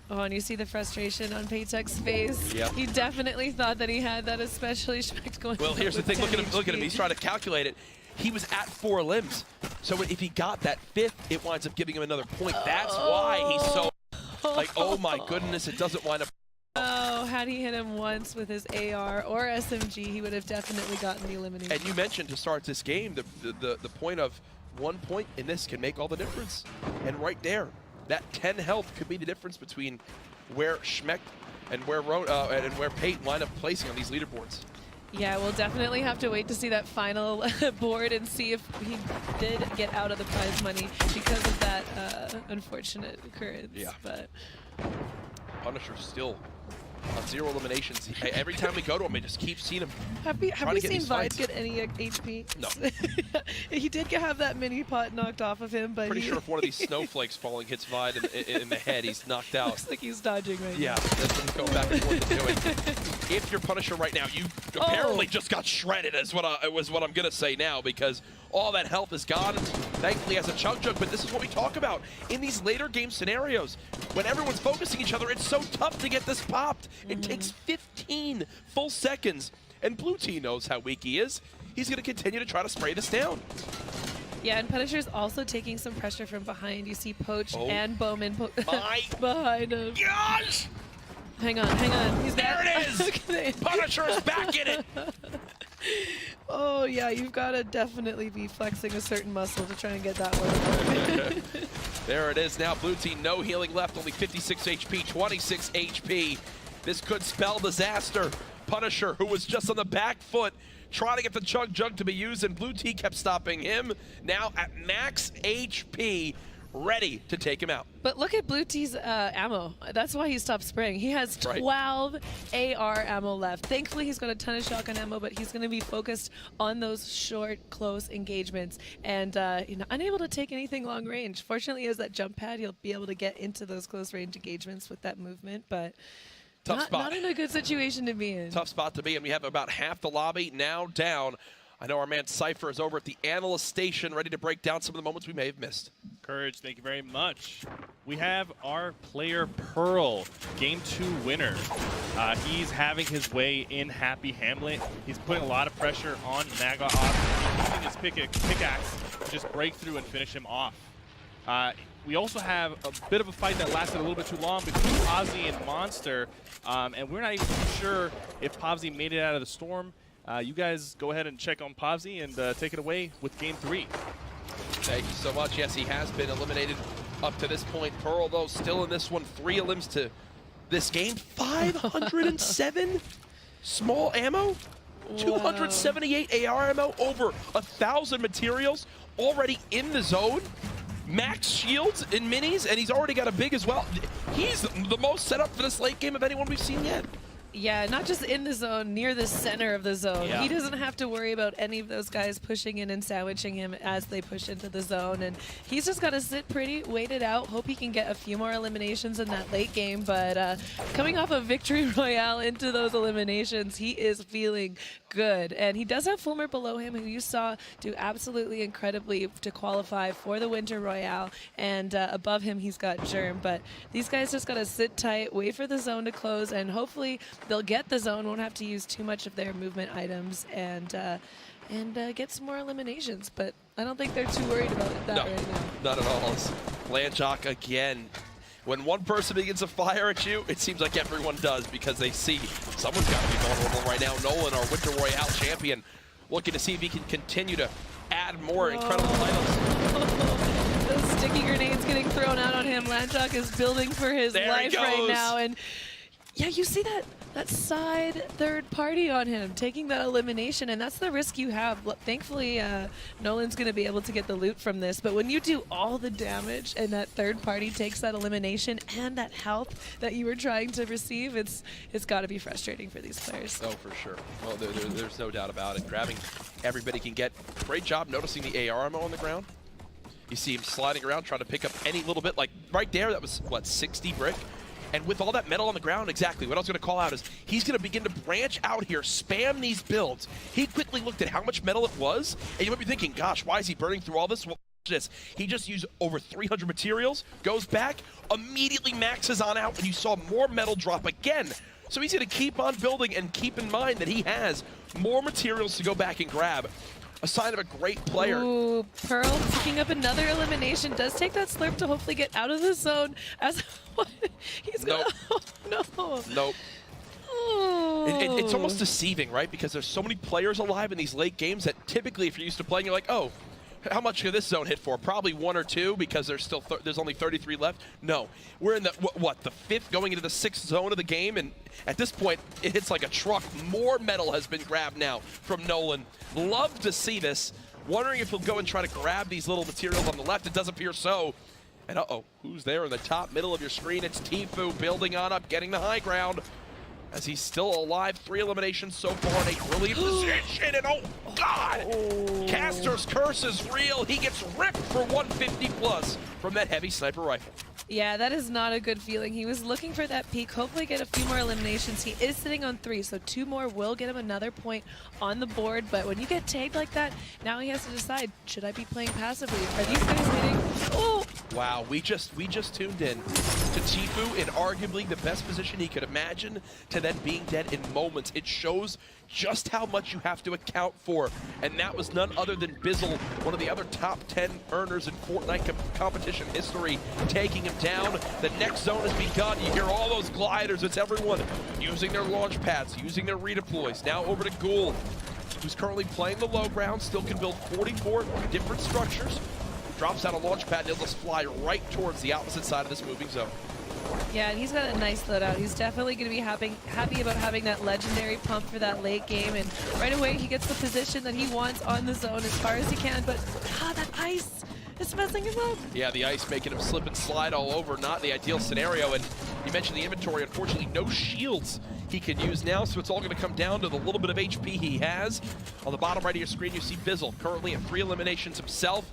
Oh, and you see the frustration on Paytek's face. Yep. He definitely thought that he had that, especially Schmeck's going. Well, here's the thing, look at him, he's trying to calculate it. He was at 4 limbs, so if he got that 5th, it winds up giving him another point. That's why he's so, like, oh my goodness, it doesn't wind up. Oh, had he hit him once with his AR or SMG, he would have definitely gotten the elimination. And you mentioned to start this game, the point of 1 point in this can make all the difference. And right there, that 10 health could be the difference between where Schmeck and where Pate wind up placing on these leaderboards. Yeah, we'll definitely have to wait to see that final board and see if he did get out of the prize money because of that unfortunate occurrence. Yeah. But Punisher still on 0 eliminations. Every time we go to him, I just keep seeing him. Have we seen Vide get any HP? No. He did have that mini pot knocked off of him, but Pretty sure if one of these snowflakes falling hits Vide in the head, he's knocked out. Looks like he's dodging right now. That's what he's going back and forth and doing. If you're Punisher right now, you apparently just got shredded, is what I'm going to say now, because all that health is gone. Thankfully, has a chug jug, but this is what we talk about in these later game scenarios. When everyone's focusing each other, it's so tough to get this popped. It takes 15 full seconds, and Blue Team knows how weak he is. He's going to continue to try to spray this down. Yeah, and Punisher's also taking some pressure from behind. You see POACH and Bowman behind him. Gosh! Hang on. He's there. back. It is! Punisher is back in it! Oh yeah, you've got to definitely be flexing a certain muscle to try and get that one. There it is now. Blue team, no healing left, only 56 HP, 26 HP. This could spell disaster. Punisher, who was just on the back foot, trying to get the Chug Jug to be used, and Blue team kept stopping him. Now at max HP, ready to take him out. But look at Blue T's ammo. That's why he stopped spraying. He has 12 AR ammo left. Thankfully, he's got a ton of shotgun ammo, but he's going to be focused on those short, close engagements and unable to take anything long range. Fortunately, he has that jump pad. He'll be able to get into those close range engagements with that movement, but not in a good situation to be in. Tough spot to be in. We have about half the lobby now down. I know our man Cypher is over at the analyst station ready to break down some of the moments we may have missed. Courage, thank you very much. We have our player Pearl, Game 2 winner. He's having his way in Happy Hamlet. He's putting a lot of pressure on Naga off, using his pickaxe to just break through and finish him off. We also have a bit of a fight that lasted a little bit too long between Pavzi and Monster, and we're not even too sure if Pavzi made it out of the storm. You guys go ahead and check on Pavzi and take it away with Game 3. Thank you so much. Yes, he has been eliminated up to this point. Pearl, though, still in this one. 3 elims to this game. 507 small ammo. Wow. 278 AR ammo. Over 1,000 materials already in the zone. Max shields in minis, and he's already got a big as well. He's the most set up for this late game of anyone we've seen yet. Yeah, not just in the zone, near the center of the zone. Yeah. He doesn't have to worry about any of those guys pushing in and sandwiching him as they push into the zone. And he's just got to sit pretty, wait it out, hope he can get a few more eliminations in that late game. But coming off a victory royale into those eliminations, he is feeling good. And he does have Fulmer below him, who you saw do absolutely incredibly to qualify for the Winter Royale. And above him, he's got Germ. But these guys just got to sit tight, wait for the zone to close, and hopefully they'll get the zone, won't have to use too much of their movement items, and get some more eliminations. But I don't think they're too worried about that right now. Not at all. Landjock again. When one person begins to fire at you, it seems like everyone does, because they see someone's got to be vulnerable right now. Nolan, our Winter Royale champion, looking to see if he can continue to add more incredible titles. Those sticky grenades getting thrown out on him. Landjock is building for his life right now. And yeah, you see that side third party on him, taking that elimination, and that's the risk you have. Thankfully, Nolan's going to be able to get the loot from this, but when you do all the damage and that third party takes that elimination and that health that you were trying to receive, it's got to be frustrating for these players. Oh, for sure. Well, there's no doubt about it. Grabbing everybody can get. Great job noticing the AR ammo on the ground. You see him sliding around, trying to pick up any little bit. Like right there, that was, what, 60 brick? And with all that metal on the ground, exactly, what I was going to call out is he's going to begin to branch out here, spam these builds. He quickly looked at how much metal it was, and you might be thinking, gosh, why is he burning through all this? Well, this. He just used over 300 materials, goes back, immediately maxes on out, and you saw more metal drop again. So he's going to keep on building, and keep in mind that he has more materials to go back and grab. A sign of a great player. Ooh, Pearl picking up another elimination. Does take that slurp to hopefully get out of the zone. As he's gonna, oh, no. Nope. Oh. It's almost deceiving, right? Because there's so many players alive in these late games that typically, if you're used to playing, you're like, oh, how much could this zone hit for? Probably 1 or 2, because there's still there's only 33 left. No, we're in the the 5th, going into the 6th zone of the game, and at this point, it hits like a truck. More metal has been grabbed now from Nolan. Love to see this. Wondering if he'll go and try to grab these little materials on the left. It does appear so. And who's there in the top middle of your screen? It's Tfue building on up, getting the high ground. As he's still alive, 3 eliminations so far in a brilliant position, and oh God! Caster's curse is real. He gets ripped for 150 plus from that heavy sniper rifle. Yeah, that is not a good feeling. He was looking for that peak, hopefully get a few more eliminations. He is sitting on 3, so 2 more will get him another point on the board. But when you get tagged like that, now he has to decide, should I be playing passively? Are these guys hitting? Oh! Wow, we just tuned in to Tfue in arguably the best position he could imagine, to then being dead in moments. It shows just how much you have to account for, and that was none other than Bizzle, one of the other top 10 earners in Fortnite competition history, taking him down. The next zone has begun. You hear all those gliders. It's everyone using their launch pads, using their redeploys. Now over to Ghoul. who's currently playing the low ground, still can build 44 different structures. Drops out a launch pad and he'll just fly right towards the opposite side of this moving zone. Yeah, and he's got a nice loadout. He's definitely going to be happy about having that legendary pump for that late game, and right away he gets the position that he wants on the zone as far as he can, but that ice is messing him up. Yeah, the ice making him slip and slide all over, not the ideal scenario, and you mentioned the inventory, unfortunately no shields he can use now, so it's all going to come down to the little bit of HP he has. On the bottom right of your screen you see Bizzle, currently at 3 eliminations himself.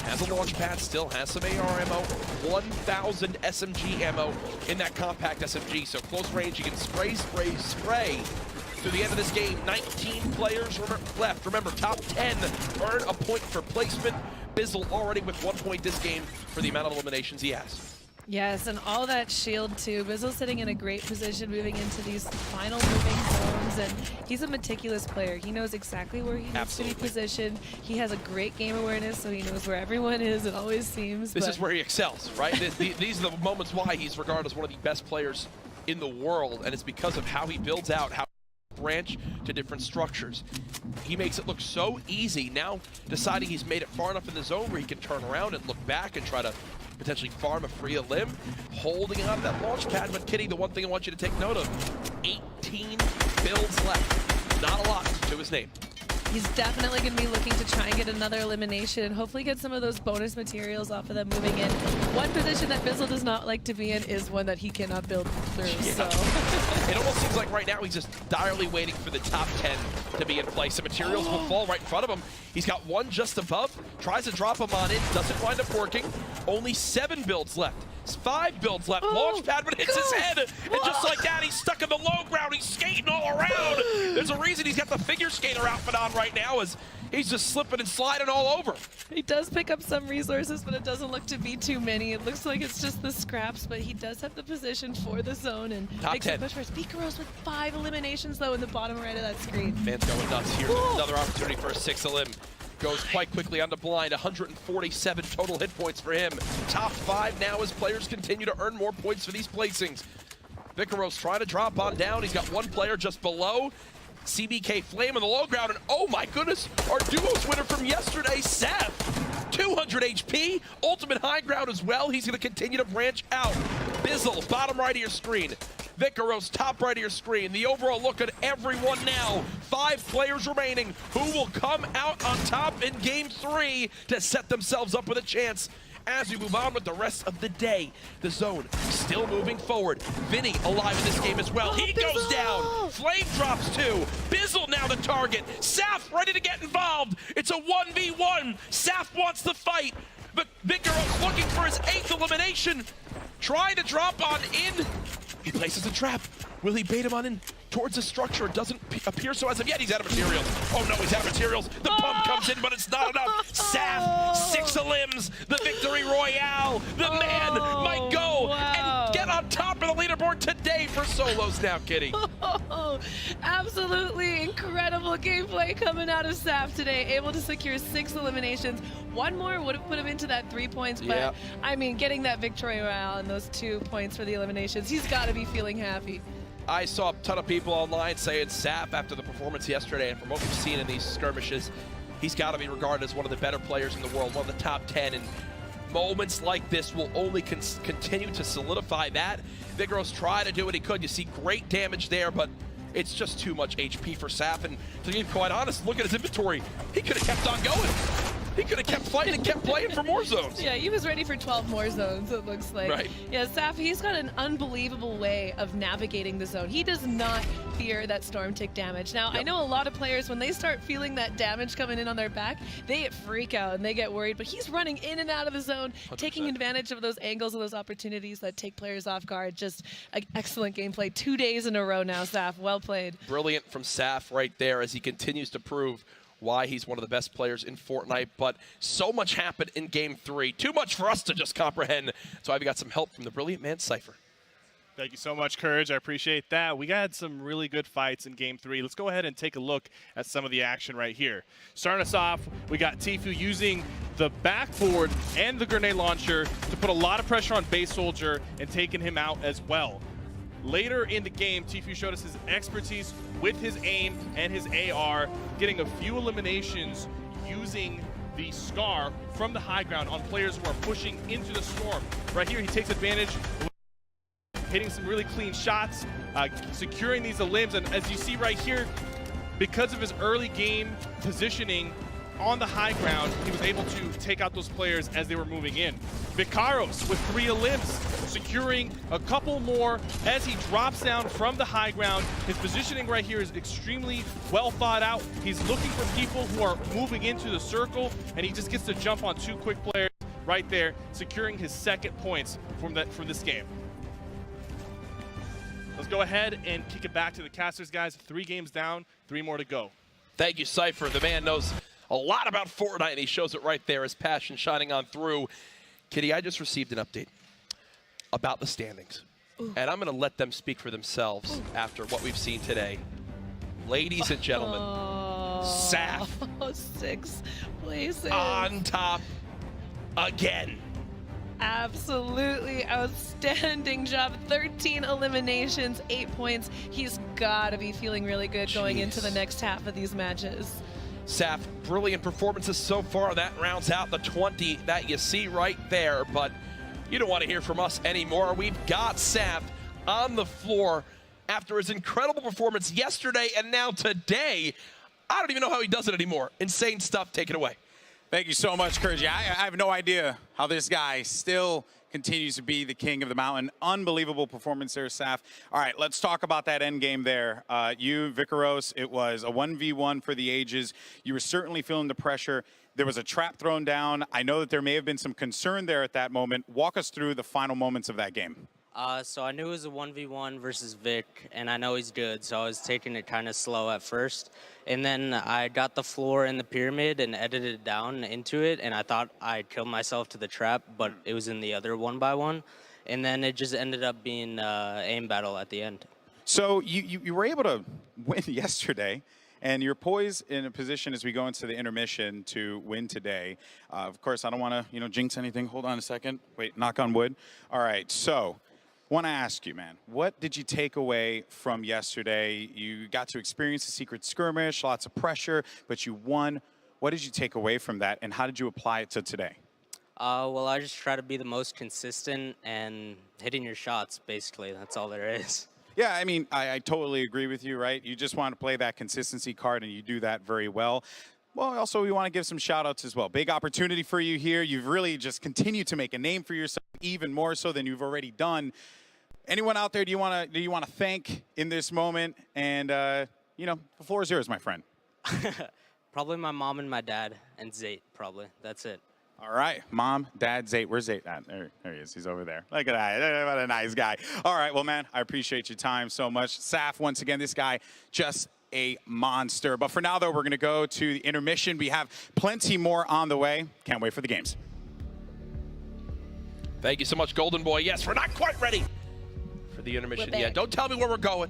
Has a launch pad, still has some AR ammo, 1,000 SMG ammo in that compact SMG, so close range, you can spray through the end of this game. 19 players left. Remember, top 10 earn a point for placement. Bizzle already with 1 point this game for the amount of eliminations he has. Yes, and all that shield too. Bizzle's sitting in a great position moving into these final moving zones, and he's a meticulous player. He knows exactly where he needs to be positioned. He has a great game awareness, so he knows where everyone is, it always seems. This is where he excels, right? These are the moments why he's regarded as one of the best players in the world, and it's because of how he builds out, how he branch to different structures. He makes it look so easy, now deciding he's made it far enough in the zone where he can turn around and look back and try to potentially farm a free limb, holding on to that launch pad. But Kitty, the one thing I want you to take note of, 18 builds left. Not a lot to his name. He's definitely going to be looking to try and get another elimination and hopefully get some of those bonus materials off of them moving in. One position that Bizzle does not like to be in is one that he cannot build through. Yeah. So. It almost seems like right now he's just direly waiting for the top 10 to be in place. The materials will fall right in front of him. He's got one just above, tries to drop him on in, doesn't wind up working. Only 7 builds left. 5 builds left. Launch pad, but it hits his head. And just like that, he's stuck in the low ground. He's skating all around. There's a reason he's got the figure skater outfit on right now, as he's just slipping and sliding all over. He does pick up some resources, but it doesn't look to be too many. It looks like it's just the scraps, but he does have the position for the zone and Top makes 10. a push for Skirmish with 5 eliminations though in the bottom right of that screen. Fans going nuts. Here's another opportunity for a 6 elim. Goes quite quickly onto blind. 147 total hit points for him. Top 5 now as players continue to earn more points for these placings. Vicaros trying to drop on down. He's got one player just below. CBK Flame on the low ground, and oh my goodness, our duos winner from yesterday, Seth. 200 HP, ultimate high ground as well. He's going to continue to branch out. Bizzle, bottom right of your screen. Vicaros, top right of your screen. The overall look at everyone now. 5 players remaining. Who will come out on top in Game 3 to set themselves up with a chance as we move on with the rest of the day? The zone still moving forward. Vinny alive in this game as well. He goes down. Flame drops 2. Bizzle now the target. Saf ready to get involved. It's a 1v1. Saf wants the fight, but Vicaros looking for his 8th elimination. Trying to drop on in. He places a trap. Will he bait him on in towards the structure? It doesn't appear so as of yet. He's out of materials. Oh no, he's out of materials. The pump comes in, but it's not enough. Saf, 6 elims, the victory royale. The man might go and get on top of the leaderboard today for solos now, Kitty. Absolutely incredible gameplay coming out of Saf today. Able to secure 6 eliminations. One more would have put him into that 3 points, but Yeah. I mean, getting that victory royale and those 2 points for the eliminations, he's got to be feeling happy. I saw a ton of people online saying Saf after the performance yesterday, and from what we've seen in these skirmishes, he's got to be regarded as one of the better players in the world, one of the top 10, and moments like this will only continue to solidify that. Vicaros tried to do what he could. You see great damage there, but it's just too much HP for Saf, and to be quite honest, look at his inventory. He could have kept on going. He could have kept fighting and kept playing for more zones. Yeah, he was ready for 12 more zones, it looks like. Right. Yeah, Saf, he's got an unbelievable way of navigating the zone. He does not fear that storm tick damage. Now, I know a lot of players, when they start feeling that damage coming in on their back, they freak out and they get worried, but he's running in and out of the zone, 100%. taking advantage of those angles and those opportunities that take players off guard. Just excellent gameplay. 2 days in a row now, Saf. Well played. Brilliant from Saf right there as he continues to prove why he's one of the best players in Fortnite, but so much happened in Game 3. Too much for us to just comprehend. So I've got some help from the brilliant man, Cypher. Thank you so much, Courage. I appreciate that. We got some really good fights in Game 3. Let's go ahead and take a look at some of the action right here. Starting us off, we got Tfue using the backboard and the grenade launcher to put a lot of pressure on Base Soldier and taking him out as well. later in the game, Tfue showed us his expertise with his aim and his AR, getting a few eliminations using the Scar from the high ground on players who are pushing into the storm. Right here, he takes advantage, hitting some really clean shots, securing these limbs, and as you see right here, because of his early game positioning on the high ground, he was able to take out those players as they were moving in. Vicaros with 3 limbs, securing a couple more as he drops down from the high ground. His positioning right here is extremely well thought out. He's looking for people who are moving into the circle, and he just gets to jump on 2 quick players right there, securing his 2nd points from this game. Let's go ahead and kick it back to the casters, guys. 3 games down, 3 more to go. Thank you, Cypher. The man knows a lot about Fortnite, and he shows it right there, his passion shining on through. Kitty, I just received an update about the standings, and I'm going to let them speak for themselves after what we've seen today. Ladies and gentlemen, Saf 6 places on top again. Absolutely outstanding job. 13 eliminations, 8 points. He's got to be feeling really good going into the next half of these matches. Saf, brilliant performances so far. That rounds out the 20 that you see right there, but you don't want to hear from us anymore. We've got Saf on the floor after his incredible performance yesterday and now today. I don't even know how he does it anymore. Insane stuff. Take it away. Thank you so much, Kurji. I have no idea how this guy still continues to be the king of the mountain. Unbelievable performance there, Saf. All right, let's talk about that end game there. You, Vicaros, it was a 1v1 for the ages. You were certainly feeling the pressure. There was a trap thrown down. I know that there may have been some concern there at that moment. Walk us through the final moments of that game. So I knew it was a 1v1 versus Vic, and I know he's good, so I was taking it kind of slow at first. And then I got the floor in the pyramid and edited it down into it, and I thought I'd killed myself to the trap, but it was in the other 1x1. And then it just ended up being aim battle at the end. So you were able to win yesterday, and you're poised in a position as we go into the intermission to win today. Of course, I don't want to jinx anything. Hold on a second. Wait, knock on wood. All right, so want to ask you, man, what did you take away from yesterday? You got to experience the secret skirmish, lots of pressure, but you won. What did you take away from that, and how did you apply it to today? Well, I just try to be the most consistent and hitting your shots, basically. That's all there is. Yeah, I mean, I totally agree with you, right? You just want to play that consistency card, and you do that very well. Well, also, we want to give some shout-outs as well. Big opportunity for you here. You've really just continued to make a name for yourself, even more so than you've already done. Anyone out there do you want to thank in this moment? And, the floor is yours, my friend. Probably my mom and my dad, and Zate, probably. That's it. All right, mom, dad, Zate. Where's Zate at? There he is. He's over there. Look at that. What a nice guy. All right, well, man, I appreciate your time so much. Saf, once again, this guy, just a monster. But for now, though, we're going to go to the intermission. We have plenty more on the way. Can't wait for the games. Thank you so much, Golden Boy. Yes, we're not quite ready for the intermission yet. Don't tell me where we're going.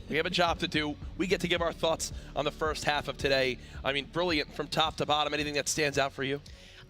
We have a job to do. We get to give our thoughts on the first half of today. I mean, brilliant from top to bottom. Anything that stands out for you?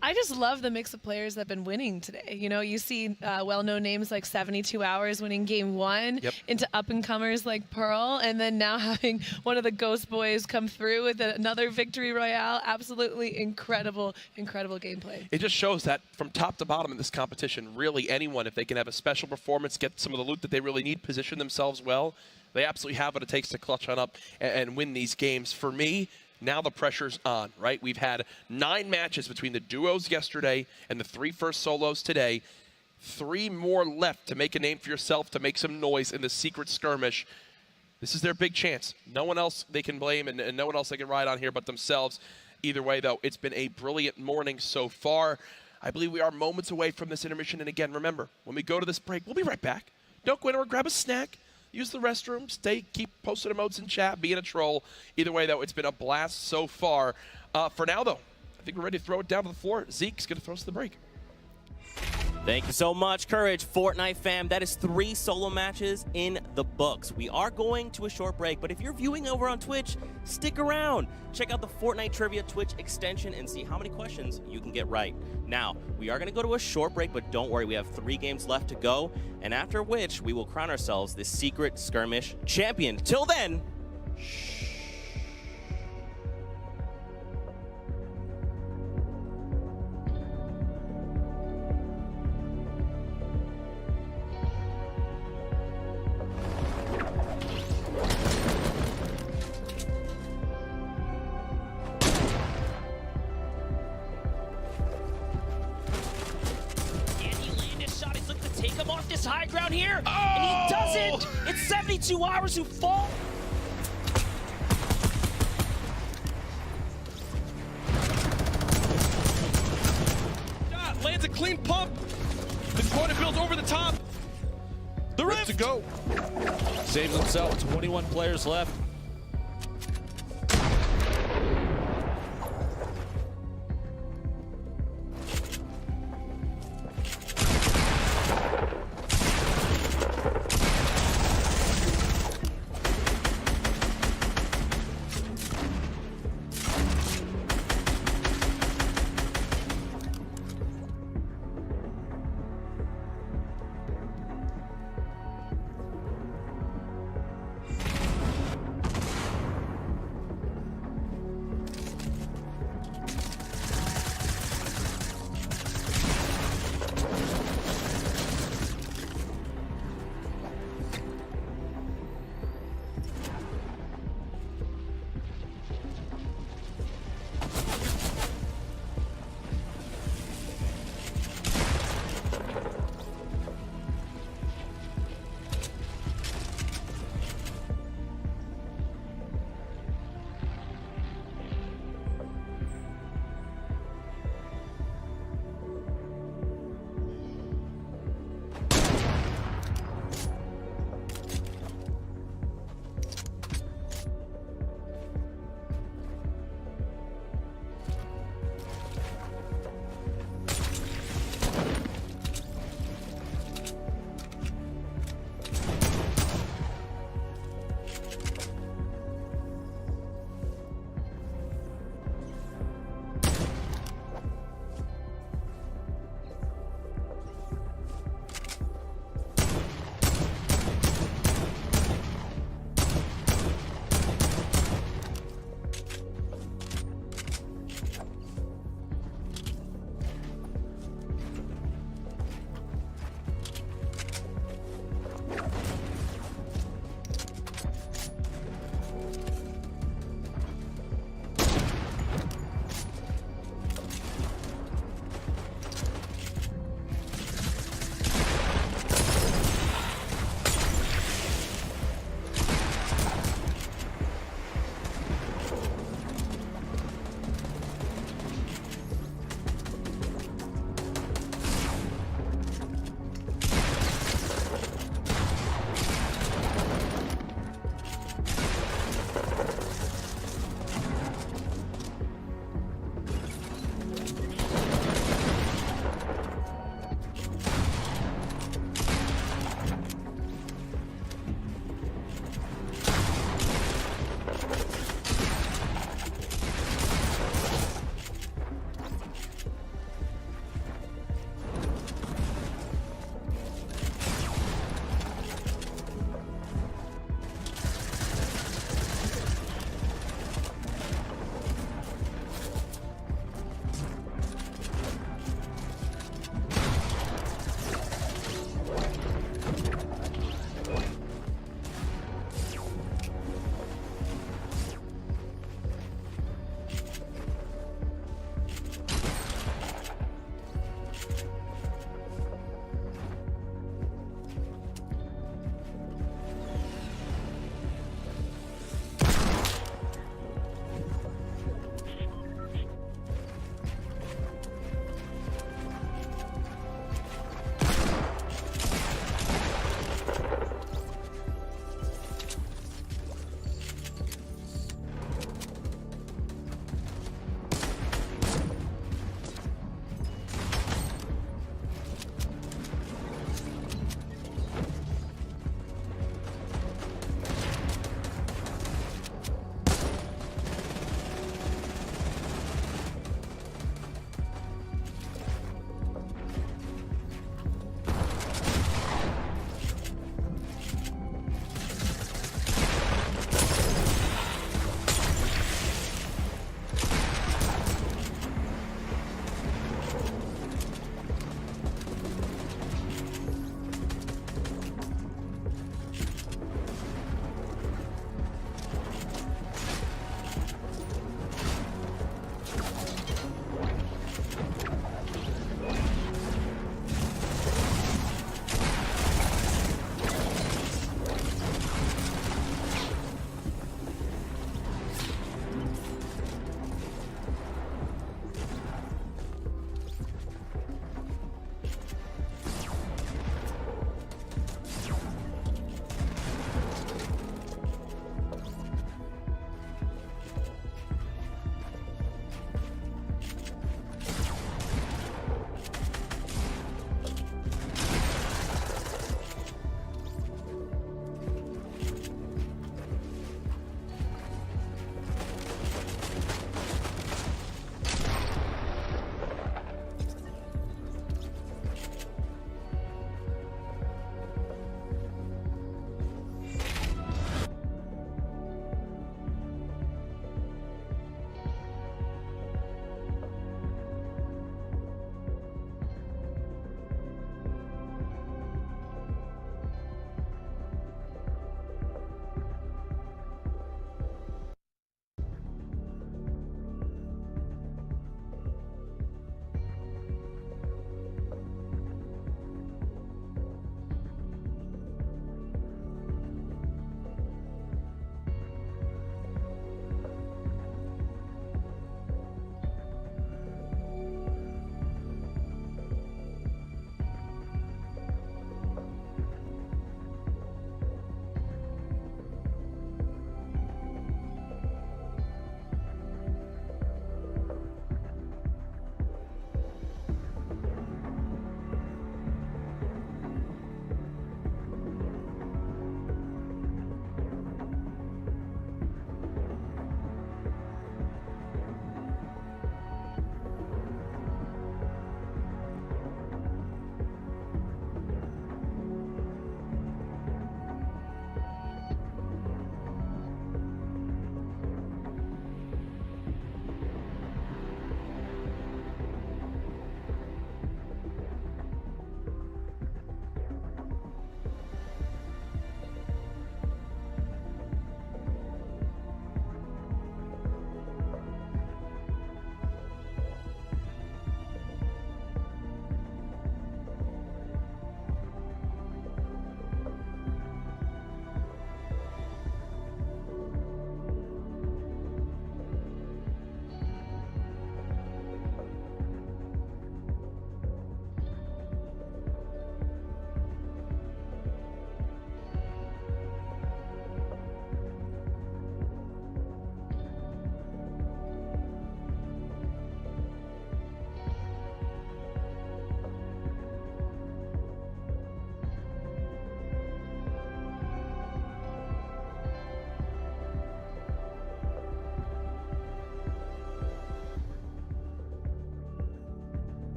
I just love the mix of players that have been winning today. You see well-known names like 72 Hours winning game 1 into up-and-comers like Pearl, and then now having one of the Ghost Boys come through with another victory royale. Absolutely incredible, incredible gameplay. It just shows that from top to bottom in this competition, really anyone, if they can have a special performance, get some of the loot that they really need, position themselves well, they absolutely have what it takes to clutch on up and win these games. For me, now the pressure's on, right? We've had 9 matches between the duos yesterday and the 3 first solos today. 3 more left to make a name for yourself, to make some noise in the secret skirmish. This is their big chance. No one else they can blame, and no one else they can ride on here but themselves. Either way, though, it's been a brilliant morning so far. I believe we are moments away from this intermission. And again, remember, when we go to this break, we'll be right back. Don't go anywhere. Grab a snack. Use the restroom, keep posting emotes in chat, being a troll. Either way, though, it's been a blast so far. For now, though, I think we're ready to throw it down to the floor. Zeke's going to throw us to the break. Thank you so much, Courage. Fortnite fam, that is 3 solo matches in the books. We are going to a short break, but if you're viewing over on Twitch, stick around. Check out the Fortnite Trivia Twitch extension and see how many questions you can get right. Now, we are going to go to a short break, but don't worry, we have 3 games left to go, and after which, we will crown ourselves the secret skirmish champion. Till then, shh. High ground here, and he doesn't. It's 72 hours who fall. Lands a clean pump. The corner builds over the top. The rift to go. Saves himself. 21 players left.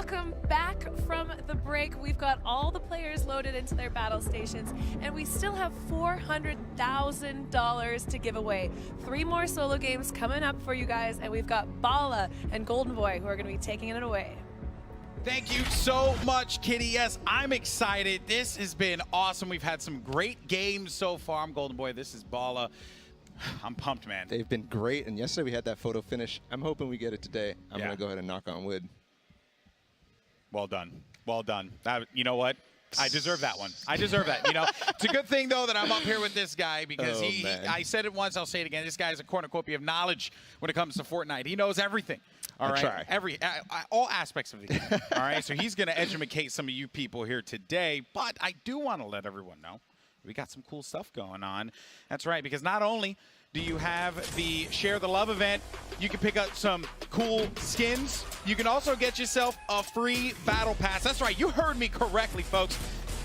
Welcome back from the break. We've got all the players loaded into their battle stations, and we still have $400,000 to give away. 3 more solo games coming up for you guys, and we've got Bala and Golden Boy who are going to be taking it away. Thank you so much, Kitty. Yes, I'm excited. This has been awesome. We've had some great games so far. I'm Golden Boy. This is Bala. I'm pumped, man. They've been great, and yesterday we had that photo finish. I'm hoping we get it today. I'm going to go ahead and knock on wood. Well done. Well done. You know what? I deserve that one. I deserve that. You know, it's a good thing, though, that I'm up here with this guy because I said it once, I'll say it again. This guy is a cornucopia of knowledge when it comes to Fortnite. He knows everything. All right. All aspects of the game. All right. So he's going to educate some of you people here today. But I do want to let everyone know we got some cool stuff going on. That's right. Because not only do you have the Share the Love event, you can pick up some cool skins. You can also get yourself a free battle pass. That's right. You heard me correctly, folks.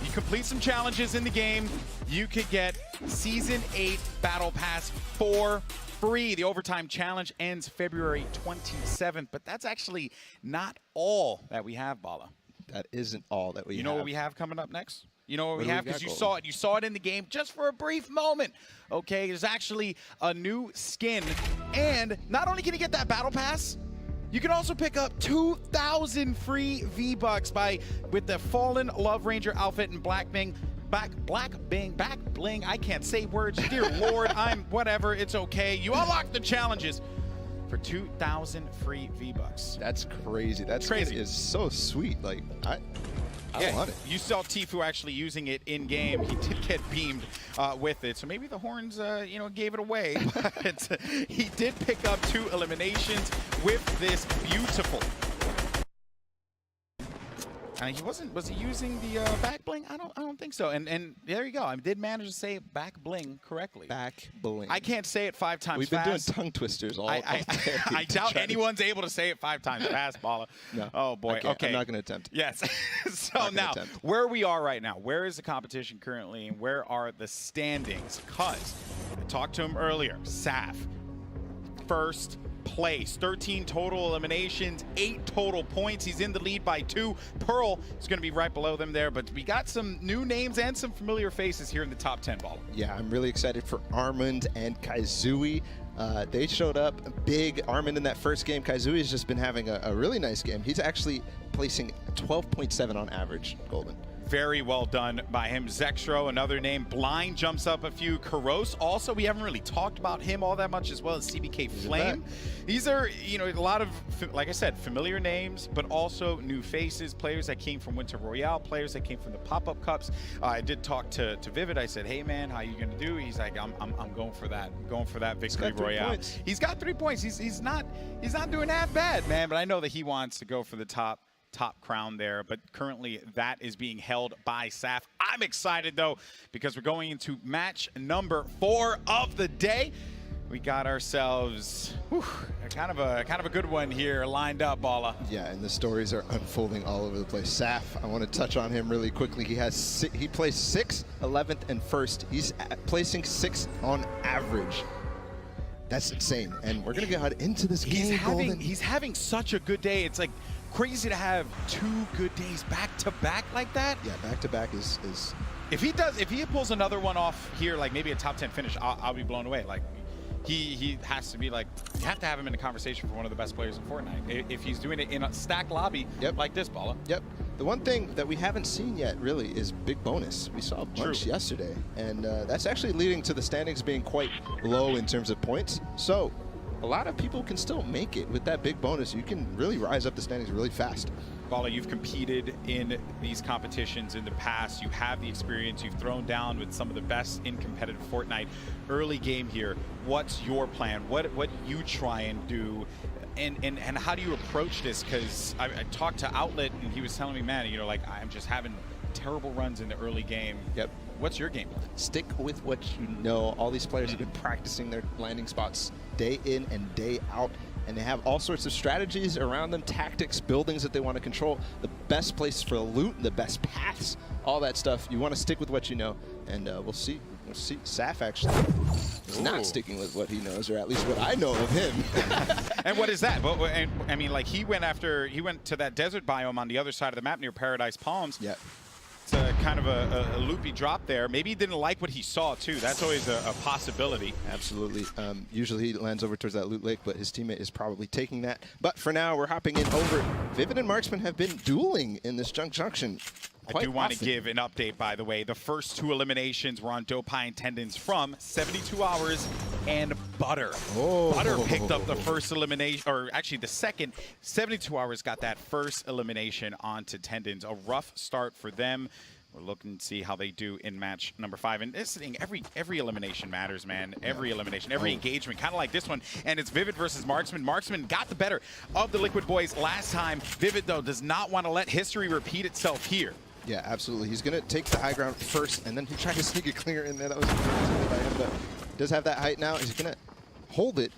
You complete some challenges in the game, you could get Season 8 Battle Pass for free. The Overtime Challenge ends February 27th, but that's actually not all that we have, Bala. That isn't all that we have. You know what we have coming up next? You know what we have? Because you saw it. You saw it in the game just for a brief moment. Okay, there's actually a new skin. And not only can you get that Battle Pass, you can also pick up 2,000 free V-Bucks with the Fallen Love Ranger outfit and Black Bling. Back bling. I can't say words. Dear Lord, I'm whatever. It's okay. You unlock the challenges for 2,000 free V-Bucks. That's crazy. That's crazy. Is so sweet. Like I want it. You saw Tfue actually using it in game. He did get beamed with it, so maybe the horns, gave it away. But he did pick up 2 eliminations with this beautiful. Was he using the back bling? I don't think so. And there you go. I did manage to say back bling correctly. Back bling. I can't say it 5 times We've fast. been doing tongue twisters all day. I doubt anyone's able to say it 5 times fast, Bala. No. Oh boy. Okay. I'm not going to attempt. Yes. So now, where we are right now, where is the competition currently, and where are the standings? Because I talked to him earlier. Saf, first place, 13 total eliminations, 8 total points. He's in the lead by 2. Pearl is going to be right below them there, but we got some new names and some familiar faces here in the top 10, Ball. Yeah, I'm really excited for Armand and Kaizui. They showed up big. Armand in that first game. Kaizui has just been having a really nice game. He's actually placing 12.7 on average, Golden. Very well done by him. Zextro, another name. Blind jumps up a few. Karos, also, we haven't really talked about him all that much, as well as CBK Flame. These are, a lot of, like I said, familiar names, but also new faces, players that came from Winter Royale, players that came from the pop-up cups. I did talk to Vivid. I said, hey, man, how you going to do? He's like, I'm going for that. I'm going for that Victory Royale. He's got 3 points. He's not doing that bad, man, but I know that he wants to go for the top crown there, but currently that is being held by Saf. I'm excited though, because we're going into match number 4 of the day. We got ourselves kind of a good one here lined up, Bala. Yeah, and the stories are unfolding all over the place. Saf, I want to touch on him really quickly. He placed 6th, 11th, and 1st. He's placing 6th on average. That's insane. And we're gonna get into this game. He's having such a good day. It's like crazy to have 2 good days back to back like that. Yeah, back to back is. If he pulls another one off here, like maybe a top 10 finish, I'll be blown away. Like he has to be like, you have to have him in a conversation for one of the best players in Fortnite. If he's doing it in a stacked lobby like this, Bala. Yep. The one thing that we haven't seen yet really is big bonus. We saw a bunch yesterday, and that's actually leading to the standings being quite low in terms of points. So a lot of people can still make it with that big bonus. You can really rise up the standings really fast. Bala, you've competed in these competitions in the past. You have the experience. You've thrown down with some of the best in competitive Fortnite. Early game here, what's your plan? What do you try and do? And how do you approach this? Because I talked to Outlet, and he was telling me, man, I'm just having terrible runs in the early game. Yep. What's your game plan? Stick with what you know. All these players have been practicing their landing spots day in and day out, and they have all sorts of strategies around them, tactics, buildings that they want to control, the best place for loot, the best paths, all that stuff. You want to stick with what you know, and we'll see. We'll see. Saf actually He's not sticking with what he knows, or at least what I know of him. And what is that? Well, I mean, like he went to that desert biome on the other side of the map near Paradise Palms. Yeah. It's a kind of a loopy drop there. Maybe he didn't like what he saw too. That's always a possibility. Absolutely. Usually he lands over towards that loot lake, but his teammate is probably taking that. But for now, we're hopping in over. Vivid and Marksman have been dueling in this junction. I do want to give an update, by the way. The first 2 eliminations were on Dopai and Tendons from 72 Hours and Butter. Oh. Butter picked up the first elimination, or actually the second. 72 Hours got that first elimination onto Tendons. A rough start for them. We're looking to see how they do in match number 5. And this thing, every elimination matters, man. Every elimination, every engagement, kind of like this one. And it's Vivid versus Marksman. Marksman got the better of the Liquid Boys last time. Vivid, though, does not want to let history repeat itself here. Yeah, absolutely. He's going to take the high ground first, and then he tried to sneak a clear in there. That was good by him, but he does have that height now. He's going to hold it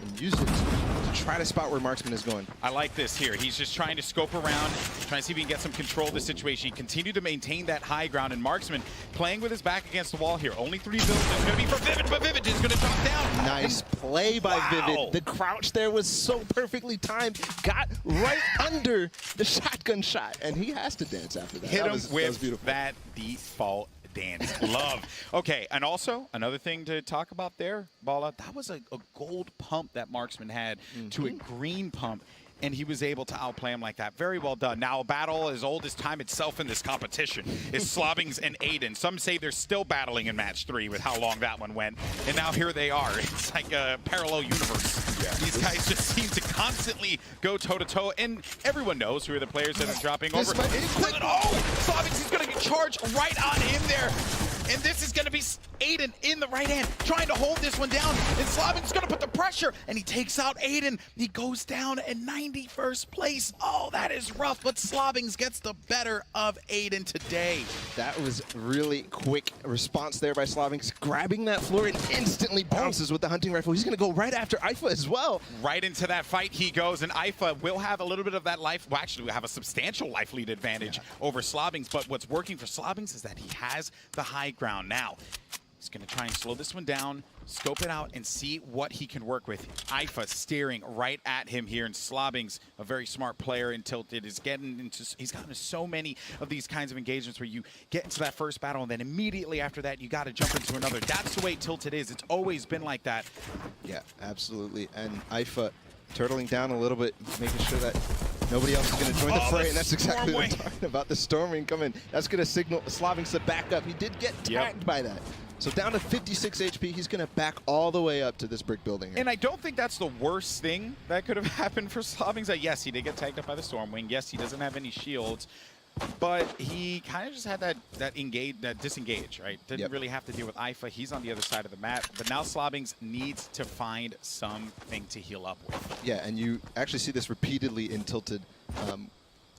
and use it to try to spot where Marksman is going. I like this here. He's just trying to scope around, trying to see if he can get some control of the situation. He continued to maintain that high ground, and Marksman playing with his back against the wall here. Only 3 builds. It's going to be for Vivid, but Vivid is going to drop down. Nice play by Vivid. The crouch there was so perfectly timed. Got right under the shotgun shot, and he has to dance after that. Hit him with that default dance. Love. Okay, and also another thing to talk about there, Bala, that was a gold pump that Marksman had to a green pump, and he was able to outplay him like that. Very well done. Now, a battle as old as time itself in this competition is Slobbings and Aydan. Some say they're still battling in match 3 with how long that one went, and now here they are. It's like a parallel universe. Yeah. These guys just seem to constantly go toe-to-toe, and everyone knows who are the players that are dropping over. Slobbings is going to charge right on him there. And this is going to be Aydan in the right hand, trying to hold this one down. And Slobbings going to put the pressure, and he takes out Aydan. He goes down at 91st place. Oh, that is rough, but Slobbings gets the better of Aydan today. That was really quick response there by Slobbings, grabbing that floor and instantly bounces with the hunting rifle. He's going to go right after Ifa as well. Right into that fight he goes, and Ifa will have a little bit of that life. Well, actually, we have a substantial life lead advantage over Slobbings, but what's working for Slobbings is that he has the high ground now. He's going to try and slow this one down, scope it out, and see what he can work with. Ifa staring right at him here, and Slobbings, a very smart player in Tilted, is getting into, he's gotten into so many of these kinds of engagements where you get into that first battle, and then immediately after that, you got to jump into another. That's the way Tilted is. It's always been like that. Yeah, absolutely. And Ifa turtling down a little bit, making sure that nobody else is going to join the fray, and that's exactly what I'm talking about. The storming coming. That's going to signal Slobbings to back up. He did get tagged by that. So down to 56 HP, he's going to back all the way up to this brick building here. And I don't think that's the worst thing that could have happened for Slobbings. Yes, he did get tagged up by the Stormwing. Yes, he doesn't have any shields. But he kind of just had that disengage, right? Didn't really have to deal with Ifa. He's on the other side of the map. But now Slobbings needs to find something to heal up with. Yeah, and you actually see this repeatedly in Tilted.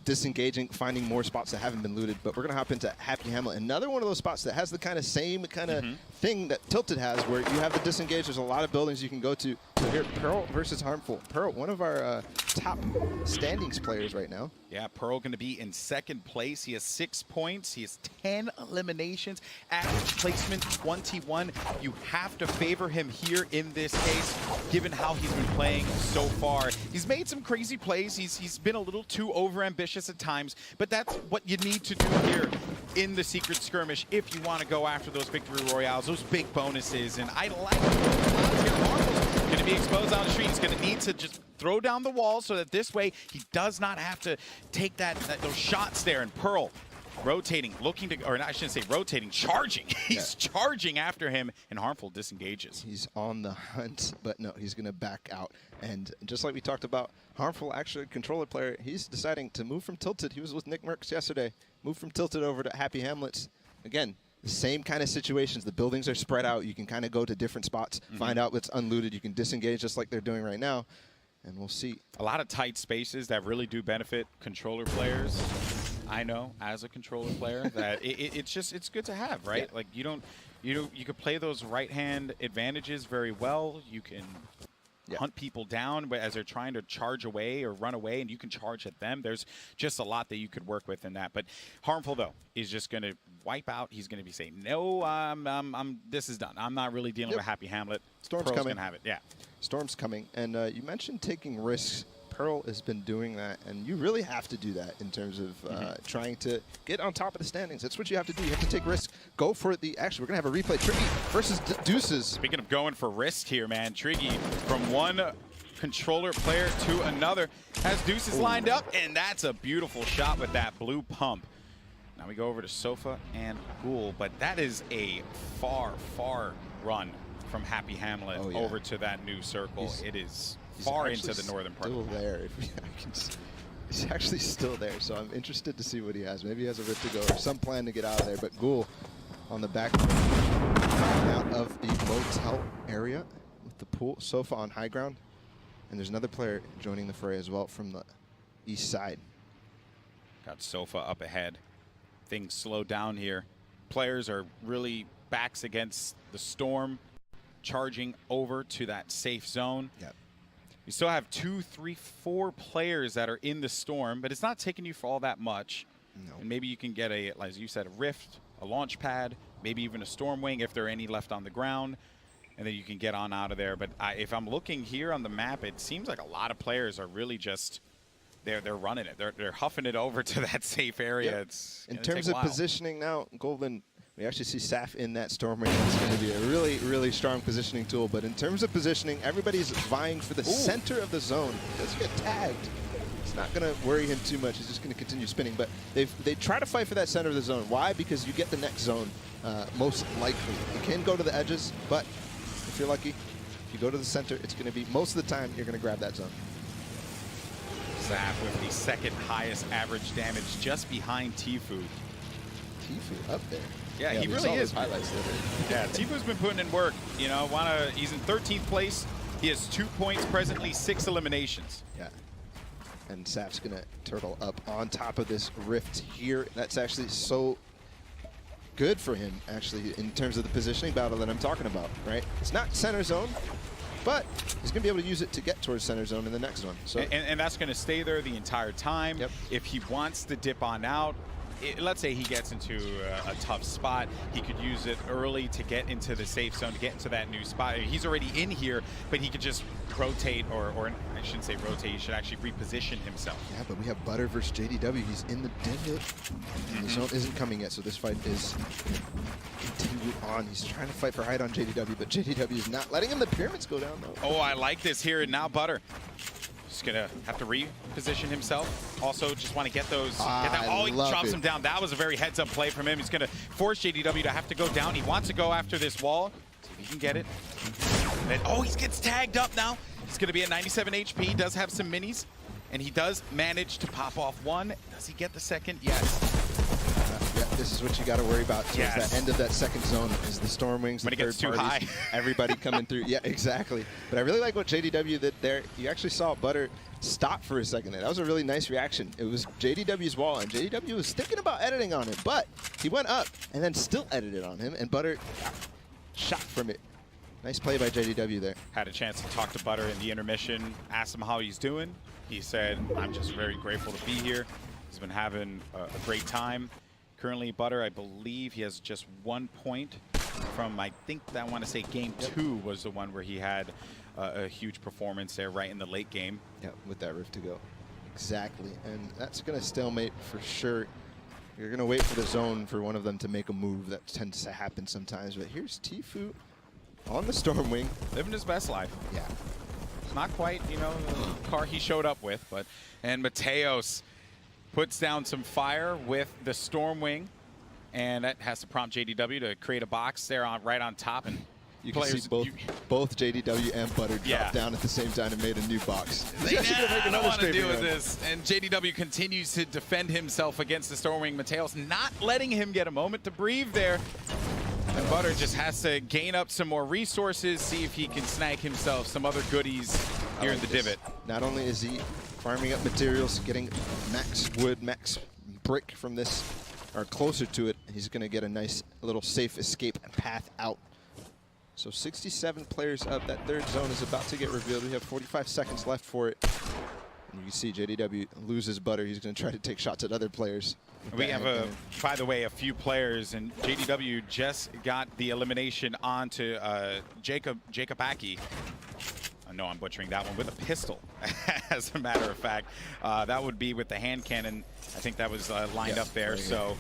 Disengaging, finding more spots that haven't been looted. But we're going to hop into Happy Hamlet, another one of those spots that has the same kind of thing that Tilted has, where you have the disengage. There's a lot of buildings you can go to. So here, Pearl versus Harmful. Pearl, one of our top standings players right now. Yeah, Pearl going to be in 2nd place. He has 6 points. He has 10 eliminations. Average placement 21. You have to favor him here in this case, given how he's been playing so far. He's made some crazy plays. He's been a little too overambitious at times, but that's what you need to do here in the Secret Skirmish if you want to go after those victory royales, those big bonuses. And I like Harmful's going to be exposed on the street. He's going to need to just throw down the wall so that this way he does not have to take those shots there. And Pearl rotating, looking to, or I shouldn't say rotating, charging. He's charging after him, and Harmful disengages. He's on the hunt, but no, he's going to back out. And just like we talked about, Harmful, actually a controller player, he's deciding to move from Tilted. He was with Nick Merckx yesterday. Move from Tilted over to Happy Hamlets. Again, the same kind of situations. The buildings are spread out. You can kind of go to different spots, find out what's unlooted. You can disengage just like they're doing right now. And we'll see. A lot of tight spaces that really do benefit controller players. I know, as a controller player, that it's good to have, right? Like you can play those right hand advantages very well. You can hunt people down as they're trying to charge away or run away, and you can charge at them. There's just a lot that you could work with in that. But Harmful, though, is just going to wipe out. He's going to be saying, no, this is done. I'm not really dealing with Happy Hamlet. Storm's Pearl's coming. Gonna have it. Yeah. Storm's coming. And you mentioned taking risks. Pearl has been doing that, and you really have to do that in terms of trying to get on top of the standings. That's what you have to do. You have to take risks. Go for the. Actually, we're gonna have a replay. Triggy versus Deuces. Speaking of going for risk here, man, Triggy from one controller player to another has Deuces lined up, and that's a beautiful shot with that blue pump. Now we go over to Sofa and Ghoul, but that is a far, far run from Happy Hamlet over to that new circle. It is far into the northern part. Still there. He's actually still there, so I'm interested to see what he has. Maybe he has a rift to go or some plan to get out of there. But Ghoul on the back out of the motel area with the pool. Sofa on high ground. And there's another player joining the fray as well from the east side. Got Sofa up ahead. Things slow down here. Players are really backs against the storm, charging over to that safe zone. Yep. You still have 2, 3, 4 players that are in the storm, but it's not taking you for all that much. No. And maybe you can get a, as you said, a rift, a launch pad, maybe even a storm wing if there are any left on the ground, and then you can get on out of there. But if I'm looking here on the map, it seems like a lot of players are really just they're running it. They're huffing it over to that safe area. Yep. It's in terms of positioning now, Golden. We actually see Saf in that storm ring. It's going to be a really, really strong positioning tool. But in terms of positioning, everybody's vying for the center of the zone. He doesn't get tagged. It's not going to worry him too much. He's just going to continue spinning. But they try to fight for that center of the zone. Why? Because you get the next zone most likely. You can go to the edges, but if you're lucky, if you go to the center, it's going to be most of the time you're going to grab that zone. Saf with the second highest average damage, just behind Tfue. Tfue up there. Yeah, he really is. Highlights yeah, Tfue's been putting in work. You know, he's in 13th place. He has 2 points presently, 6 eliminations. Yeah. And Saf's going to turtle up on top of this rift here. That's actually so good for him, actually, in terms of the positioning battle that I'm talking about, right? It's not center zone, but he's going to be able to use it to get towards center zone in the next one. So and that's going to stay there the entire time. Yep. If he wants to dip on out, let's say he gets into a tough spot, he could use it early to get into the safe zone, to get into that new spot. He's already in here, but he could just rotate, or I shouldn't say rotate, he should actually reposition himself. Yeah, but we have Butter versus JDW. He's in the divot. And the zone isn't coming yet, so this fight is continued on. He's trying to fight for height on JDW, but JDW is not letting him. The pyramids go down, though. Oh, I like this here. And now Butter just gonna have to reposition himself. Also, just want to get those. He drops him down. That was a very heads-up play from him. He's gonna force JDW to have to go down. He wants to go after this wall. See if he can get it. And, he gets tagged up now. He's gonna be at 97 HP. He does have some minis, and he does manage to pop off one. Does he get the second? Yes. Yeah, this is what you got to worry about towards that end of that second zone is the storm wings, when the it gets too high. Everybody coming through. Yeah, exactly. But I really like what JDW did there. You actually saw Butter stop for a second there. That was a really nice reaction. It was JDW's wall, and JDW was thinking about editing on it, but he went up and then still edited on him, and Butter shot from it. Nice play by JDW there. Had a chance to talk to Butter in the intermission, asked him how he's doing. He said, I'm just very grateful to be here. He's been having a great time. Currently, Butter, I believe he has just 1 point from, I want to say game 2 was the one where he had a huge performance there right in the late game. Yeah, with that rift to go. Exactly, and that's going to stalemate for sure. You're going to wait for the zone for one of them to make a move. That tends to happen sometimes, but here's Tfue on the storm wing. Living his best life. Yeah. It's not quite, the car he showed up with, and Mateos puts down some fire with the Stormwing, and that has to prompt JDW to create a box there right on top. And you can see both JDW and Butter drop down at the same time and made a new box. I don't want to deal with this. And JDW continues to defend himself against the Stormwing. Mateos not letting him get a moment to breathe there. And Butter just has to gain up some more resources, see if he can snag himself some other goodies here in the divot. Not only is he farming up materials, getting max wood, max brick from this, or closer to it, he's going to get a nice little safe escape path out. So 67 players up. That third zone is about to get revealed. We have 45 seconds left for it. And you can see JDW loses Butter. He's going to try to take shots at other players. We have, by the way, a few players, and JDW just got the elimination onto Jacob Aki. I know I'm butchering that one, with a pistol, as a matter of fact. That would be with the hand cannon. I think that was lined up there. Right, so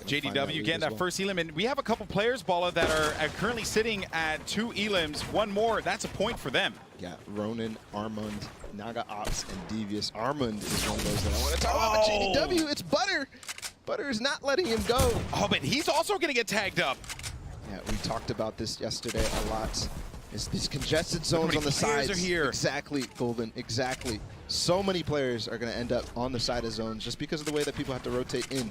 JDW getting that first elim. And we have a couple players, Balla, that are currently sitting at 2 elims. One more, that's a point for them. Yeah, Ronan, Armand, Naga Ops, and Devious. Armand is one of those that I want to talk about. But JDW, it's Butter. Butter is not letting him go. Oh, but he's also going to get tagged up. Yeah, we talked about this yesterday a lot. It's these congested zones on the sides. Are here. Exactly, Golden, exactly. So many players are going to end up on the side of zones just because of the way that people have to rotate in.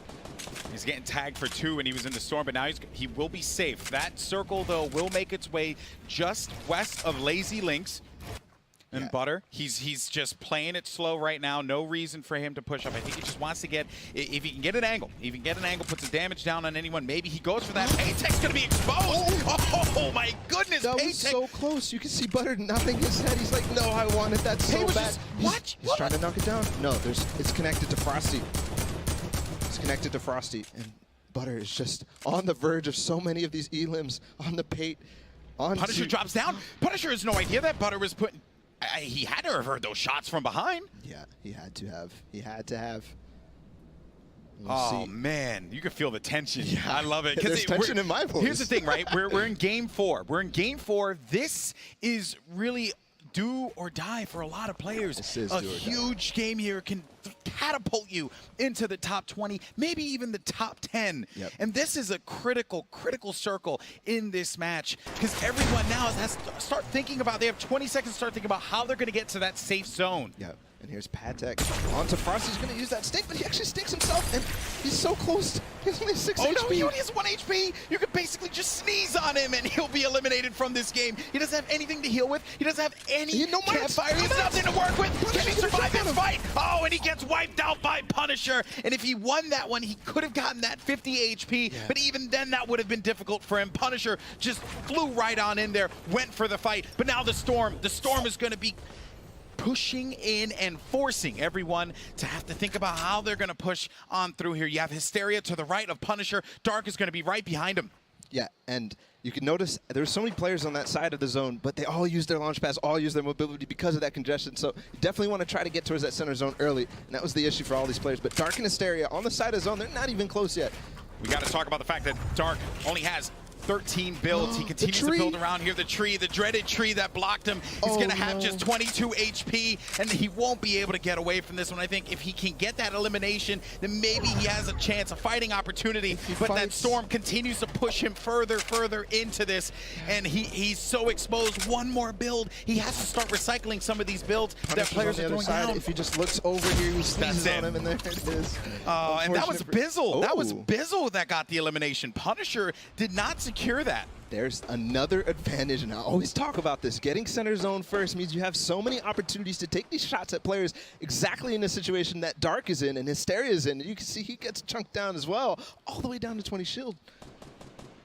He's getting tagged for 2, and he was in the storm, but now he will be safe. That circle, though, will make its way just west of Lazy Links. And Butter, he's just playing it slow right now. No reason for him to push up. I think he just wants to get, if he can get an angle, puts the damage down on anyone, maybe he goes for that. Paytech's going to be exposed. Oh my goodness, that was so close. You can see Butter nodding his head. He's like, no, I want it. That's so bad. What? He's trying to knock it down. No, it's connected to Frosty. It's connected to Frosty. And Butter is just on the verge of so many of these elims on the Pate. Punisher drops down. Punisher has no idea that Butter was putting... he had to have heard those shots from behind. Yeah, he had to have. He had to have. Oh, man. You can feel the tension. Yeah. I love it. There's tension in my voice. Here's the thing, right? We're in Game 4. We're in Game 4. This is really do or die for a lot of players. This is a huge game here can catapult you into the top 20, maybe even the top 10. Yep. And this is a critical circle in this match because everyone now has to start thinking about, they have 20 seconds to start thinking about how they're going to get to that safe zone. Yep. And here's Patek onto Frost. He's going to use that stink, but he actually stinks himself, and he's so close. He's only 6 HP. No, he only has 1 HP. You could basically just sneeze on him, and he'll be eliminated from this game. He doesn't have anything to heal with. He doesn't have any campfire. He has nothing to work with. Can he survive this fight? Oh, and he gets wiped out by Punisher. And if he won that one, he could have gotten that 50 HP, but even then, that would have been difficult for him. Punisher just flew right on in there, went for the fight. But now the Storm is going to be pushing in and forcing everyone to have to think about how they're going to push on through here. You have Hysteria to the right of Punisher. Dark is going to be right behind him. Yeah, and you can notice there's so many players on that side of the zone, but they all use their launch pads, all use their mobility because of that congestion. So you definitely want to try to get towards that center zone early, and that was the issue for all these players. But Dark and Hysteria on the side of the zone, they're not even close yet. We got to talk about the fact that Dark only has 13 builds. He continues to build around here. The tree, the dreaded tree that blocked him. He's going to have just 22 HP, and he won't be able to get away from this one. I think if he can get that elimination, then maybe he has a chance, a fighting opportunity. But that Storm continues to push him further into this, and he's so exposed. One more build. He has to start recycling some of these builds that players are throwing down. If he just looks over here, he sneezes on him, and there it is. And that was Bizzle. That was Bizzle that got the elimination. Punisher did not secure that. There's another advantage, and I always talk about this. Getting center zone first means you have so many opportunities to take these shots at players exactly in the situation that Dark is in and Hysteria is in. And you can see he gets chunked down as well, all the way down to 20 shield.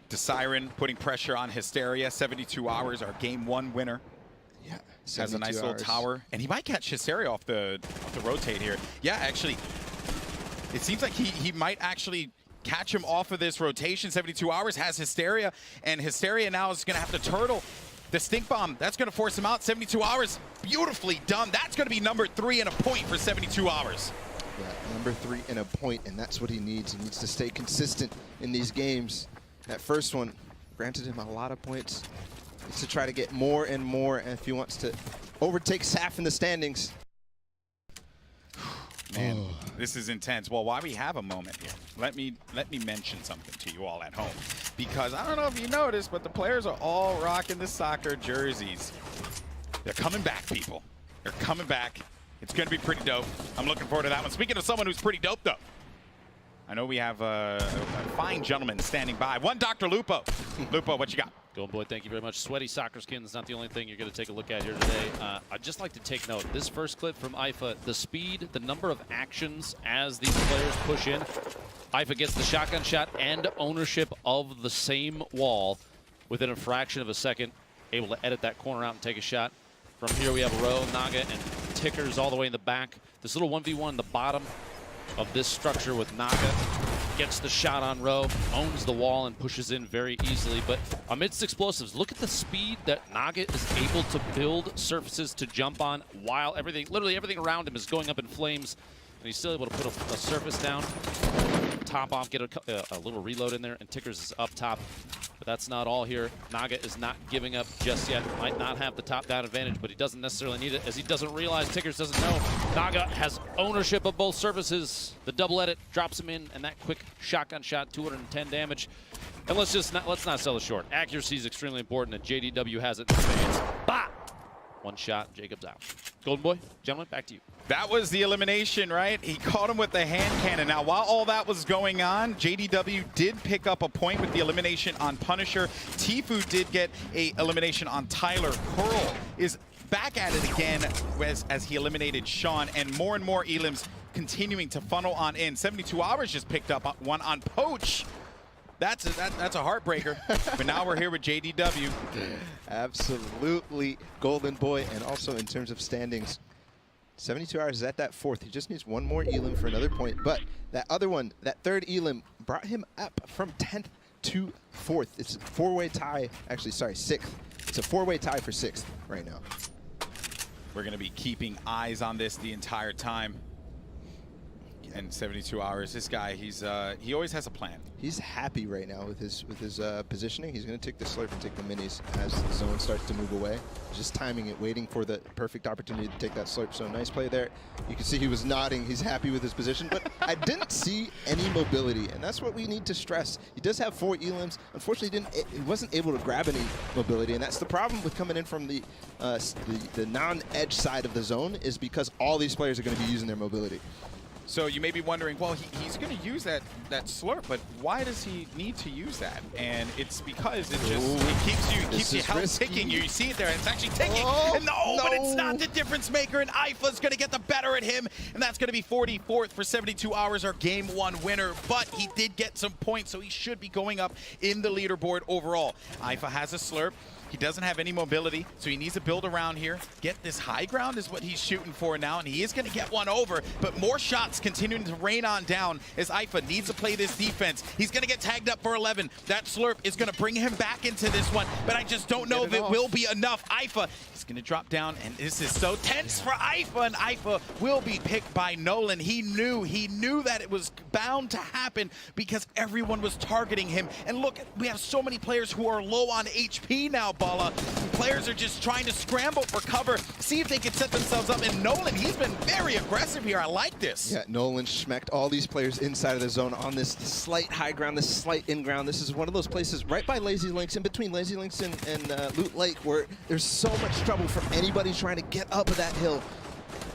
The Siren putting pressure on Hysteria. 72 hours, our game 1 winner. Yeah, has a nice little tower, and he might catch Hysteria off the rotate here. Yeah, actually, it seems like he might actually catch him off of this rotation. 72 hours has Hysteria, and Hysteria now is going to have to turtle the stink bomb. That's going to force him out. 72 hours, beautifully done. That's going to be number 3 and a point for 72 hours. Yeah, number 3 and a point, and that's what he needs. He needs to stay consistent in these games. That first one granted him a lot of points. He needs to try to get more and more if he wants to overtake Saf in the standings. Man, this is intense. Well, while we have a moment here, let me mention something to you all at home, because I don't know if you noticed, but the players are all rocking the soccer jerseys. They're coming back, people. They're coming back. It's going to be pretty dope. I'm looking forward to that one. Speaking of someone who's pretty dope, though, I know we have a fine gentleman standing by. One Dr. Lupo. Lupo, what you got? Golden Boy, thank you very much. Sweaty soccer skin is not the only thing you're going to take a look at here today. I'd just like to take note. This first clip from IFA, the speed, the number of actions as these players push in. IFA gets the shotgun shot and ownership of the same wall. within a fraction of a second, able to edit that corner out and take a shot. From here, we have Roe, Naga, and Tickers all the way in the back. This little 1v1 in the bottom of this structure with Naga. Gets the shot on Roe, owns the wall, and pushes in very easily. But amidst explosives, look at the speed that Naga is able to build surfaces to jump on while literally everything around him is going up in flames. And he's still able to put a surface down, top off, get a little reload in there, and Tickers is up top. But that's not all here. Naga is not giving up just yet. Might not have the top-down advantage, but he doesn't necessarily need it, as he doesn't realize, Tickers doesn't know. Naga has ownership of both surfaces. The double edit drops him in, and that quick shotgun shot, 210 damage. And let's not sell it short. Accuracy is extremely important, and JDW has it in spades. Bah! One shot, Jacob's out. Golden Boy, gentlemen, back to you. That was the elimination, right? He caught him with the hand cannon. Now, while all that was going on, JDW did pick up a point with the elimination on Punisher. Tfue did get a elimination on Tyler. Pearl is back at it again as he eliminated Sean, and more elims continuing to funnel on in. 72 Hours just picked up one on Poach. That's a heartbreaker. But now we're here with JDW. Absolutely, Golden Boy. And also in terms of standings, 72 Hours is at that 4th. He just needs one more elim for another point. But that other one, that 3rd elim, brought him up from 10th to 4th. It's a 4-way tie. Actually, sorry, 6th. It's a 4-way tie for 6th right now. We're going to be keeping eyes on this the entire time. And 72 Hours, this guy, he always has a plan. He's happy right now with his positioning. He's going to take the slurp and take the minis as the zone starts to move away. Just timing it, waiting for the perfect opportunity to take that slurp. So nice play there. You can see he was nodding. He's happy with his position, but I didn't see any mobility, and that's what we need to stress. He does have 4 elims. Unfortunately, he wasn't able to grab any mobility, and that's the problem with coming in from the non-edge side of the zone, is because all these players are going to be using their mobility. So you may be wondering, well, he's going to use that slurp, but why does he need to use that? And it's because it keeps your health ticking. You see it there, it's actually ticking. Oh, no, but it's not the difference maker, and Ifa's going to get the better at him, and that's going to be 44th for 72 Hours, our Game 1 winner. But he did get some points, so he should be going up in the leaderboard overall. Ifa has a slurp. He doesn't have any mobility, so he needs to build around here. Get this high ground is what he's shooting for now, and he is going to get one over, but more shots continuing to rain on down as Ifa needs to play this defense. He's going to get tagged up for 11. That slurp is going to bring him back into this one, but I just don't know if it will be enough. Ifa is going to drop down, and this is so tense for Ifa, and Ifa will be picked by Nolan. He knew that it was bound to happen because everyone was targeting him. And look, we have so many players who are low on HP now, Bala. Players are just trying to scramble for cover, see if they can set themselves up. And Nolan, he's been very aggressive here. I like this. Yeah, Nolan schmecked all these players inside of the zone on this slight high ground, this slight in ground. This is one of those places right by Lazy Links, in between Lazy Links and Loot Lake, where there's so much trouble from anybody trying to get up that hill.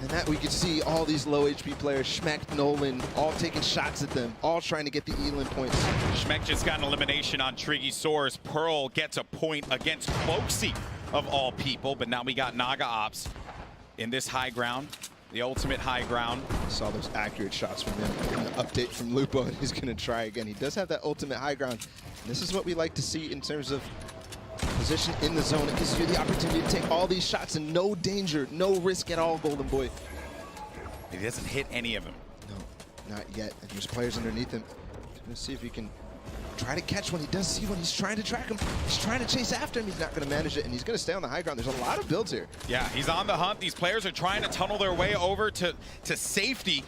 And that we could see all these low HP players schmecked Nolan, all taking shots at them, all trying to get the elim points. Schmeck just got an elimination on Triggy Soars. Pearl gets a point against Cloaksy, of all people, but now we got Naga Ops in this high ground, the ultimate high ground. Saw those accurate shots from him. An update from Lupo, and he's going to try again. He does have that ultimate high ground. And this is what we like to see in terms of position in the zone. It gives you the opportunity to take all these shots and no danger, no risk at all, Golden Boy. He doesn't hit any of them. No, not yet. And there's players underneath him. Let's see if he can try to catch one. He does see one. He's trying to track him. He's trying to chase after him. He's not going to manage it, and he's going to stay on the high ground. There's a lot of builds here. Yeah, he's on the hunt. These players are trying to tunnel their way over to safety.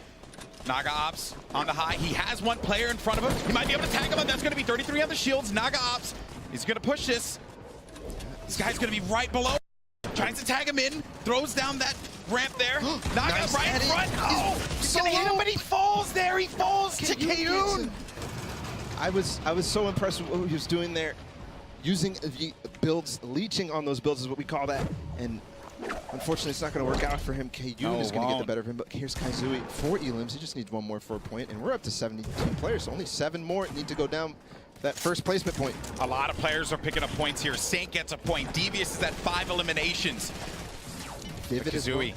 Naga Ops on the high. He has one player in front of him. He might be able to tag him, and that's going to be 33 on the shields. Naga Ops, he's going to push this. This guy's going to be right below. Tries to tag him in. Throws down that ramp there. Naga Nice right in edit. front. Oh, he's going to hit him, but he falls there. He falls to Kayun. I was so impressed with what he was doing there. Using the builds, leeching on those builds is what we call that. And unfortunately, it's not going to work out for him. Kayun is going to get the better of him. But here's Kaizui. 4 elims. He just needs one more for a point. And we're up to 72 players. So only 7 more need to go down that first placement point. A lot of players are picking up points here. Saint gets a point. Devious is at 5 eliminations. David is Kazui.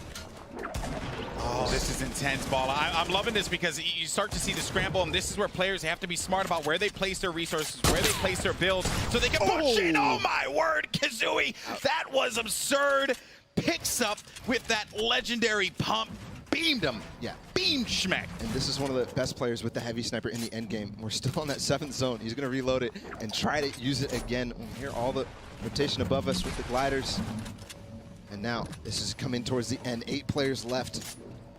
Oh, this is intense, Bala. I'm loving this because you start to see the scramble, and this is where players have to be smart about where they place their resources, where they place their builds, so they can push in. Oh my word, Kazooie, that was absurd. Picks up with that legendary pump. Beamed him. Yeah. Beam schmeck. And this is one of the best players with the heavy sniper in the end game. We're still on that 7th zone. He's going to reload it and try to use it again. We'll hear all the rotation above us with the gliders. And now this is coming towards the end. 8 players left.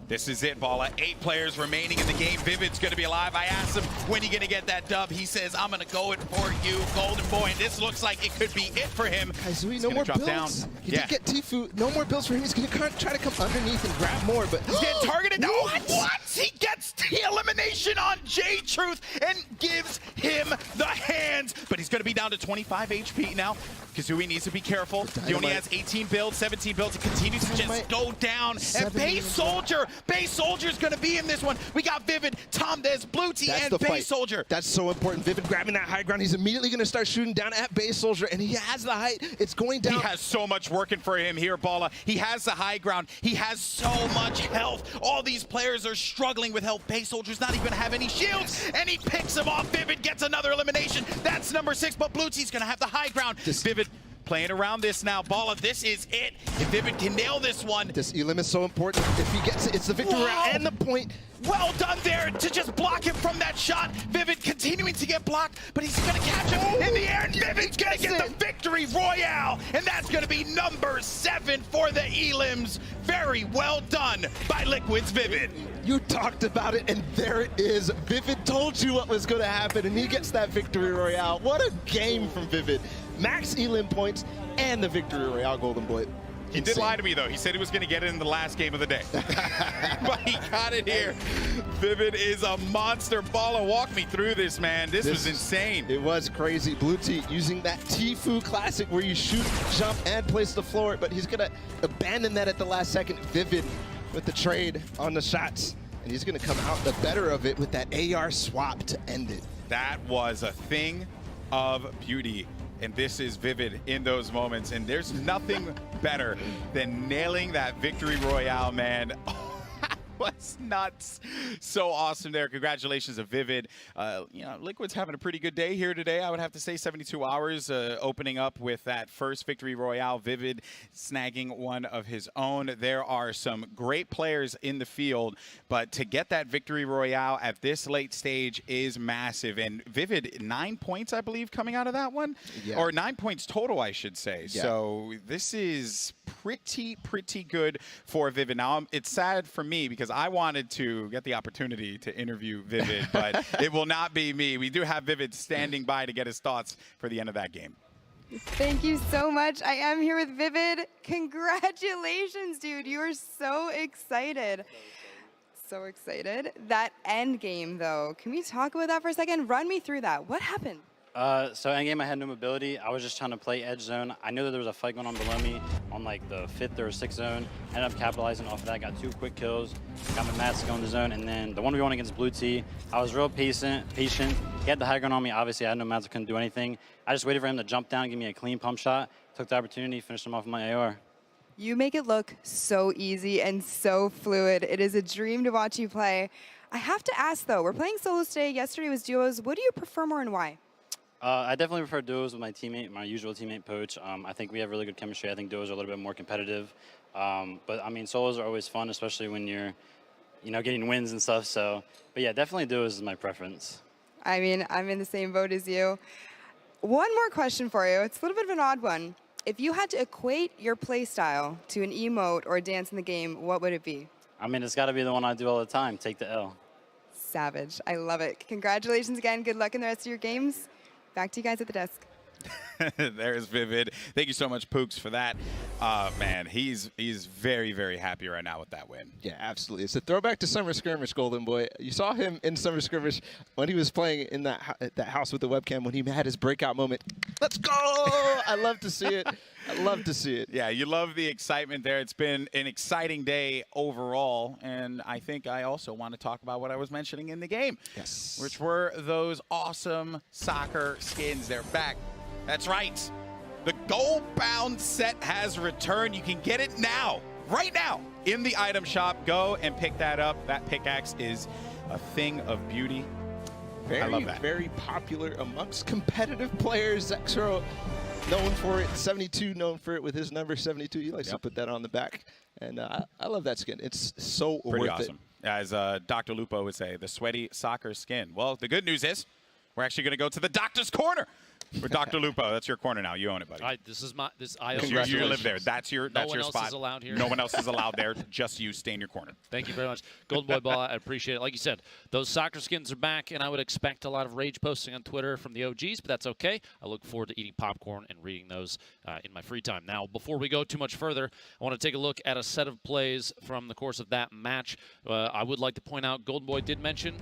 This is it, Bala. 8 players remaining in the game. Vivid's going to be alive. I asked him, when are you going to get that dub? He says, I'm going to go it for you, Golden Boy. And this looks like it could be it for him. Kazooie, no more builds. Down. He did get Tfue. No more builds for him. He's going to try to come underneath and grab more, but he's getting targeted. No, what? He gets the elimination on J-Truth and gives him the hands. But he's going to be down to 25 HP now. Kazooie needs to be careful. He only has 18 builds, 17 builds. He continues to just go down. And Base Soldier's going to be in this one. We got Vivid, Tom Des, Blue Tea, and Base Soldier. That's so important. Vivid grabbing that high ground. He's immediately going to start shooting down at Base Soldier, and he has the height. It's going down. He has so much working for him here, Bala. He has the high ground. He has so much health. All these players are struggling with health. Base Soldier's not even going to have any shields, and he picks him off. Vivid gets another elimination. That's number 6, but Blue Tea's going to have the high ground. Vivid playing around this now. Bala, this is it. If Vivid can nail this one. This elim is so important. If he gets it, it's the victory round and the point. Well done there to just block him from that shot. Vivid continuing to get blocked, but he's going to catch him in the air, and Vivid's going to get the victory royale, and that's going to be number 7 for the elims. Very well done by Liquid's Vivid. You talked about it, and there it is. Vivid told you what was going to happen, and he gets that victory royale. What a game from Vivid. Max elim points and the victory royale, Golden Boy. He did lie to me, though. He said he was going to get it in the last game of the day. But he got it here. Vivid is a monster. Bala, walk me through this, man. This was insane. It was crazy. Blue Tea using that Tfue classic where you shoot, jump, and place the floor, but he's going to abandon that at the last second. Vivid with the trade on the shots, and he's going to come out the better of it with that AR swap to end it. That was a thing of beauty. And this is Vivid in those moments. And there's nothing better than nailing that victory royale, man. Was nuts. So awesome there. Congratulations to Vivid. You know, Liquid's having a pretty good day here today. I would have to say 72 hours opening up with that first victory royale. Vivid snagging one of his own. There are some great players in the field, but to get that victory royale at this late stage is massive. And Vivid, 9 points, I believe, coming out of that one. Yeah. Or 9 points total, I should say. Yeah. So this is pretty good for Vivid. Now, it's sad for me because I wanted to get the opportunity to interview Vivid, but it will not be me. We do have Vivid standing by to get his thoughts for the end of that game. Thank you so much. I am here with Vivid. Congratulations, dude. You are so excited. So excited. That end game, though, can we talk about that for a second? Run me through that. What happened? So endgame, I had no mobility. I was just trying to play edge zone. I knew that there was a fight going on below me on like the 5th or 6th zone. Ended up capitalizing off of that. Got 2 quick kills. Got my mats to go in the zone. And then the 1v1 against Blue Tea, I was real patient. He had the high ground on me. Obviously, I had no mats. I couldn't do anything. I just waited for him to jump down, give me a clean pump shot. Took the opportunity, finished him off with my AR. You make it look so easy and so fluid. It is a dream to watch you play. I have to ask, though, we're playing solos today. Yesterday was duos. What do you prefer more and why? I definitely prefer duos with my usual teammate, POACH. I think we have really good chemistry. I think duos are a little bit more competitive. But, I mean, solos are always fun, especially when you're, you know, getting wins and stuff. So, but, yeah, definitely duos is my preference. I mean, I'm in the same boat as you. One more question for you. It's a little bit of an odd one. If you had to equate your play style to an emote or a dance in the game, what would it be? I mean, it's got to be the one I do all the time, take the L. Savage. I love it. Congratulations again. Good luck in the rest of your games. Back to you guys at the desk. There's Vivid. Thank you so much, Pooks, for that. Man, he's very happy right now with that win. Yeah, absolutely. It's a throwback to Summer Skirmish, Golden Boy. You saw him in Summer Skirmish when he was playing in that house with the webcam when he had his breakout moment. Let's go! I love to see it. I love to see it. Yeah, you love the excitement there. It's been an exciting day overall, and I think I also want to talk about what I was mentioning in the game. Yes. Which were those awesome soccer skins. They're back. That's right. The gold-bound set has returned. You can get it now, right now, in the item shop. Go and pick that up. That pickaxe is a thing of beauty. Very, I love that. Very popular amongst competitive players. Xero known for it. 72 known for it with his number 72. He likes to put that on the back. And I love that skin. It's so Pretty worth awesome. As Dr. Lupo would say, the sweaty soccer skin. Well, the good news is we're actually going to go to the doctor's corner with Dr. Lupo. That's your corner now. You own it, buddy. This is my I You live there. That's your no one spot. else is allowed here. No one else is allowed there. Just you. Stay in your corner. Thank you very much. Golden Boy Ball, I appreciate it. Like you said, those soccer skins are back, and I would expect a lot of rage posting on Twitter from the OGs, but that's okay. I look forward to eating popcorn and reading those in my free time. Now, before we go too much further, I want to take a look at a set of plays from the course of that match. I would like to point out, Golden Boy did mention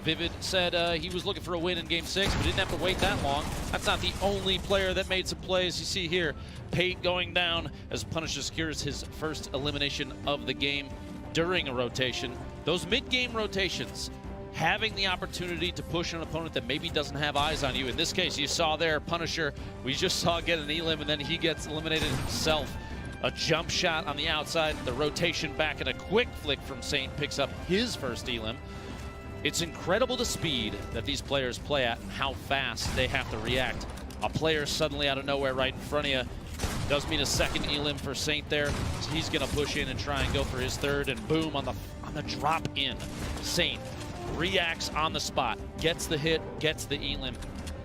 Vivid said he was looking for a win in Game 6, but didn't have to wait that long. That's not the only player that made some plays. You see here, Pate going down as Punisher secures his first elimination of the game during a rotation. Those mid-game rotations, having the opportunity to push an opponent that maybe doesn't have eyes on you. In this case, you saw there, Punisher, we just saw get an elim, and then he gets eliminated himself. A jump shot on the outside, the rotation back, and a quick flick from Saint picks up his first elim. It's incredible the speed that these players play at and how fast they have to react. A player suddenly out of nowhere right in front of you does mean a second elim for Saint there. So he's gonna push in and try and go for his third, and boom, on the drop in. Saint reacts on the spot, gets the hit, gets the elim.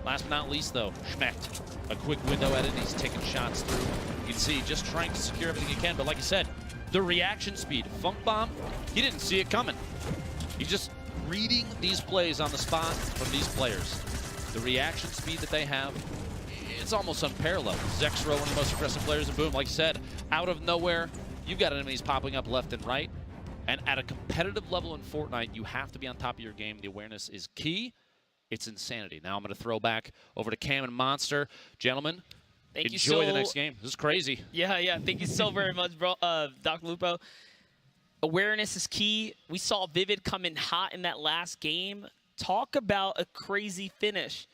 Last but not least though, Schmecht, a quick window at it, he's taking shots through. You can see just trying to secure everything he can, but like I said, the reaction speed. Funk Bomb, he didn't see it coming. He just reading these plays on the spot from these players. The reaction speed that they have, it's almost unparalleled. Xero, one of the most aggressive players, and boom, like you said, out of nowhere, you've got enemies popping up left and right. And at a competitive level in Fortnite, you have to be on top of your game. The awareness is key. It's insanity. Now I'm going to throw back over to Cam and Monster. Gentlemen, enjoy the next game. This is crazy. Yeah. Thank you so very much, bro, Dr. Lupo. Awareness is key. We saw Vivid come in hot in that last game. Talk about a crazy finish.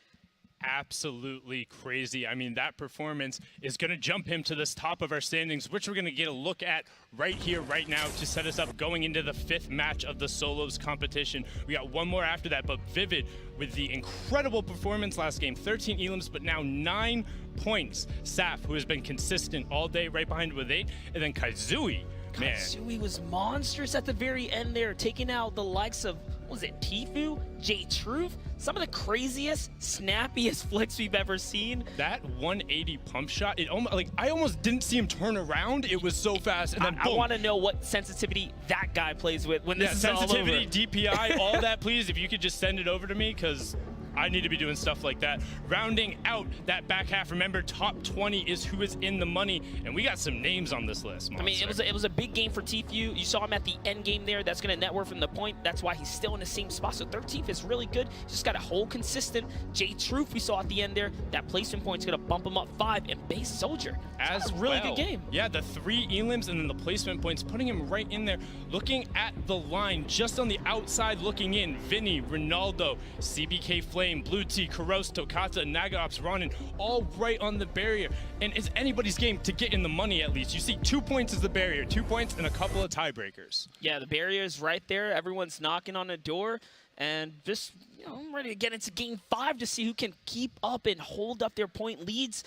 Absolutely crazy. I mean, that performance is going to jump him to this top of our standings, which we're going to get a look at right here, right now, to set us up going into the 5th match of the solos competition. We got one more after that, but Vivid, with the incredible performance last game, 13 elims, but now 9 points. Saf, who has been consistent all day, right behind with 8, and then Kaizui. Man. Kaizui was monstrous at the very end there, taking out the likes of, what was it, Tfue, J-Truth, some of the craziest, snappiest flicks we've ever seen. That 180 pump shot, I almost didn't see him turn around. It was so fast, and then boom. I want to know what sensitivity that guy plays with when this is all over. Sensitivity, DPI, all that, please. If you could just send it over to me, because I need to be doing stuff like that. Rounding out that back half, remember, top 20 is who is in the money, and we got some names on this list, Monster. I mean, it was a big game for Tfue. You saw him at the end game there. That's going to network from the point. That's why he's still in the same spot. So 13th is really good. He's just got to hold consistent. J-Truth we saw at the end there. That placement point's going to bump him up 5. And Base Soldier, as a really good game. Yeah, the 3 elims and then the placement points, putting him right in there. Looking at the line, just on the outside looking in, Vinny, Ronaldo, CBK Flame, Blue T, Kuros, Tokata, Nagaops, Ronin, all right on the barrier. And it's anybody's game to get in the money at least. You see 2 points is the barrier, 2 points and a couple of tiebreakers. Yeah, the barrier is right there. Everyone's knocking on the door. And just, I'm ready to get into Game 5 to see who can keep up and hold up their point leads.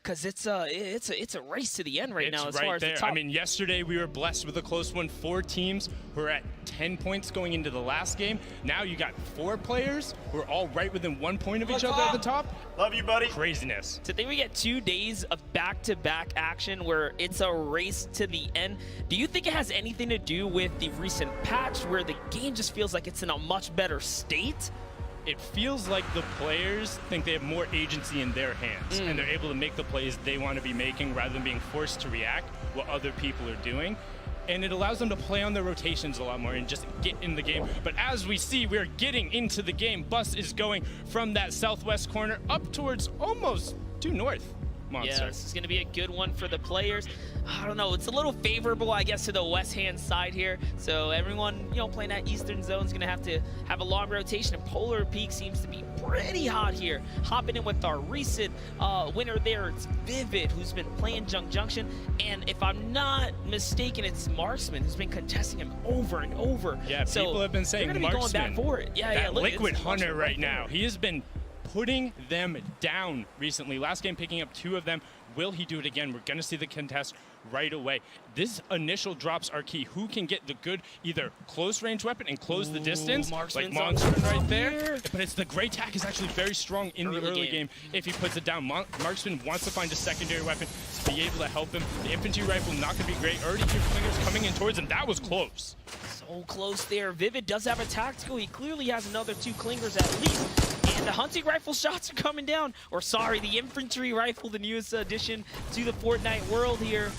Because it's a race to the end right now as far as the top. I mean, yesterday we were blessed with a close one. 4 teams who are at 10 points going into the last game. Now you got 4 players who are all right within 1 point of each other at the top. Love you, buddy. Craziness. So I think we get 2 days of back-to-back action where it's a race to the end. Do you think it has anything to do with the recent patch where the game just feels like it's in a much better state? It feels like the players think they have more agency in their hands and they're able to make the plays they want to be making rather than being forced to react what other people are doing. And it allows them to play on their rotations a lot more and just get in the game. But as we see, we're getting into the game. Bus is going from that southwest corner up towards almost due north. Monster. Yeah, this is going to be a good one for the players. I don't know, it's a little favorable, I guess, to the West Hand side here. So everyone, you know, playing that Eastern zone is going to have a long rotation. And Polar Peak seems to be pretty hot here. Hopping in with our recent winner there, it's Vivid, who's been playing Junction. And if I'm not mistaken, it's Marksman who's been contesting him over and over. Yeah, so people have been saying they're gonna be going back for it. Yeah, that look, Liquid it's Hunter Marksman right now. He has been putting them down recently. Last game picking up 2 of them. Will he do it again? We're going to see the contest right away. This initial drops are key. Who can get the good either close range weapon and close the distance, like Monster right there. But it's the Grey Tack is actually very strong in the early game if he puts it down. Marksman wants to find a secondary weapon to be able to help him. The infantry rifle not going to be great. Already 2 clingers coming in towards him. That was close. So close there. Vivid does have a tactical. He clearly has another 2 clingers at least. And the hunting rifle shots are coming down. Or sorry, the infantry rifle, the newest addition to the Fortnite world here.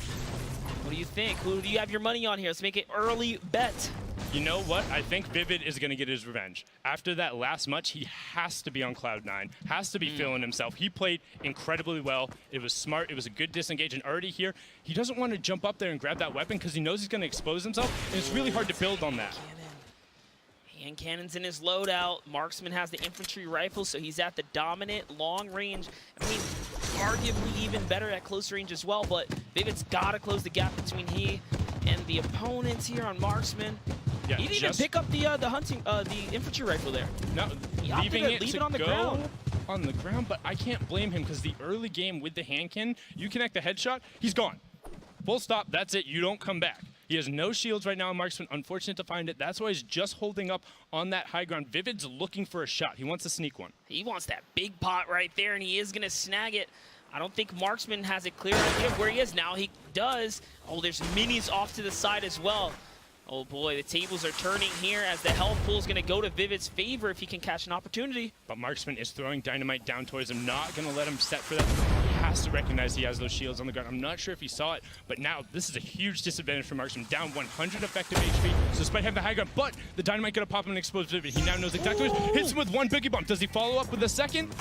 What do you think? Who do you have your money on here? Let's make it early bet. You know what? I think Vivid is going to get his revenge. After that last match, he has to be on Cloud9, has to be feeling himself. He played incredibly well. It was smart. It was a good disengage. And already here, he doesn't want to jump up there and grab that weapon because he knows he's going to expose himself. And it's really hard to build on that. Hand cannon's in his loadout. Marksman has the infantry rifle, so he's at the dominant long range. I mean, arguably even better at close range as well, but Vivid's got to close the gap between he and the opponents here on Marksman. Yeah, he didn't even pick up the infantry rifle there. No, leaving it on the ground. On the ground, but I can't blame him because the early game with the hand cannon, you connect the headshot, he's gone. Full stop, that's it, you don't come back. He has no shields right now on Marksman. Unfortunate to find it. That's why he's just holding up on that high ground. Vivid's looking for a shot. He wants to sneak one. He wants that big pot right there, and he is going to snag it. I don't think Marksman has a clear idea of where he is. Now he does. Oh, there's minis off to the side as well. Oh boy, the tables are turning here as the health pool is going to go to Vivid's favor if he can catch an opportunity. But Marksman is throwing dynamite down towards him. Not going to let him set for that. He has to recognize he has those shields on the ground. I'm not sure if he saw it, but now this is a huge disadvantage for Marksman. Down 100 effective HP, so despite having the high ground, but the dynamite going to pop him and expose Vivid. He now knows exactly what hits him with 1 boogie bomb. Does he follow up with a second?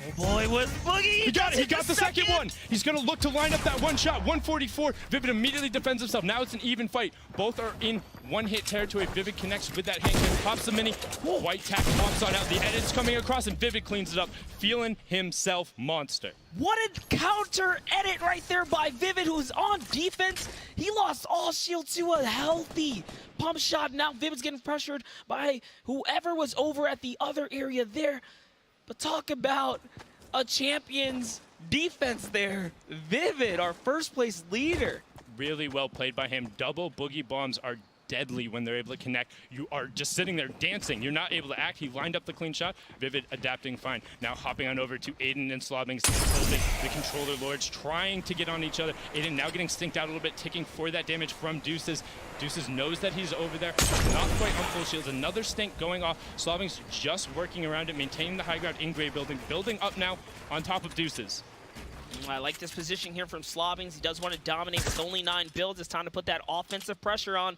Oh boy, with Boogie! He got it! He got the second one! He's gonna look to line up that one shot. 144. Vivid immediately defends himself. Now it's an even fight. Both are in one-hit territory. Vivid connects with that hand cannon, pops the mini. White tack pops on out. The edit's coming across, and Vivid cleans it up. Feeling himself monster. What a counter edit right there by Vivid, who's on defense. He lost all shield to a healthy pump shot. Now Vivid's getting pressured by whoever was over at the other area there. But talk about a champion's defense there. Vivid, our first place leader. Really well played by him. Double boogie bombs are deadly when they're able to connect. You are just sitting there dancing. You're not able to act. He lined up the clean shot. Vivid adapting fine. Now hopping on over to Aydan and Slobbings. The controller lords trying to get on each other. Aydan now getting stinked out a little bit, taking for that damage from Deuces. Deuces knows that he's over there. Not quite on full shields. Another stink going off. Slobbings just working around it, maintaining the high ground in Gray building. Building up now on top of Deuces. I like this position here from Slobbings. He does want to dominate with only 9 builds. It's time to put that offensive pressure on.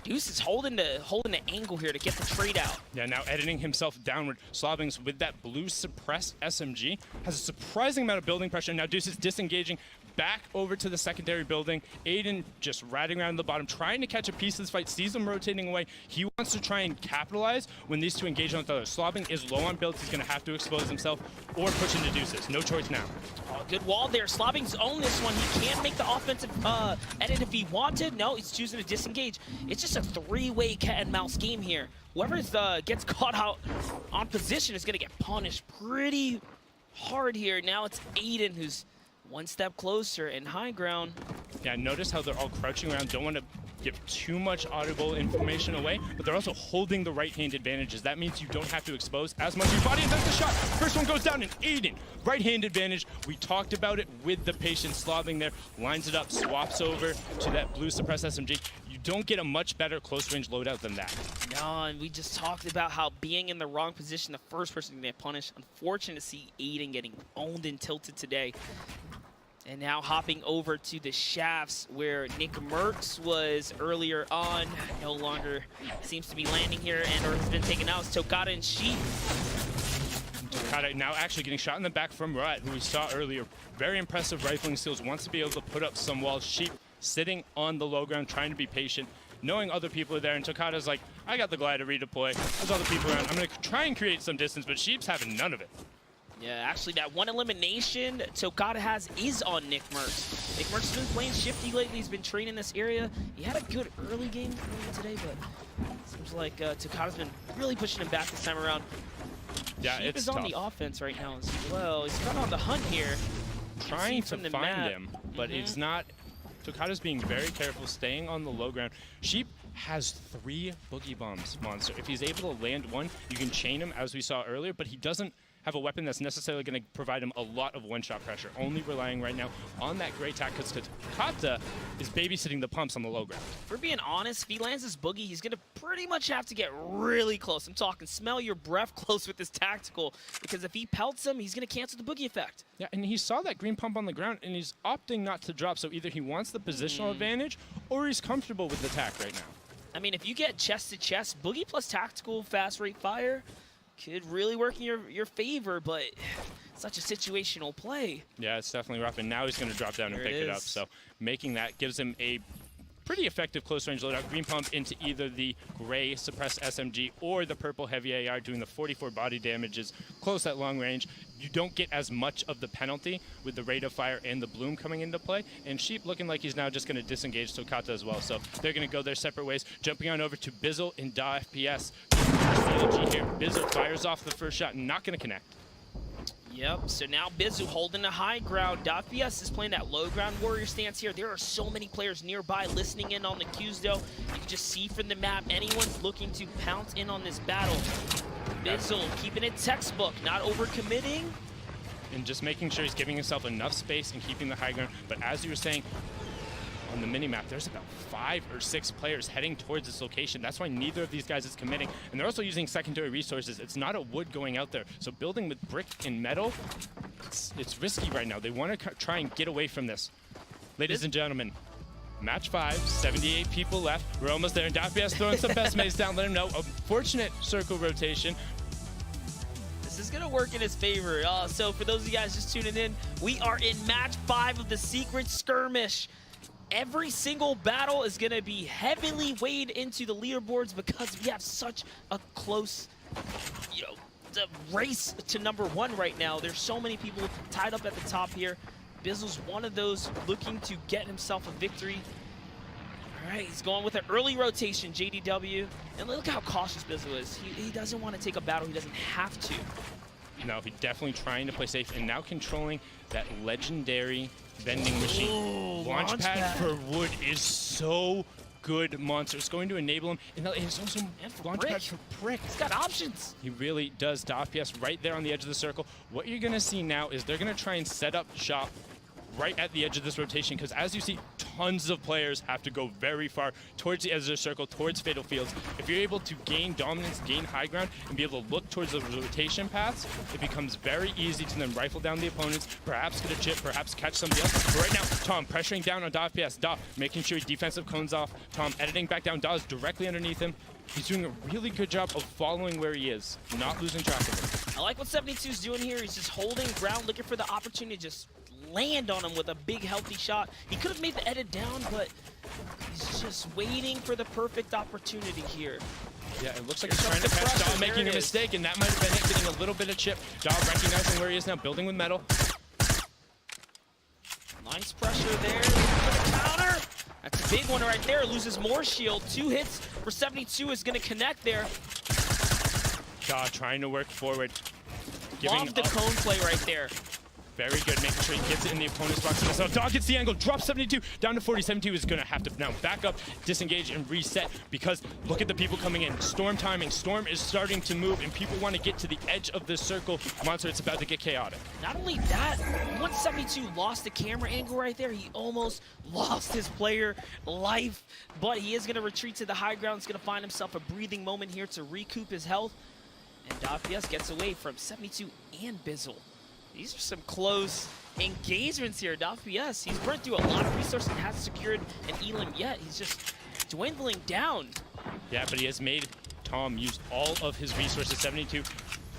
Deuce is holding the angle here to get the trade out. Yeah, now editing himself downward. Slobbings with that blue suppressed SMG has a surprising amount of building pressure. Now Deuce is disengaging back over to the secondary building. Aydan just ratting around the bottom, trying to catch a piece of this fight, sees them rotating away. He wants to try and capitalize when these two engage on each other. Slobbing is low on builds. He's going to have to expose himself or push into Deuces. No choice now. Oh, good wall there. Slobbings own this one. He can't make the offensive edit if he wanted. No, he's choosing to disengage. It's just a 3-way cat and mouse game here. Whoever gets caught out on position is going to get punished pretty hard here. Now it's Aydan who's one step closer and high ground. Yeah, notice how they're all crouching around. Don't want to give too much audible information away, but they're also holding the right-hand advantages. That means you don't have to expose as much of your body, and that's the shot. First one goes down, and Aydan, right-hand advantage. We talked about it with the patient. Slobbing there, lines it up, swaps over to that blue suppressed SMG. You don't get a much better close-range loadout than that. No, and we just talked about how being in the wrong position, the first person to get punished. Unfortunate to see Aydan getting owned and tilted today. And now hopping over to the shafts where Nick Merckx was earlier on. No longer seems to be landing here and or has been taken out. It's Tokata and Sheep. Takada now actually getting shot in the back from Rat, who we saw earlier. Very impressive rifling skills, wants to be able to put up some walls. Sheep sitting on the low ground, trying to be patient, knowing other people are there, and Takada's like, I got the glide to redeploy. There's other people around. I'm going to try and create some distance, but Sheep's having none of it. Yeah, actually, that one elimination Tokata has is on Nick Merckx. Nick Merckx has been playing shifty lately. He's been training this area. He had a good early game today, but it seems like Tokata's been really pushing him back this time around. Yeah, Sheep it's is on tough. the offense right now as well. He's kind of on the hunt here. Trying to the find map. him, but it's not. Tokata's being very careful, staying on the low ground. Sheep has 3 boogie bombs, Monster. If he's able to land one, you can chain him, as we saw earlier, but he doesn't have a weapon that's necessarily going to provide him a lot of one-shot pressure. Only relying right now on that great tack, because Takata is babysitting the pumps on the low ground. If we're being honest, if he lands this boogie, he's going to pretty much have to get really close. I'm talking smell your breath close with this tactical, because if he pelts him, he's going to cancel the boogie effect. Yeah, and he saw that green pump on the ground, and he's opting not to drop, so either he wants the positional advantage, or he's comfortable with the tack right now. I mean, if you get chest to chest, boogie plus tactical fast rate fire could really work in your favor, but such a situational play. Yeah, it's definitely rough, and now he's going to drop down and There pick it it up. is. So making that gives him a pretty effective close-range loadout. Green pump into either the gray suppressed SMG or the purple heavy AR, doing the 44 body damages close at long range. You don't get as much of the penalty with the rate of fire and the bloom coming into play. And Sheep looking like he's now just going to disengage Tokata as well. So they're going to go their separate ways. Jumping on over to Bizzle in Da FPS. Strategy here. Bizzle fires off the first shot, not going to connect. Yep, so now Bizzle holding the high ground. FPS is playing that low ground warrior stance here. There are so many players nearby listening in on the cues, though. You can just see from the map, anyone's looking to pounce in on this battle. Bizzle keeping it textbook, not overcommitting. And just making sure he's giving himself enough space and keeping the high ground. But as you were saying, on the minimap, there's about 5 or 6 players heading towards this location. That's why neither of these guys is committing. And they're also using secondary resources. It's not a wood going out there. So building with brick and metal, it's risky right now. They want to try and get away from this. Ladies and gentlemen, match 5, 78 people left. We're almost there. And FPS throwing some best mates down. Let him know. A fortunate circle rotation. This is going to work in his favor. So for those of you guys just tuning in, we are in match 5 of the Secret Skirmish. Every single battle is going to be heavily weighed into the leaderboards because we have such a close, the race to #1 right now. There's so many people tied up at the top here. Bizzle's one of those looking to get himself a victory. All right, he's going with an early rotation, JDW. And look how cautious Bizzle is. He doesn't want to take a battle he doesn't have to. No, he's definitely trying to play safe and now controlling that legendary vending machine. Ooh, Launchpad for wood is so good, Monster. It's going to enable him. And it's also Launchpad for brick. He's got options. He really does. To FPS right there on the edge of the circle. What you're going to see now is they're going to try and set up shop right at the edge of this rotation, because as you see, tons of players have to go very far towards the edge of the circle, towards Fatal Fields. If you're able to gain dominance, gain high ground, and be able to look towards the rotation paths, it becomes very easy to then rifle down the opponents, perhaps get a chip, perhaps catch somebody else. But right now, Tom pressuring down on Da FPS. Da making sure he defensive cones off. Tom editing back down. Da is directly underneath him. He's doing a really good job of following where he is, not losing track of him. I like what 72's doing here. He's just holding ground, looking for the opportunity to just land on him with a big, healthy shot. He could have made the edit down, but he's just waiting for the perfect opportunity here. Yeah, it looks like he's trying to catch Da making a mistake, and that might have been it, getting a little bit of chip. Da recognizing where he is now, building with metal. Nice pressure there. Counter. That's a big one right there. Loses more shield. 2 hits for 72 is going to connect there. Da trying to work forward. Love the cone play right there. Very good, making sure he gets it in the opponent's box. So Da gets the angle, drops 72, down to 40. 72 is going to have to now back up, disengage, and reset, because look at the people coming in. Storm timing. Storm is starting to move, and people want to get to the edge of this circle. Monster, it's about to get chaotic. Not only that, once 72 lost the camera angle right there, he almost lost his player life, but he is going to retreat to the high ground. He's going to find himself a breathing moment here to recoup his health, and FPS gets away from 72 and Bizzle. These are some close engagements here. FPS, he's burnt through a lot of resources and hasn't secured an elim yet. He's just dwindling down. Yeah, but he has made Tom use all of his resources. 72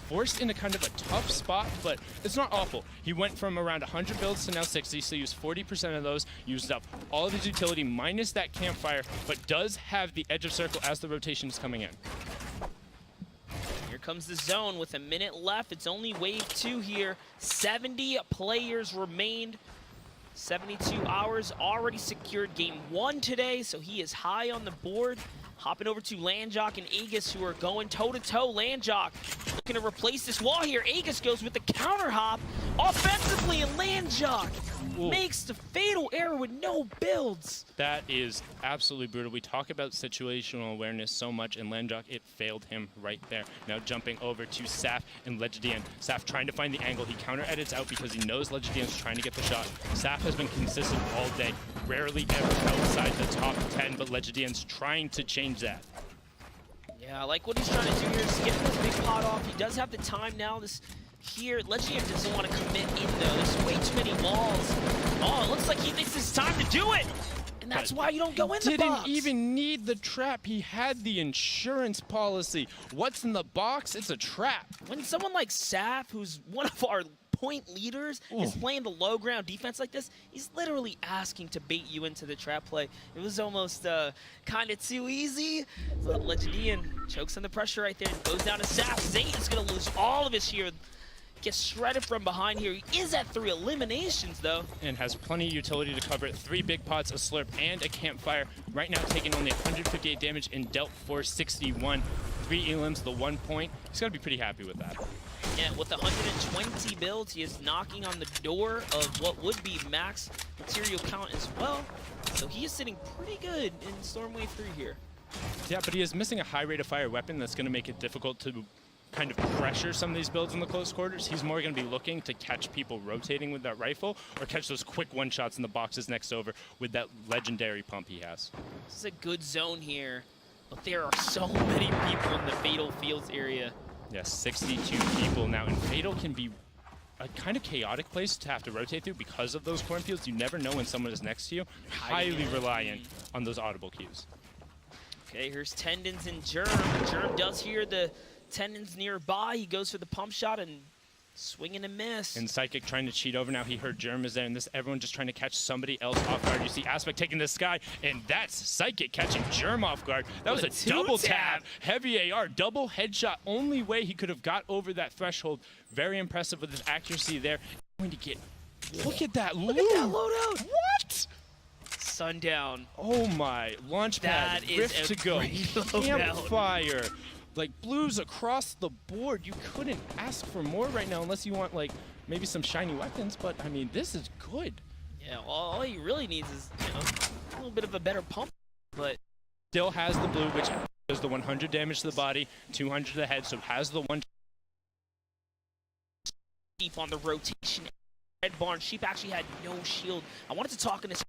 forced into kind of a tough spot, but it's not awful. He went from around 100 builds to now 60, so he used 40% of those, used up all of his utility minus that campfire, but does have the edge of circle as the rotation is coming in. Here comes the zone with a minute left. It's only wave 2 here. 70 players remained. 72 hours already secured game 1 today, so he is high on the board. Hopping over to Landjock and Aegis, who are going toe-to-toe. Landjock looking to replace this wall here. Aegis goes with the counter hop offensively, and Landjock makes the fatal error with no builds. That is absolutely brutal. We talk about situational awareness so much, and Landjock, it failed him right there. Now jumping over to Saf and Legidian. Saf trying to find the angle. He counter edits out because he knows Legidian's trying to get the shot. Saf has been consistent all day, rarely ever outside the top 10, but Legidian's trying to change that. Yeah, I like what he's trying to do here is get this big pot off. He does have the time now. Here, Legidian doesn't want to commit in though. There's way too many walls. Oh, it looks like he thinks it's time to do it. And that's why you don't go in the box. Didn't even need the trap. He had the insurance policy. What's in the box? It's a trap. When someone like Saf, who's one of our point leaders, is playing the low ground defense like this, he's literally asking to bait you into the trap play. It was almost kind of too easy. But Legidian chokes on the pressure right there and goes down to Saf. Zayn is going to lose all of his here. Gets shredded from behind here. He is at 3 eliminations, though. And has plenty of utility to cover it. 3 big pots, a slurp, and a campfire. Right now taking only 158 damage and dealt for 61. 3 elims, the 1 point. He's got to be pretty happy with that. Yeah, with 120 builds, he is knocking on the door of what would be max material count as well. So he is sitting pretty good in Storm Wave 3 here. Yeah, but he is missing a high rate of fire weapon that's going to make it difficult to kind of pressure some of these builds in the close quarters. He's more going to be looking to catch people rotating with that rifle or catch those quick one-shots in the boxes next over with that legendary pump he has. This is a good zone here, but there are so many people in the Fatal Fields area. Yeah, 62 people now, and Fatal can be a kind of chaotic place to have to rotate through because of those cornfields. You never know when someone is next to you. Highly reliant on those audible cues. Okay, here's Tendons and Germ. Germ does hear the Tendons nearby. He goes for the pump shot and swing and a miss. And Psychic trying to cheat over now. He heard Germ is there, and everyone just trying to catch somebody else off guard. You see Aspect taking the sky, and that's Psychic catching Germ off guard. That was a double tap. Heavy AR, double headshot. Only way he could have got over that threshold. Very impressive with his accuracy there. Going to get, look at that loot. Look at that loadout. What? Sundown. Oh my, Launchpad, That is Rift a to go, great loadout. Campfire. Like blues across the board. You couldn't ask for more right now unless you want like maybe some shiny weapons, but I mean, this is good. Yeah, all he really needs is, you know, a little bit of a better pump, but still has the blue, which does the 100 damage to the body, 200 to the head, so has the one. Sheep on the rotation. Red Barn, Sheep actually had no shield. I wanted to talk in this